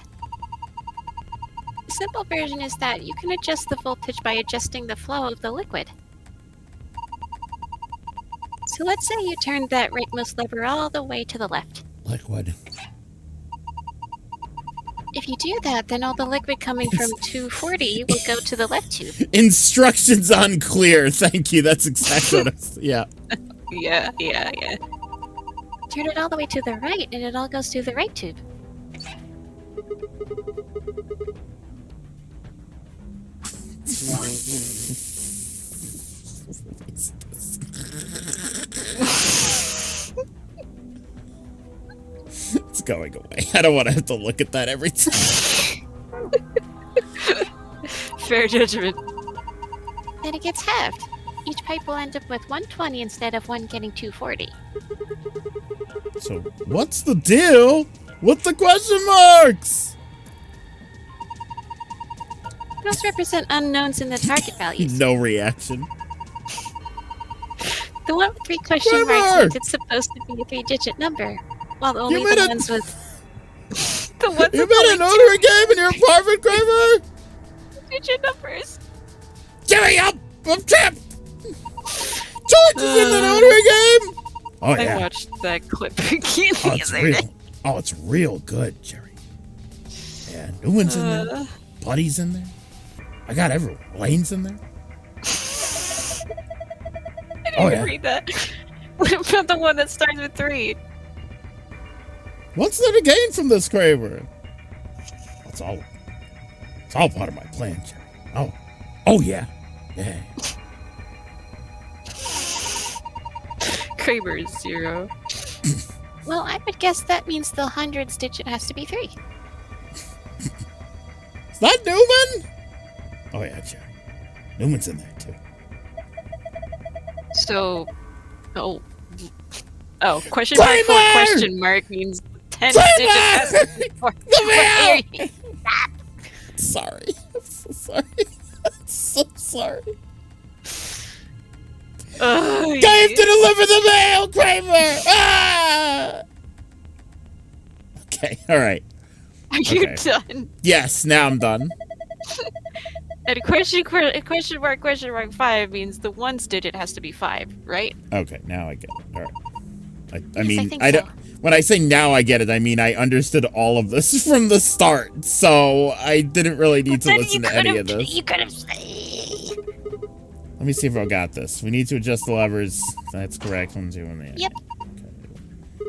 The simple version is that you can adjust the voltage by adjusting the flow of the liquid. So let's say you turn that rightmost lever all the way to the left. Liquid. If you do that, then all the liquid coming from 240 will go to the left tube. Instructions unclear. Thank you. That's exactly what I was. Yeah. Yeah. Turn it all the way to the right, and it all goes through the right tube. It's going away. I don't want to have to look at that every time. Fair judgment. Then it gets halved. Each pipe will end up with 120 instead of one getting 240. So, what's the deal with the question marks? Those represent unknowns in the target values. No reaction. The one with 3 question marks means it's supposed to be a 3-digit number, while only the ones with... the ones you made a notary game in your apartment, Kramer? 3-digit numbers. Gary, I'm trapped! George is in the notary game! Oh, yeah. I watched that clip again Oh, it's real. Oh, it's real good, Jerry. Yeah, Newman's in there. Buddy's in there. I got everyone. Lane's in there. I didn't even read that. What about the one that starts with 3? What's there to gain from this, Kramer? It's all part of my plan, Jerry. Oh yeah. Yeah. Kramer is 0. Well, I would guess that means the hundreds digit has to be 3. Is that Newman? Oh yeah, Jerry. Newman's in there too. So, question mark for question mark means 10 digit has to be 4. Sorry. I'm so sorry. I'm so sorry. Dave to deliver the mail, Kramer! Ah! Okay, alright. Are you done? Yes, now I'm done. And question mark 5 means the ones digit has to be 5, right? Okay, now I get it. Alright. I don't. When I say now I get it, I mean I understood all of this from the start, so I didn't really need to listen to any of this. You could have. Let me see if I got this. We need to adjust the levers. That's correct. 1, 2, 1, 8. Yep.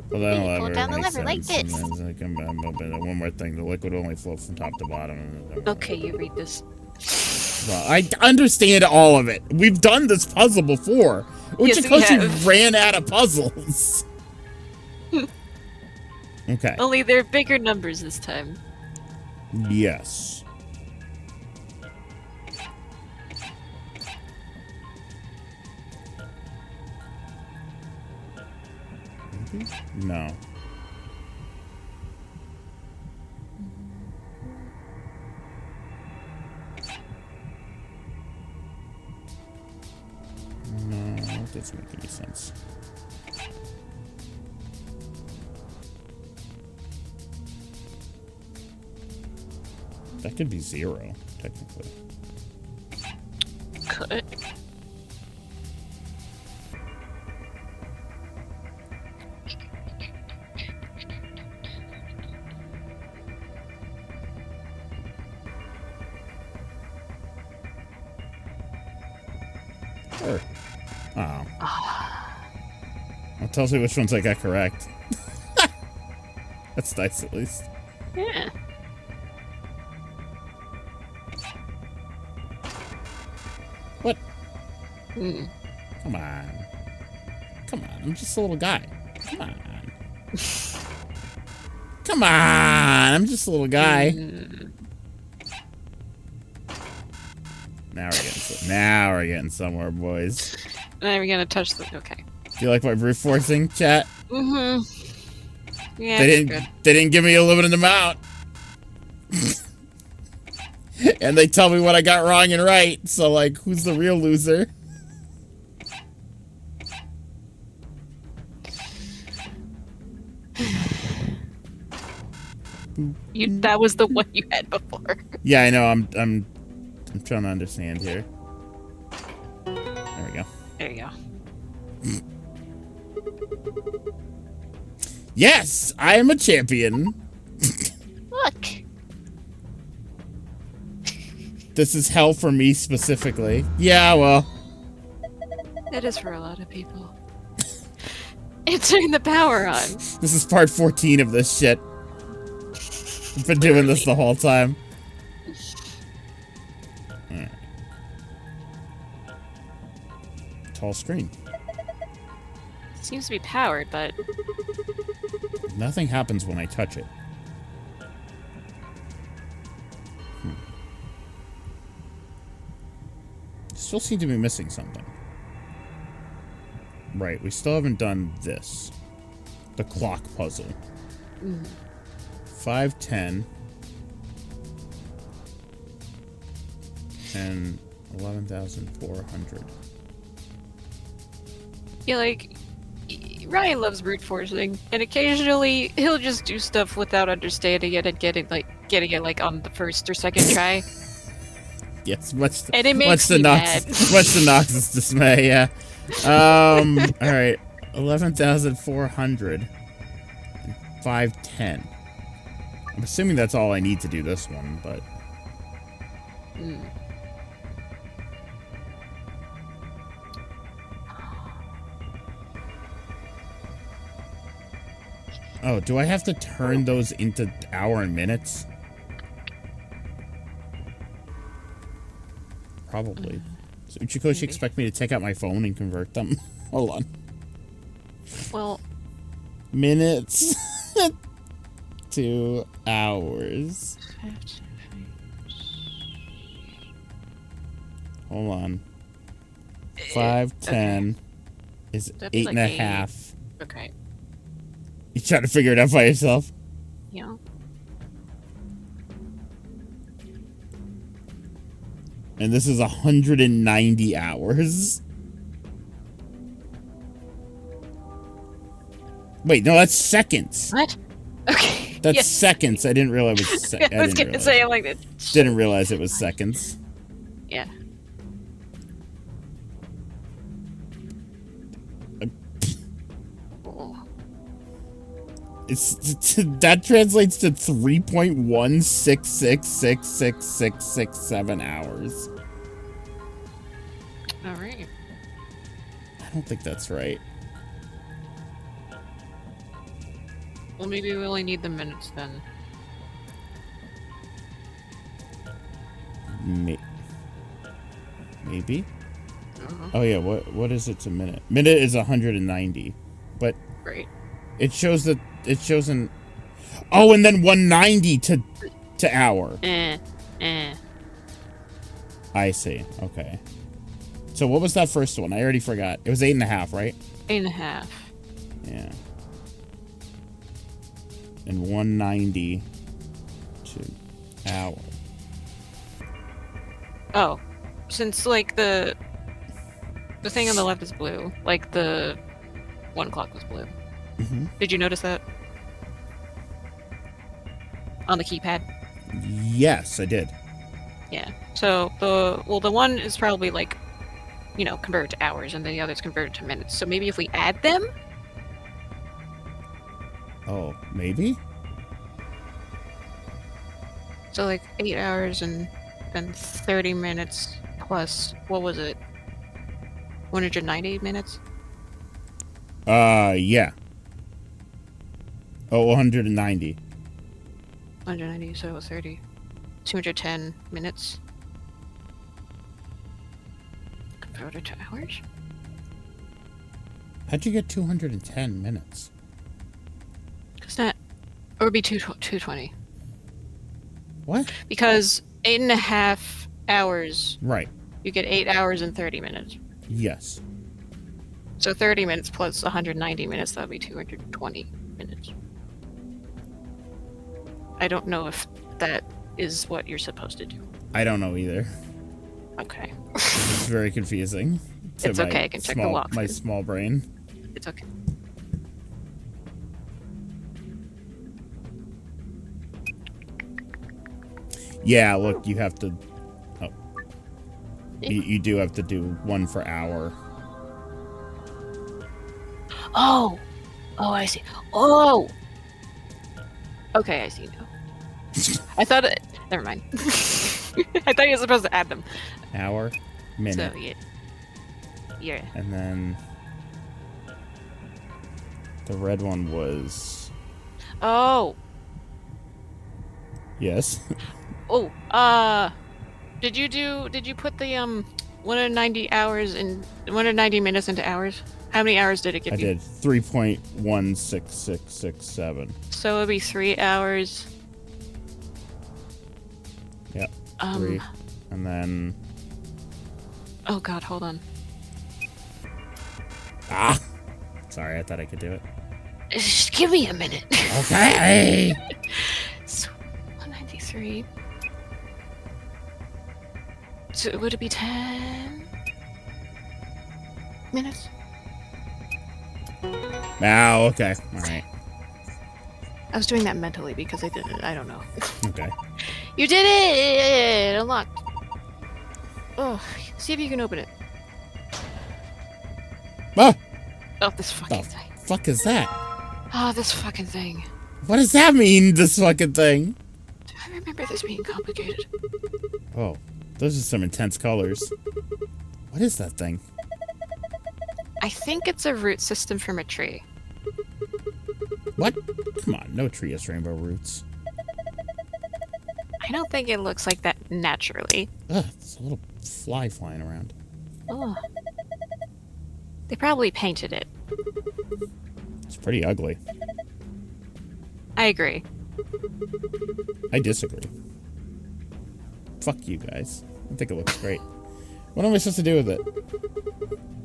Pull down the lever. Pull down the lever like this. One more thing. The liquid will only flow from top to bottom. Okay, you read this. Well, I understand all of it. We've done this puzzle before. Which is because you ran out of puzzles. Okay. Only they're bigger numbers this time. Yes. Maybe? No. No, that doesn't make any sense. That could be 0, technically. Could. Sure. Oh. Well, tells me which ones I got correct. That's nice, at least. Yeah. What? Hmm. Come on. Come on. I'm just a little guy. Come on. Come on. I'm just a little guy. Now we're getting somewhere, boys. Now we're gonna touch the. Okay. Do you like my brute forcing, chat? Mm-hmm. Yeah. They didn't give me a limited amount. And they tell me what I got wrong and right. So, like, who's the real loser? That was the one you had before. Yeah, I know. I'm trying to understand here. There we go. There you go. Yes, I am a champion. Look. This is hell for me specifically. Yeah, well. It is for a lot of people. It's turning the power on. This is part 14 of this shit. I've been doing this the whole time. Right. Tall screen. Seems to be powered, but Nothing happens when I touch it. Still seem to be missing something. Right, we still haven't done this. The clock puzzle. 510 and 11,400. yeah, like Ryan loves brute forcing, and occasionally he'll just do stuff without understanding it and getting it on the first or second try. Yes, much And it makes to me mad. much to Nox's dismay, yeah. All right, 11,400. 510. I'm assuming that's all I need to do this one, but oh, do I have to turn those into hour and minutes? Probably. So Uchikoshi expect me to take out my phone and convert them? Hold on. Well, Minutes to hours. Hold on. 510 is That'd be 8.5. okay. You trying to figure it out by yourself? Yeah. And this is 190 hours. Wait, no, that's seconds. What? Okay. That's yes. seconds. I didn't realize it was seconds. I was gonna say, I'm like, Didn't realize it was seconds. yeah. That translates to 3.166666667 hours. All right. I don't think that's right. Well, maybe we only need the minutes then. Maybe. Oh yeah. What is it to minute? Minute is 190, but Right. it shows that it shows an. Oh, and then 190 to hour. I see. Okay. So what was that first one? I already forgot. It was 8.5, right? 8.5. Yeah. and 190 to hour. Oh, since like the thing on the left is blue, like the 1 o'clock was blue. Mm-hmm. Did you notice that on the keypad? Yes, I did. Yeah. So the one is probably like, you know, converted to hours, and then the other's converted to minutes. So maybe if we add them. Oh, maybe? So like 8 hours and then 30 minutes plus, what was it? 190 minutes? Yeah. Oh, 190. 190, so 30. 210 minutes. Converted to hours? How'd you get 210 minutes? Because that, or it would be 220. What? Because 8.5 hours. Right. You get 8 hours and 30 minutes. Yes. So 30 minutes plus 190 minutes, that would be 220 minutes. I don't know if that is what you're supposed to do. I don't know either. Okay. It's very confusing. It's okay, I can check the walkthrough. My small brain. It's okay. Yeah, look, you have to... Oh. You do have to do 1 for hour. Oh! Oh, I see. Oh! Okay, I see now. I thought it... Never mind. I thought you were supposed to add them. Hour, minute. So, yeah. Yeah. And then... the red one was... Oh! Yes. Oh, did you put the 190 hours and 190 minutes into hours? How many hours did it give you? I did 3.16667. So it'd be 3 hours. Yep. 3. And then... Oh god, hold on. Ah! Sorry, I thought I could do it. Just give me a minute. Okay! So, 193. So would it be 10 minutes? Oh, okay. Alright. I was doing that mentally because I didn't. I don't know. Okay. You did it! Unlocked. Oh, see if you can open it. Ah! Oh, this fucking thing. Fuck is that? Oh, this fucking thing. What does that mean, this fucking thing? I remember this being complicated. Oh, those are some intense colors. What is that thing? I think it's a root system from a tree. What? Come on, no tree has rainbow roots. I don't think it looks like that naturally. Ugh, there's a little fly flying around. Oh. They probably painted it. It's pretty ugly. I agree. I disagree. Fuck you guys. I think it looks great. What am I supposed to do with it?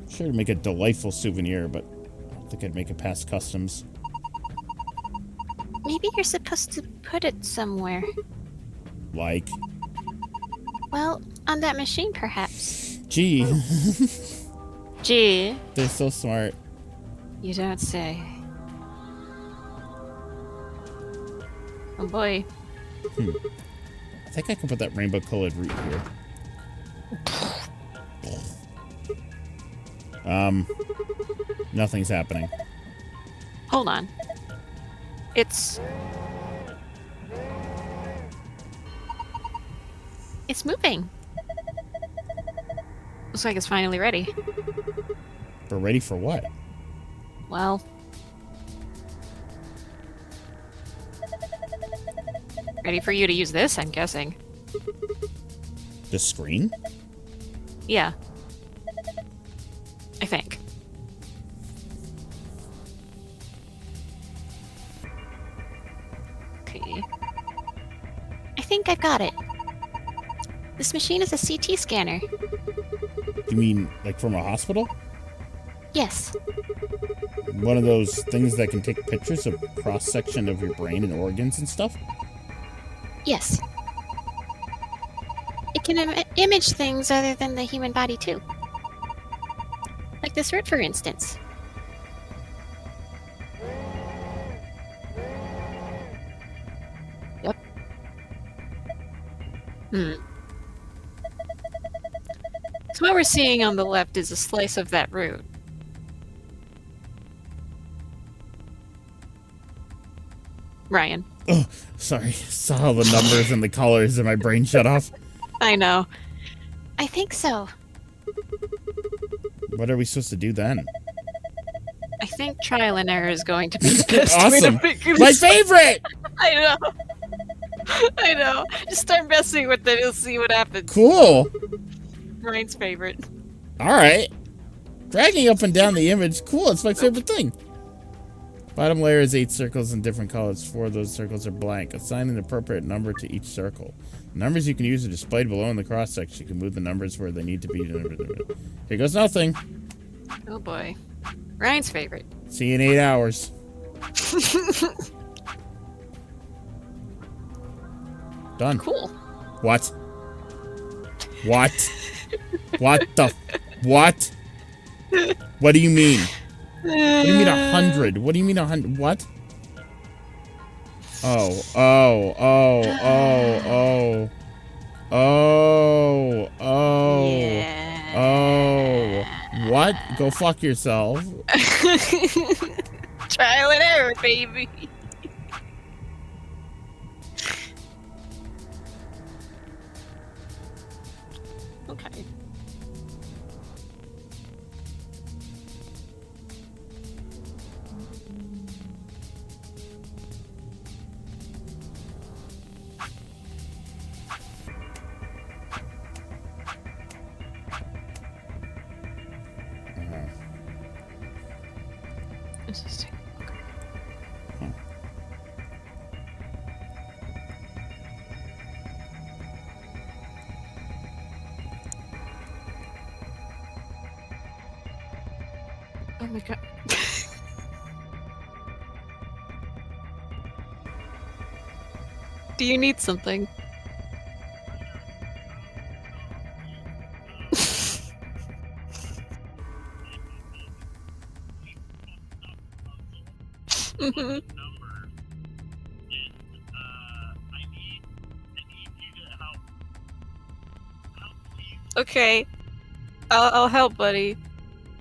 Sure to make a delightful souvenir, but I don't think I'd make it past customs. Maybe you're supposed to put it somewhere. Like? Well, on that machine, perhaps. Gee. Gee. They're so smart. You don't say. Oh boy. I think I can put that rainbow colored root here. Nothing's happening. Hold on. It's moving. Looks like it's finally ready. We're ready for what? Well, ready for you to use this, I'm guessing. The screen? Yeah. I think. Okay. I think I've got it. This machine is a CT scanner. You mean, like, from a hospital? Yes. One of those things that can take pictures of cross-section of your brain and organs and stuff? Yes. It can image things other than the human body, too. Like this root, for instance. Yep. So what we're seeing on the left is a slice of that root. Ryan. Oh, sorry. Saw all the numbers and the colors and my brain shut off. I know. I think so. What are we supposed to do then? I think trial and error is going to be the best way Awesome. to figure My this out. favorite! I know. I know. Just start messing with it. You'll see what happens. Cool. Ryan's favorite. All right. Dragging up and down the image. Cool. It's my favorite thing. Bottom layer is 8 circles in different colors. 4 of those circles are blank. Assign an appropriate number to each circle. The numbers you can use are displayed below in the cross section. You can move the numbers where they need to be. Here goes nothing. Oh boy. Ryan's favorite. See you in 8 hours. Done. Cool. What? What? What the? What? What do you mean? What do you mean 100? What do you mean 100? What? Oh, oh, oh, oh, oh, oh, oh, yeah. oh. What? Go fuck yourself. Trial and error, baby. Okay. Interesting. Oh my god. Do you need something? Mhm. Okay. I'll help, buddy.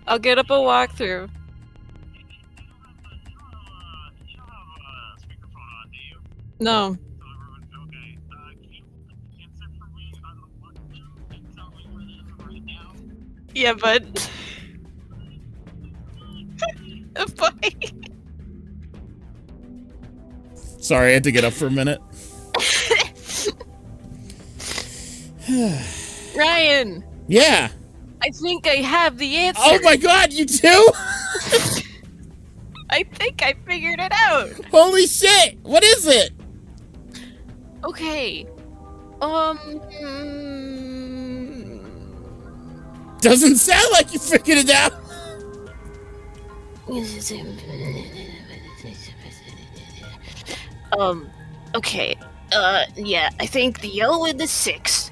I'll get up a walkthrough. No. Yeah, bud. Bye. Sorry, I had to get up for a minute. Ryan! Yeah. I think I have the answer. Oh my god, you too? I think I figured it out. Holy shit! What is it? Okay. Doesn't sound like you figured it out. Okay. Yeah, I think the yellow and the 6.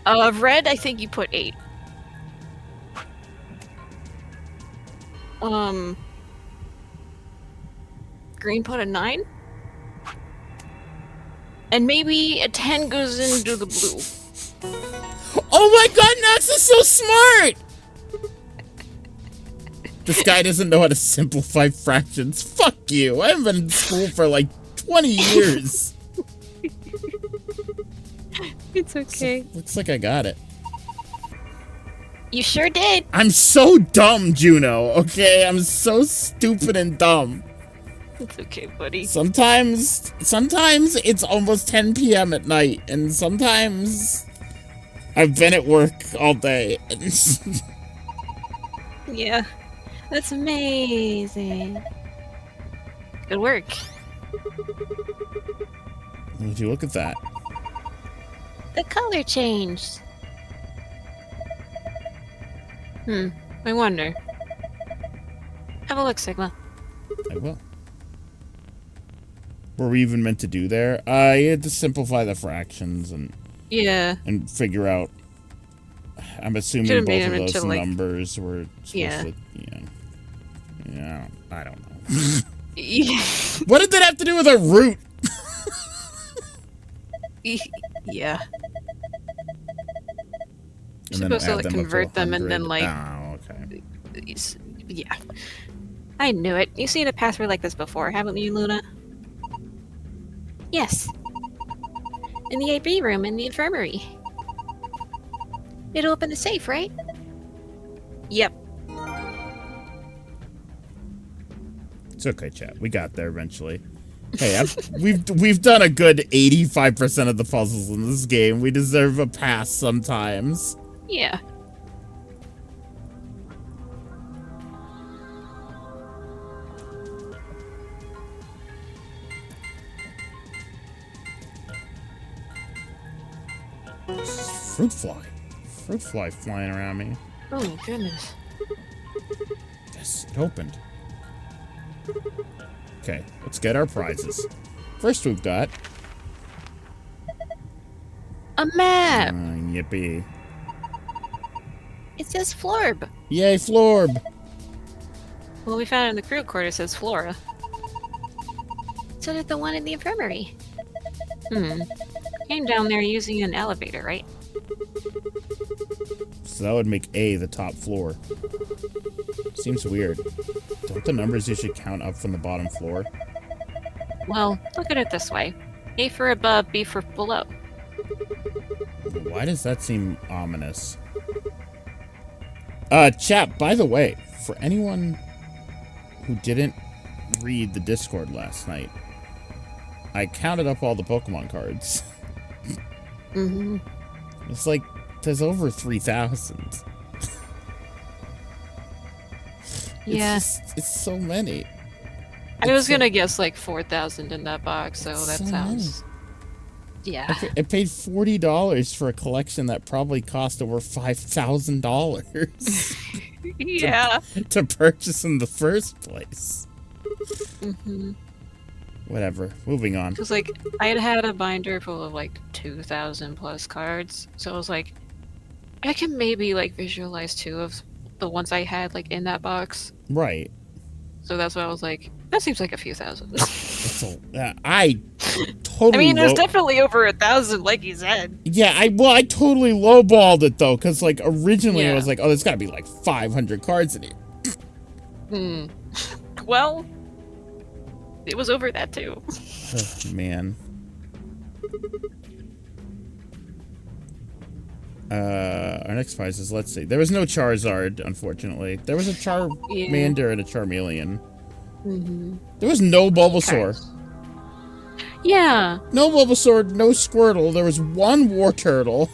Red, I think you put 8. Green put a 9? And maybe a 10 goes into the blue. Oh my god, Nox is so smart! This guy doesn't know how to simplify fractions. Fuck you. I haven't been in school for like 20 years. It's okay. Looks like I got it. You sure did. I'm so dumb, Juno, okay? I'm so stupid and dumb. It's okay, buddy. Sometimes it's almost 10 p.m. at night, and sometimes I've been at work all day. Yeah. That's amazing. Good work. Would you look at that? The color changed. I wonder. Have a look, Sigma. I will. Were we even meant to do there? You had to simplify the fractions and figure out. I'm assuming Should've both made of them those into, like, numbers were supposed to. Yeah, I don't know. What did that have to do with a root? Yeah. And You're then supposed to add like them up to convert them and then 100. like. Oh, okay. Yeah. I knew it. You've seen a password like this before, haven't you, Luna? Yes. In the AB room in the infirmary. It'll open the safe, right? Yep. It's okay, chat. We got there eventually. Hey, we've done a good 85% of the puzzles in this game. We deserve a pass sometimes. Yeah. Fruit fly. Fruit fly flying around me. Oh my goodness. Yes, it opened. Okay, let's get our prizes. First we've got... a map! Yippee. It says Florb. Yay, Florb! Well, we found it in the crew quarters, says Flora. So did the one in the infirmary. Came down there using an elevator, right? So that would make A the top floor. Seems weird. Don't the numbers usually count up from the bottom floor? Well, look at it this way. A for above, B for below. Why does that seem ominous? Chat, by the way, for anyone who didn't read the Discord last night, I counted up all the Pokemon cards. It's like, there's over 3,000. Yeah. It's so many. I was gonna guess like 4,000 in that box, so that sounds... Yeah. I paid $40 for a collection that probably cost over $5,000 Yeah. to purchase in the first place. Whatever. Moving on. Because like, I had a binder full of like 2,000 plus cards, so I was like, I can maybe like visualize 2 of the ones I had like in that box. Right. So that's why I was like, that seems like a few thousand. I totally. I mean, there's definitely over 1,000, like you said. Yeah, I totally lowballed it though, because like originally I was like, oh, there's got to be like 500 cards in here. Well, it was over that too. Oh, man. Our next prize is, let's see. There was no Charizard, unfortunately. There was a Charmander and a Charmeleon. There was no Bulbasaur. Yeah. No Bulbasaur, no Squirtle. There was one Wartortle.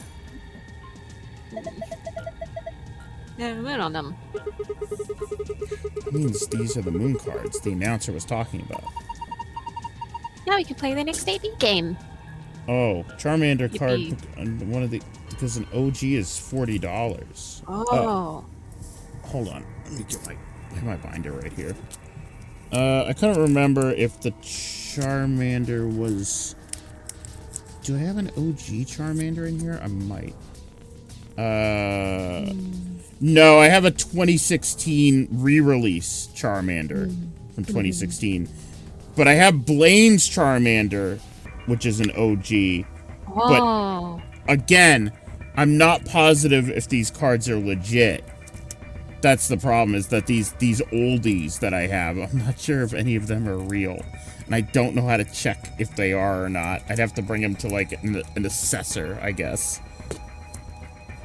Yeah, moon on them. That means these are the moon cards the announcer was talking about. Now we can play the next AB game. Oh, Charmander card, and one of the, because an OG is $40. Oh. Hold on, let me get my binder right here. I couldn't remember if the Charmander was. Do I have an OG Charmander in here? I might. No, I have a 2016 re-release Charmander from 2016. But I have Blaine's Charmander, which is an OG. Oh. But again, I'm not positive if these cards are legit. That's the problem, is that these oldies that I have, I'm not sure if any of them are real. And I don't know how to check if they are or not. I'd have to bring them to like an assessor, I guess.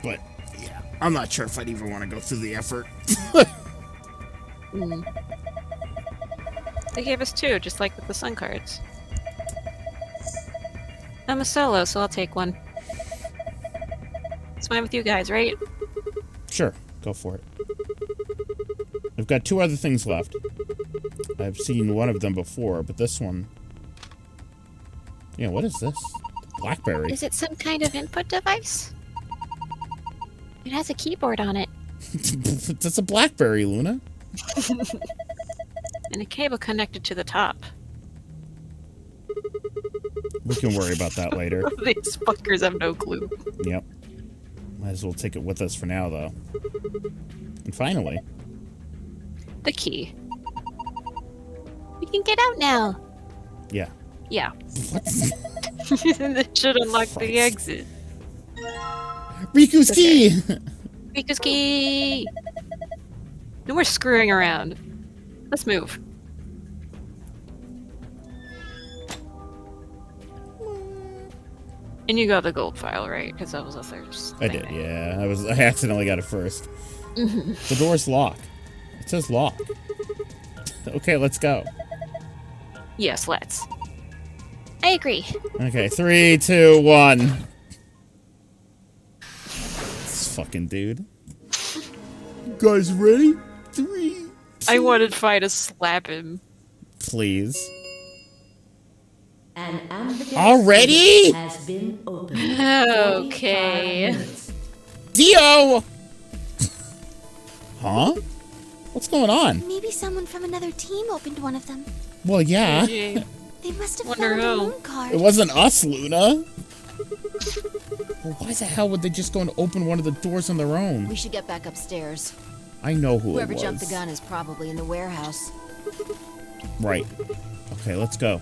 But yeah, I'm not sure if I'd even want to go through the effort. They gave us 2, just like with the Sun cards. I'm a solo, so I'll take one. It's fine with you guys, right? Sure, go for it. I've got 2 other things left. I've seen one of them before, but this one... Yeah, what is this? Blackberry. Is it some kind of input device? It has a keyboard on it. That's a Blackberry, Luna. And a cable connected to the top. We can worry about that later. These fuckers have no clue. Yep. Might as well take it with us for now, though. And finally... The key. We can get out now. Yeah. Yeah. What? They should unlock the exit. Riku's key! Riku's key! No more screwing around. Let's move. And you got the gold file, right? Because that was the first. I did, yeah. I accidentally got it first. The door's locked. It says lock. Okay, let's go. Yes, let's. I agree. Okay, 3, 2, 1. This fucking dude. You guys ready? 3, 2. I wanted Fi to slap him. Please. An ambiguous Already? has been opened. Okay. Dio! Huh? What's going on? Maybe someone from another team opened one of them. Well, yeah. They must have Wonder found a who. moon card. It wasn't us, Luna. Well, why the hell would they just go and open one of the doors on their own? We should get back upstairs. I know who Whoever it was. jumped the gun is probably in the warehouse. Right. Okay, let's go.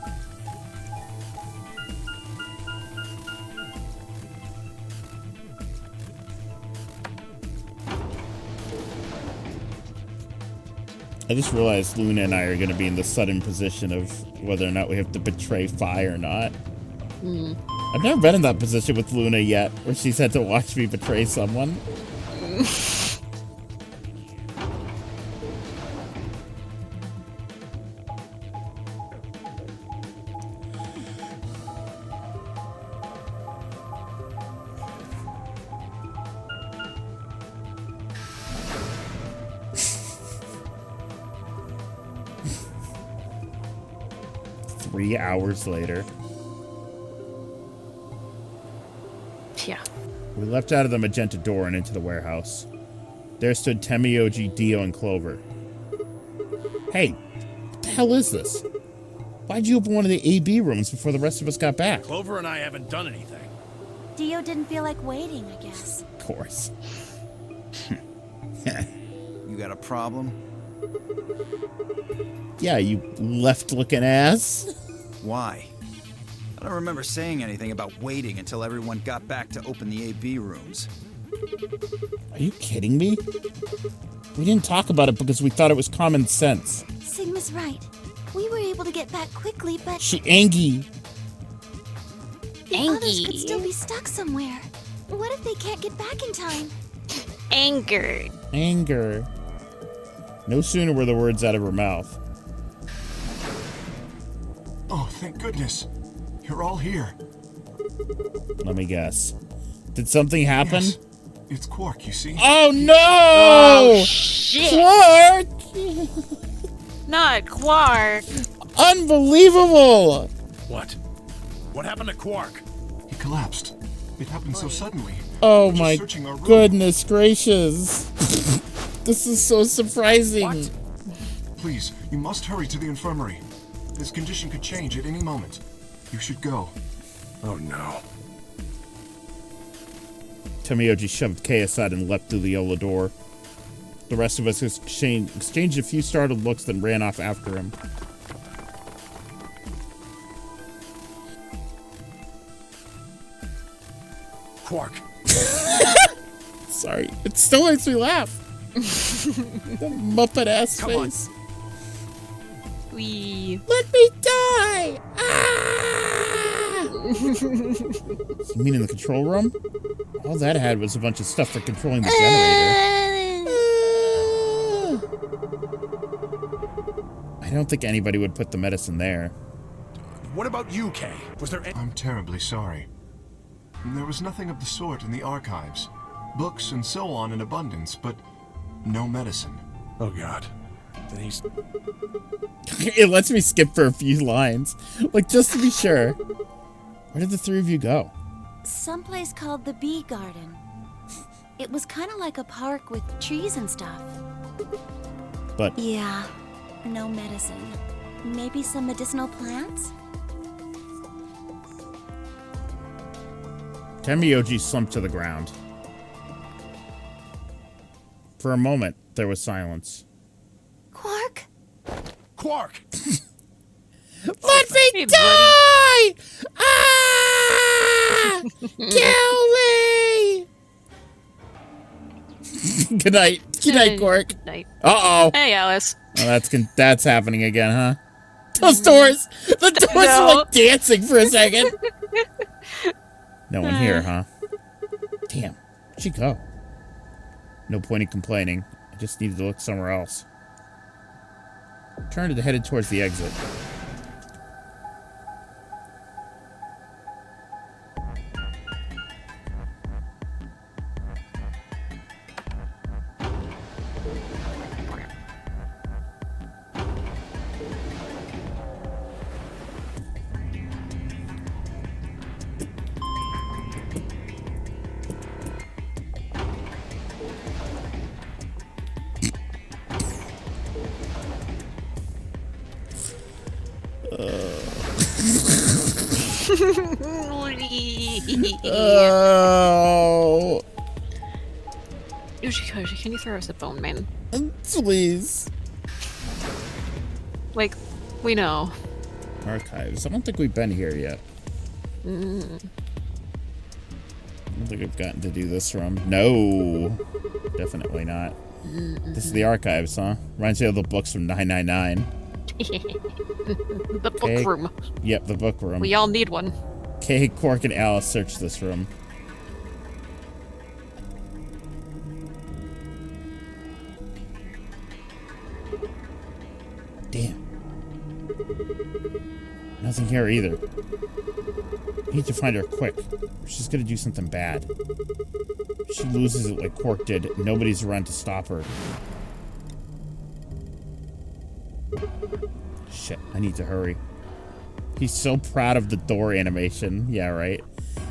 I just realized Luna and I are going to be in the sudden position of whether or not we have to betray Fi or not. I've never been in that position with Luna yet, where she's had to watch me betray someone. Three hours later. Yeah. We leapt out of the magenta door and into the warehouse. There stood Temioji, Dio, and Clover. Hey, what the hell is this? Why'd you open one of the AB rooms before the rest of us got back? Clover and I haven't done anything. Dio didn't feel like waiting, I guess. Of course. You got a problem? Yeah, you left-looking ass. Why? I don't remember saying anything about waiting until everyone got back to open the AB rooms. Are you kidding me? We didn't talk about it because we thought it was common sense. Sigma's right. We were able to get back quickly, but She Angie. the others could still be stuck somewhere. What if they can't get back in time? Anger. Anger. No sooner were the words out of her mouth. Oh, thank goodness. You're all here. Let me guess. Did something happen? Yes. It's Quark, you see? Oh no! Oh, shit. Quark! Not Quark. Unbelievable! What? What happened to Quark? He collapsed. It happened so suddenly. Oh We're just my searching our room. goodness gracious. This is so surprising. What? Please, you must hurry to the infirmary. His condition could change at any moment. You should go. Oh no. Temioji shoved Kay aside and leapt through the yellow door. The rest of us exchanged a few startled looks, then ran off after him. Quark. Sorry, it still makes me laugh. The Muppet ass Come on. face. We. Let me die! Ah! You mean in the control room? All that had was a bunch of stuff for controlling the generator. I don't think anybody would put the medicine there. What about you, Kay? Was there any... I'm terribly sorry. There was nothing of the sort in the archives. Books and so on in abundance, but no medicine. Oh god. Then he's... It lets me skip for a few lines. Like, just to be sure. Where did the three of you go? Someplace called the Bee Garden. It was kind of like a park with trees and stuff. But Yeah. No medicine. Maybe some medicinal plants? Tenmyoji slumped to the ground. For a moment, there was silence. Quark? Quark! Let me die! Ah! Kill me! Good night. Good night, Quark. Good night. Uh-oh. Hey, Alice. Oh, that's happening again, huh? Those doors! The doors are like dancing for a second. No one here, huh? Damn. Where'd she go? No point in complaining. I just needed to look somewhere else. Turned and headed towards the exit. Oh. Yoshikoshi, can you throw us a bone, man? Please. Like, we know. Archives. I don't think we've been here yet. I don't think we've gotten to do this room. No. Definitely not. This is the archives, huh? Reminds me of the books from 999. The book room. Yep, the book room. We all need one. Kay, Quark, and Alice search this room. Damn. Nothing here either. We need to find her quick. She's gonna do something bad. If she loses it like Quark did, nobody's around to stop her. Shit, I need to hurry. He's so proud of the door animation. Yeah, right.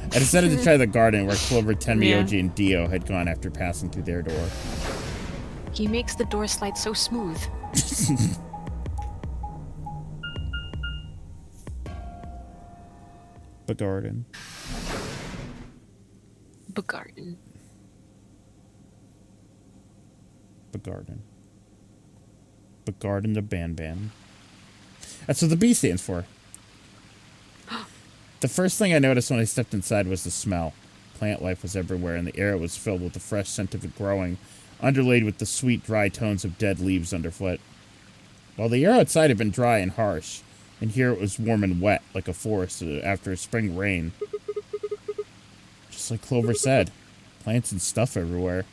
I decided to try the garden where Clover, Tenmyoji, and Dio had gone after passing through their door. He makes the door slide so smooth. The garden. The garden. The garden. The garden of Ban. That's what the B stands for. The first thing I noticed when I stepped inside was the smell. Plant life was everywhere, and the air was filled with the fresh scent of it growing, underlaid with the sweet, dry tones of dead leaves underfoot. While the air outside had been dry and harsh, and here it was warm and wet, like a forest after a spring rain. Just like Clover said, plants and stuff everywhere.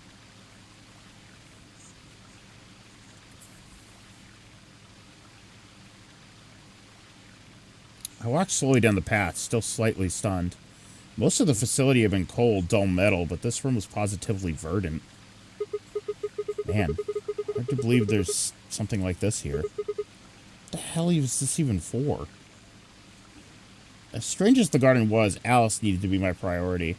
I walked slowly down the path, still slightly stunned. Most of the facility had been cold, dull metal, but this room was positively verdant. Man, hard to believe there's something like this here. What the hell is this even for? As strange as the garden was, Alice needed to be my priority.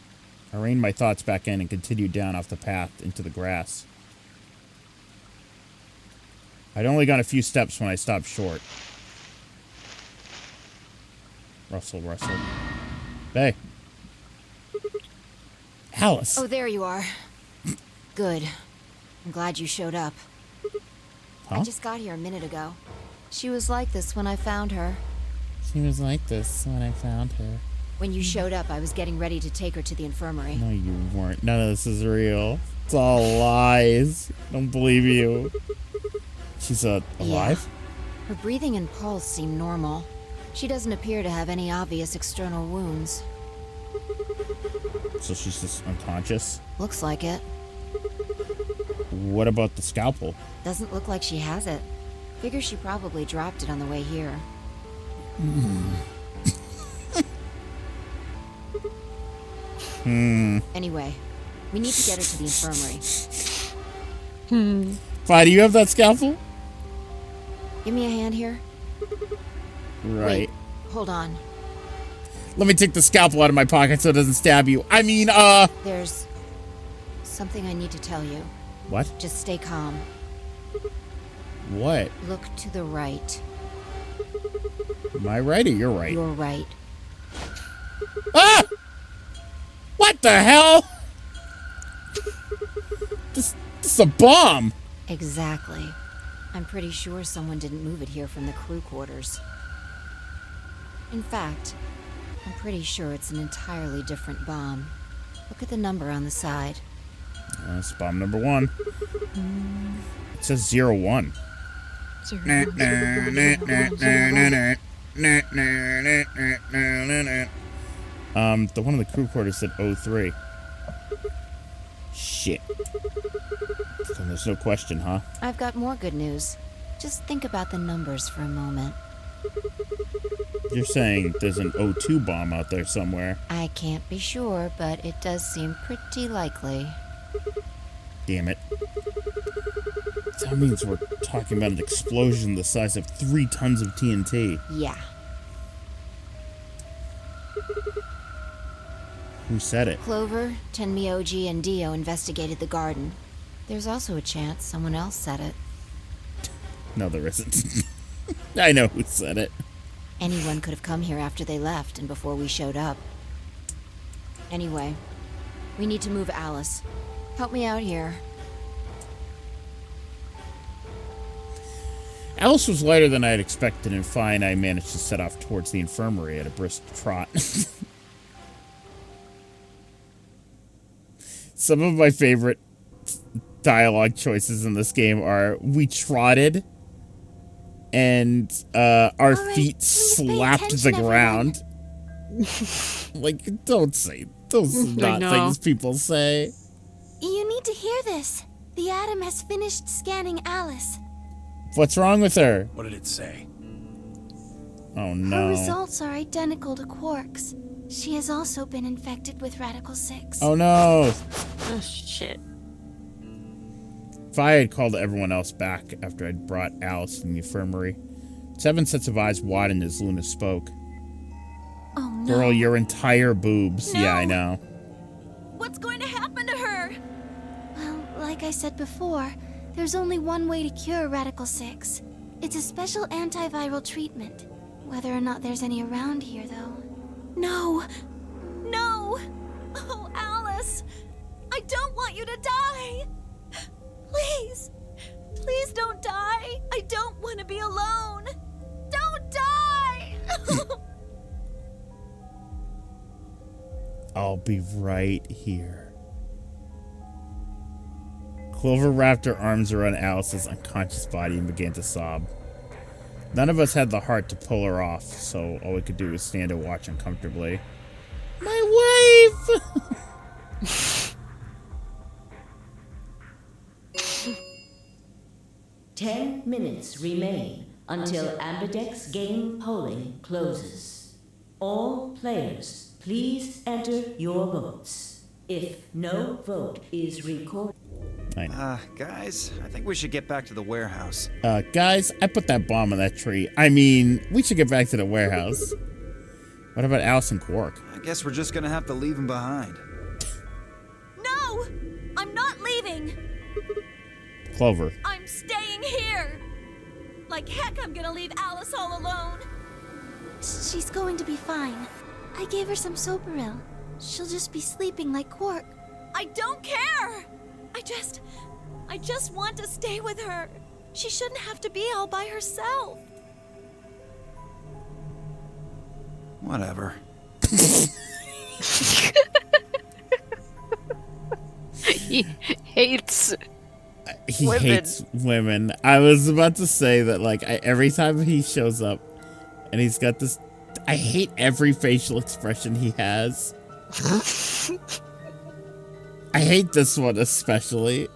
I reined my thoughts back in and continued down off the path into the grass. I'd only gone a few steps when I stopped short. Rustle. Hey. Alice. Oh, there you are. Good. I'm glad you showed up. Huh? I just got here a minute ago. She was like this when I found her. She was like this when I found her. When you showed up, I was getting ready to take her to the infirmary. No, you weren't. None of this is real. It's all lies. Don't believe you. She's alive? Yeah. Her breathing and pulse seem normal. She doesn't appear to have any obvious external wounds. So she's just unconscious? Looks like it. What about the scalpel? Doesn't look like she has it. Figure she probably dropped it on the way here. Anyway, we need to get her to the infirmary. Fi, do you have that scalpel? Give me a hand here. Right. Wait, hold on. Let me take the scalpel out of my pocket so it doesn't stab you. I mean, There's something I need to tell you. What? Just stay calm. What? Look to the right. Am I right or you're right? You're right. Ah! What the hell? This is a bomb. Exactly. I'm pretty sure someone didn't move it here from the crew quarters. In fact, I'm pretty sure it's an entirely different bomb. Look at the number on the side. That's bomb number 1. It says 01. The one in the crew quarters said 03. Shit. Then there's no question, huh? I've got more good news. Just think about the numbers for a moment. You're saying there's an 02 bomb out there somewhere. I can't be sure, but it does seem pretty likely. Damn it. That means we're talking about an explosion the size of 3 tons of TNT. Yeah. Who said it? Clover, Tenmyoji, and Dio investigated the garden. There's also a chance someone else said it. No, there isn't. I know who said it. Anyone could have come here after they left and before we showed up. Anyway, we need to move Alice. Help me out here. Alice was lighter than I had expected, and fine, I managed to set off towards the infirmary at a brisk trot. Some of my favorite dialogue choices in this game are, we trotted, and our feet slapped the ground. Like, don't say, those are not things people say. You need to hear this. The Atom has finished scanning Alice. What's wrong with her? What did it say? Oh no. Her results are identical to Quark's. She has also been infected with Radical 6. Oh no. Oh shit. If I had called everyone else back after I'd brought Alice from the infirmary. 7 sets of eyes widened as Luna spoke. Oh no. Girl, your entire boobs. No. Yeah, I know. What's going to happen to her? Well, like I said before, there's only one way to cure Radical 6. It's a special antiviral treatment. Whether or not there's any around here, though. No! No! Oh, Alice! I don't want you to die! Please! Please don't die! I don't want to be alone! Don't die! I'll be right here. Clover wrapped her arms around Alice's unconscious body and began to sob. None of us had the heart to pull her off, so all we could do was stand and watch uncomfortably. My wife! 10 minutes remain until Ambidex game polling closes. All players, please enter your votes. If no vote is recorded... Guys, I think we should get back to the warehouse. Guys, I put that bomb on that tree. I mean, we should get back to the warehouse. What about Alice and Quark? I guess we're just gonna have to leave him behind. No! I'm not leaving! Clover. I'm staying here! Like heck I'm gonna leave Alice all alone! She's going to be fine. I gave her some Soparil. She'll just be sleeping like Quark. I don't care! I just want to stay with her. She shouldn't have to be all by herself. Whatever. He hates He women. hates women. I was about to say that, like, every time he shows up and he's got this... I hate every facial expression he has. I hate this one especially.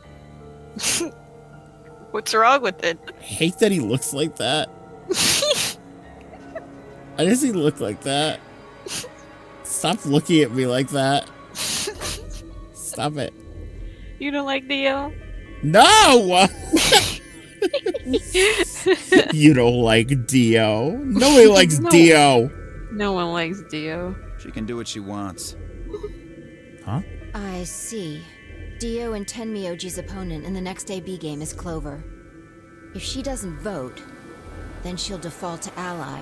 What's wrong with it? I hate that he looks like that. Why does he look like that? Stop looking at me like that. Stop it. You don't like Dio? No! You don't like Dio. Nobody likes Dio. No one likes Dio. She can do what she wants. Huh? I see. Dio and Tenmyoji's opponent in the next AB game is Clover. If she doesn't vote, then she'll default to ally.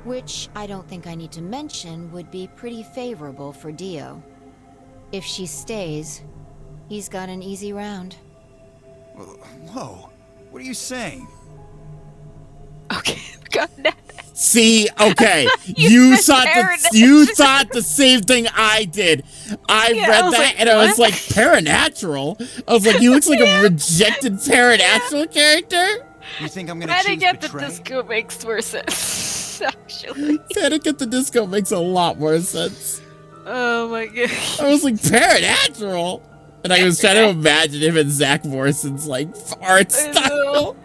Which I don't think I need to mention would be pretty favorable for Dio. If she stays, he's got an easy round. Whoa, what are you saying? Okay, got that. See, okay, you thought the same thing I did. I read that and I was like, Paranatural? I was like, he looks like a rejected Paranatural character? You think I'm gonna Panic choose at the Betray? Disco makes more sense, actually. Panic at the Disco makes a lot more sense. Oh my god. I was like, Paranatural? And I was trying to imagine him in Zach Morrison's, like, art style.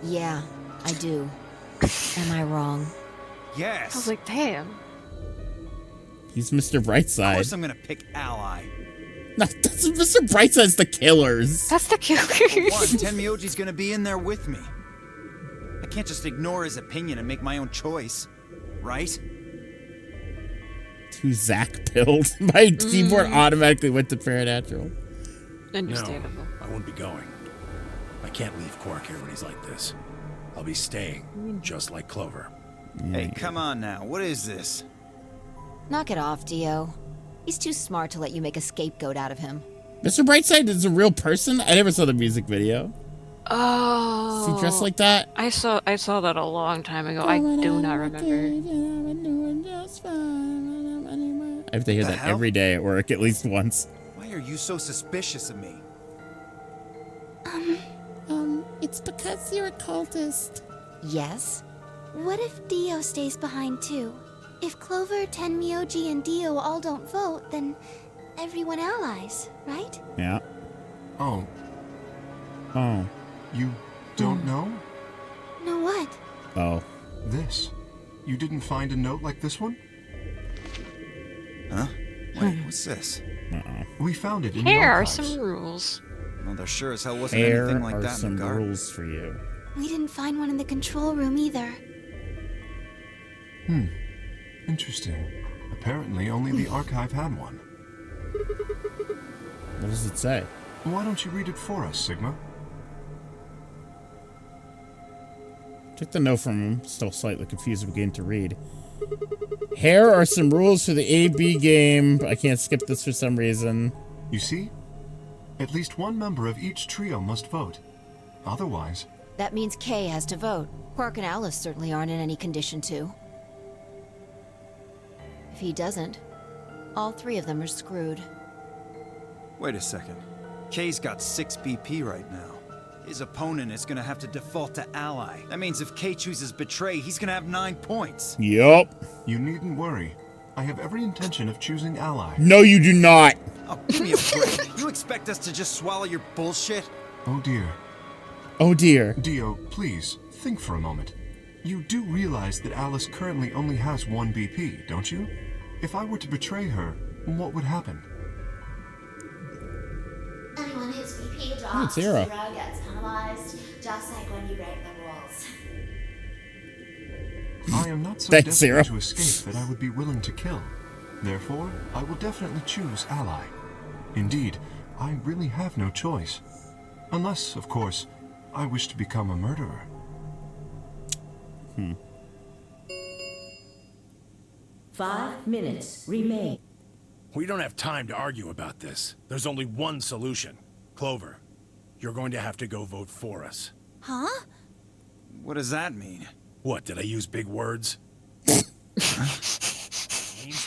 Yeah, I do. Am I wrong? Yes. I was like, damn. He's Mr. Of Brightside. course I'm gonna pick Ally. No, that's Mr. Brightside's the Killers. That's the Killers. One, Tenmyoji's gonna be in there with me. I can't just ignore his opinion and make my own choice, right? Too Zach pilled. My keyboard automatically went to Paranatural. Understandable. No, I won't be going. I can't leave Quark here when he's like this. I'll be staying, just like Clover. Hey, come on now. What is this? Knock it off, Dio. He's too smart to let you make a scapegoat out of him. Mr. Brightside is a real person? I never saw the music video. Oh. Is he dressed like that? I saw that a long time ago. I do not remember. I have to hear that every day at work at least once. Why are you so suspicious of me? It's because you're a cultist. Yes? What if Dio stays behind too? If Clover, Tenmyoji, and Dio all don't vote, then everyone allies, right? Yeah. Oh, Oh. you don't know? Know what? Oh. This. You didn't find a note like this one? Huh? Wait, what's this? We found it in the Here are archives. some rules. Well, there sure as hell wasn't Here anything like are that in some the garden. rules for you. We didn't find one in the control room either. Interesting. Apparently only the archive had one. What does it say? Why don't you read it for us, Sigma? Took the note from him, still slightly confused, beginning to read. Here are some rules for the AB game. I can't skip this for some reason. You see? At least one member of each trio must vote. Otherwise... That means Kay has to vote. Quark and Alice certainly aren't in any condition to. If he doesn't, all three of them are screwed. Wait a second. Kay's got 6 BP right now. His opponent is gonna have to default to ally. That means if Kay chooses Betray, he's gonna have 9 points. Yup. You needn't worry. I have every intention of choosing ally. No, you do not. Oh, give me a break. You expect us to just swallow your bullshit? Oh dear. Oh dear. Dio, please, think for a moment. You do realize that Alice currently only has 1 BP, don't you? If I were to betray her, what would happen? Anyone whose BP it's drops to Zero. 0 gets penalized, just like when you break the rules. I am not so Thanks, desperate Zero. to escape that I would be willing to kill. Therefore, I will definitely choose ally. Indeed, I really have no choice. Unless, of course, I wish to become a murderer. 5 minutes remain. We don't have time to argue about this. There's only one solution. Clover, you're going to have to go vote for us. Huh? What does that mean? What, did I use big words? Means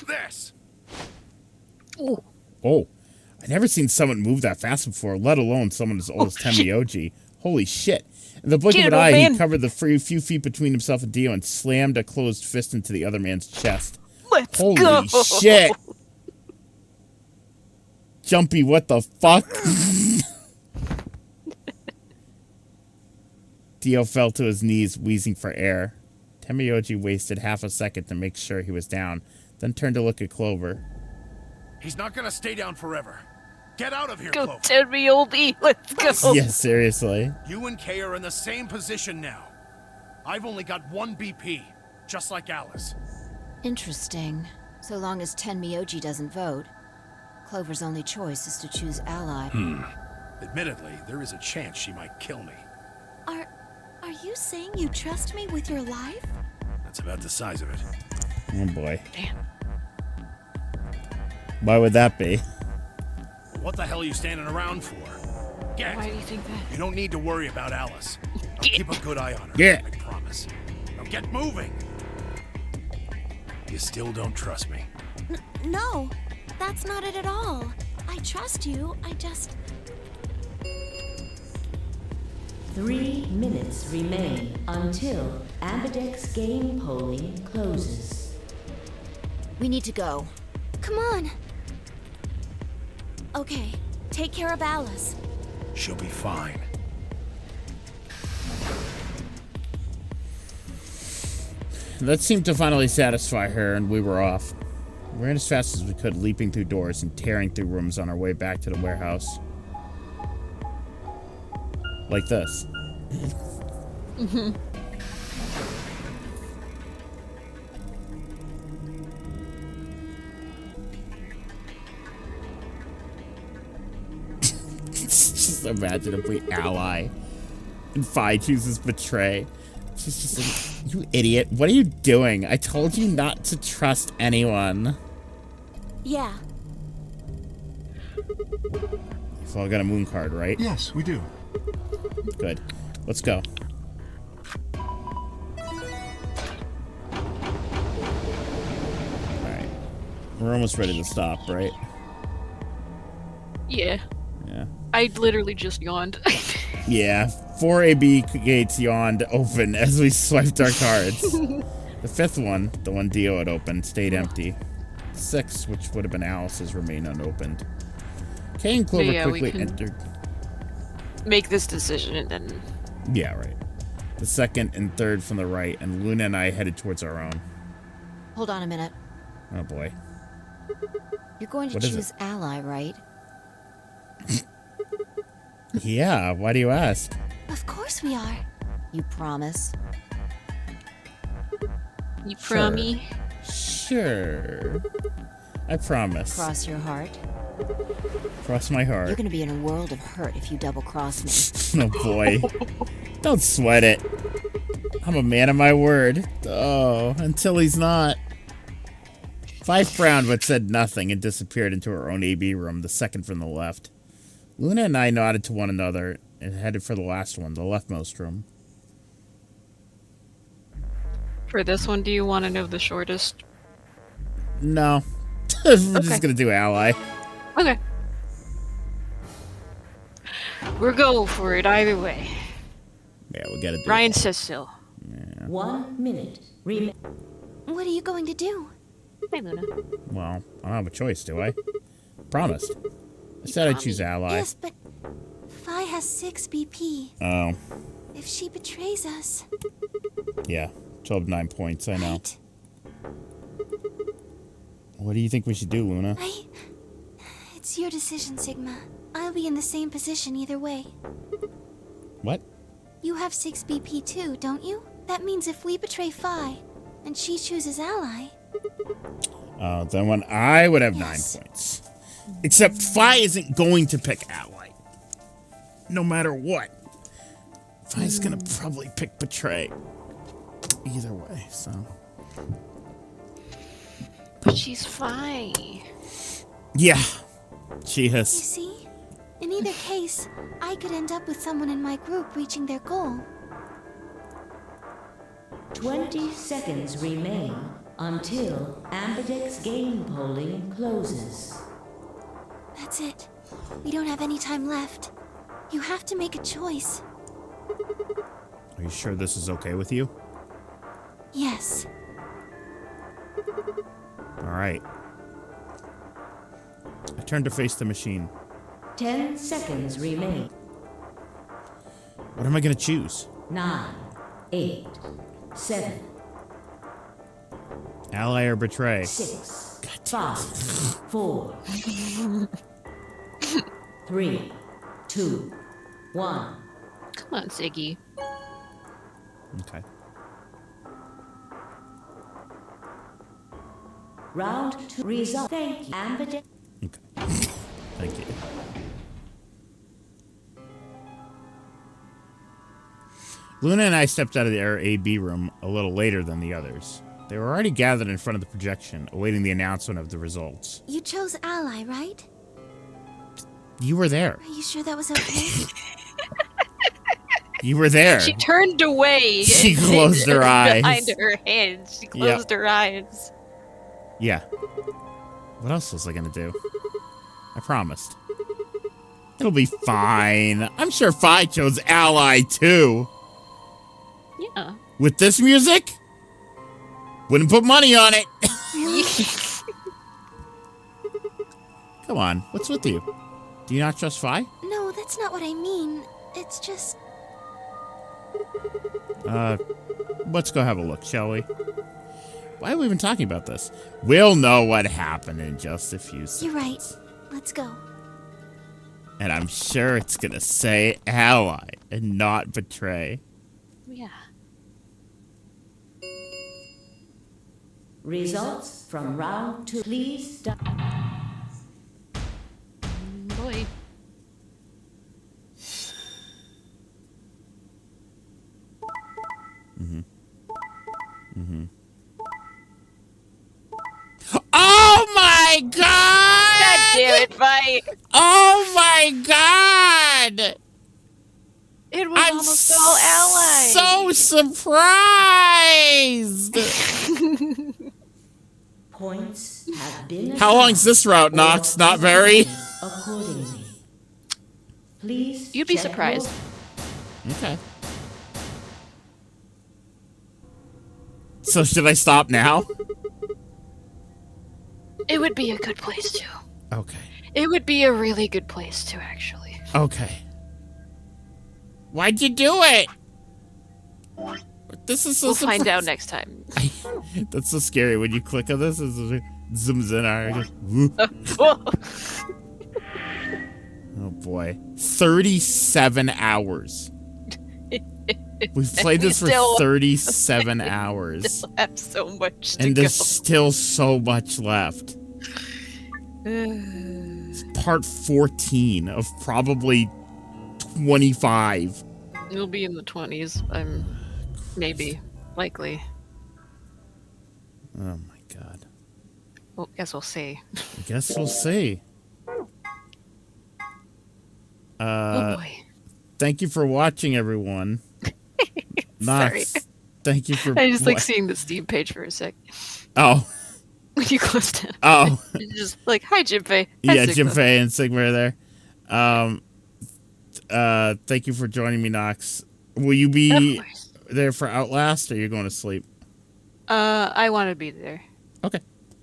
this. Oh. I've never seen someone move that fast before, let alone someone as old as Tenmyoji. Holy shit. In the blink of Get an it, eye, old man. he covered the few feet between himself and Dio and slammed a closed fist into the other man's chest. Let's Holy go. shit. Jumpy, what the fuck? Dio fell to his knees, wheezing for air. Tenmyoji wasted half a second to make sure he was down, then turned to look at Clover. He's not gonna stay down forever. Get out of here, Go Clover. Tenmyoji. Let's go. Yeah, seriously. You and Kay are in the same position now. I've only got 1 BP, just like Alice. Interesting. So long as Tenmyoji doesn't vote, Clover's only choice is to choose ally. Admittedly, there is a chance she might kill me. Are Are you saying you trust me with your life? That's about the size of it. Oh boy. Damn. Why would that be? What the hell are you standing around for? Get. Why do you think that? You don't need to worry about Alice. Keep a good eye on her. Yeah. I promise. Now get moving. You still don't trust me. No, that's not it at all. I trust you. I just... 3 minutes remain until Ambidex game polling closes. We need to go. Come on. Okay, take care of Alice. She'll be fine. That seemed to finally satisfy her, and we were off. We ran as fast as we could, leaping through doors and tearing through rooms on our way back to the warehouse. Like this. Mm-hmm. Just imagine if we ally and Fi chooses betray. She's just like, you idiot. What are you doing? I told you not to trust anyone. Yeah. You've all got a moon card, right? Yes, we do. Good. Let's go. Alright. We're almost ready to stop, right? Yeah. Yeah. I literally just yawned. Yeah. 4 AB gates yawned open as we swiped our cards. The fifth one, the one Dio had opened, stayed empty. 6, which would have been Alice's, remained unopened. Kay and Clover Yeah, we quickly can entered. make this decision and then... Yeah, right. The second and third from the right, and Luna and I headed towards our own. Hold on a minute. Oh boy. You're going to What is choose Ally, right? Yeah, why do you ask? Of course we are. You promise? You promise? Sure. I promise. Cross your heart? Cross my heart. You're gonna be in a world of hurt if you double-cross me. Oh boy. Don't sweat it. I'm a man of my word. Oh, until he's not. Five frowned but said nothing and disappeared into her own AB room, the second from the left. Luna and I nodded to one another and headed for the last one, the leftmost room. For this one, do you want to know the shortest? No. We're just gonna do Ally. Okay. We're going for it either way. Yeah, we gotta do Ryan says so. Yeah. 1 minute remain. What are you going to do? Hey, Luna. Well, I don't have a choice, do I? Promised. I said I'd choose Ally. Yes, but Fi has 6 BP. Oh. If she betrays us... Yeah. 9 points, I know. What do you think we should do, Luna? It's your decision, Sigma. I'll be in the same position either way. What? You have 6 BP too, don't you? That means if we betray Fi, and she chooses Ally... Then when I would have 9 points. Except Fi isn't going to pick Ally. No matter what. Fi's gonna probably pick Betray. Either way, so... But she's fine. Yeah. She You has... see? In either case, I could end up with someone in my group reaching their goal. 20 seconds remain until Ambidex game polling closes. That's it. We don't have any time left. You have to make a choice. Are you sure this is okay with you? Yes. Alright. I turn to face the machine. 10 seconds remain. What am I gonna choose? 9, 8, 7, Ally or Betray? 6, 5, 4, 3, 2, 1. Come on, Ziggy. Okay. Round 2 result. Thank you, Ambidex. Okay. Thank you. Luna and I stepped out of the AB room a little later than the others. They were already gathered in front of the projection, awaiting the announcement of the results. You chose Ally, right? You were there. Are you sure that was okay? You were there. She turned away. She closed her eyes. Behind her head. She closed her eyes. Yeah. What else was I gonna do? I promised. It'll be fine. I'm sure Fi chose Ally too. Yeah. With this music? Wouldn't put money on it. Come on, what's with you? Do you not trust Fi? No, that's not what I mean. It's just... Let's go have a look, shall we? Why are we even talking about this? We'll know what happened in just a few seconds. You're right. Let's go. And I'm sure it's gonna say Ally and not Betray. Yeah. Results from round 2. Please stop. Boy. Oh my god! God damn it, Fi! Oh my god! It was almost all Ally. So surprised! Points have been How long's this route, Nox? Not very. accordingly. Please. You'd be check surprised. Okay. So should I stop now? It would be a good place to. Okay. It would be a really good place to, actually. Okay. Why'd you do it? This is so We'll find out next time. That's so scary when you click on this. It zooms in. I just, whoop. Oh boy. 37 hours. We've played this for Still- 37 hours. Still have so much to And go. there's still so much left. It's part 14 of probably 25. It'll be in the 20s. Maybe. Likely. Oh my god. Well, guess we'll see. I guess we'll see. Oh boy. Thank you for watching, everyone. Sorry. Thank you for. I just like what? seeing the Steam page for a sec. Oh. When you closed it. Oh. It's just like, hi, Jinpei. Hi, Yeah, Sigma. Jinpei and Sigma are there. Thank you for joining me, Nox. Will you be there for Outlast, or you're going to sleep? I want to be there. Okay.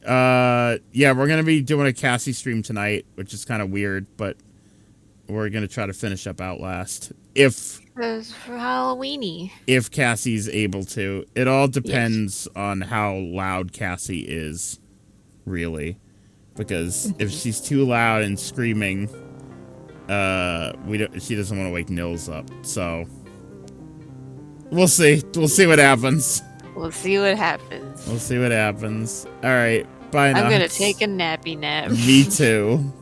Yeah, we're gonna be doing a Cassie stream tonight, which is kind of weird, but we're gonna try to finish up Outlast if Because for Halloweeny. if Cassie's able to. It all depends on how loud Cassie is, really, because if she's too loud and screaming, she doesn't want to wake Nils up. So we'll see. We'll see what happens. We'll see what happens. We'll see what happens. All right. Bye now. I'm gonna take a nappy nap. Me too.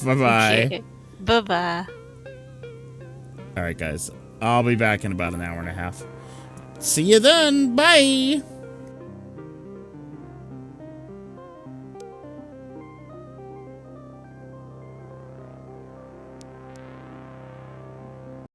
Bye-bye. Okay. Bye-bye. All right, guys. I'll be back in about an hour and a half. See you then. Bye.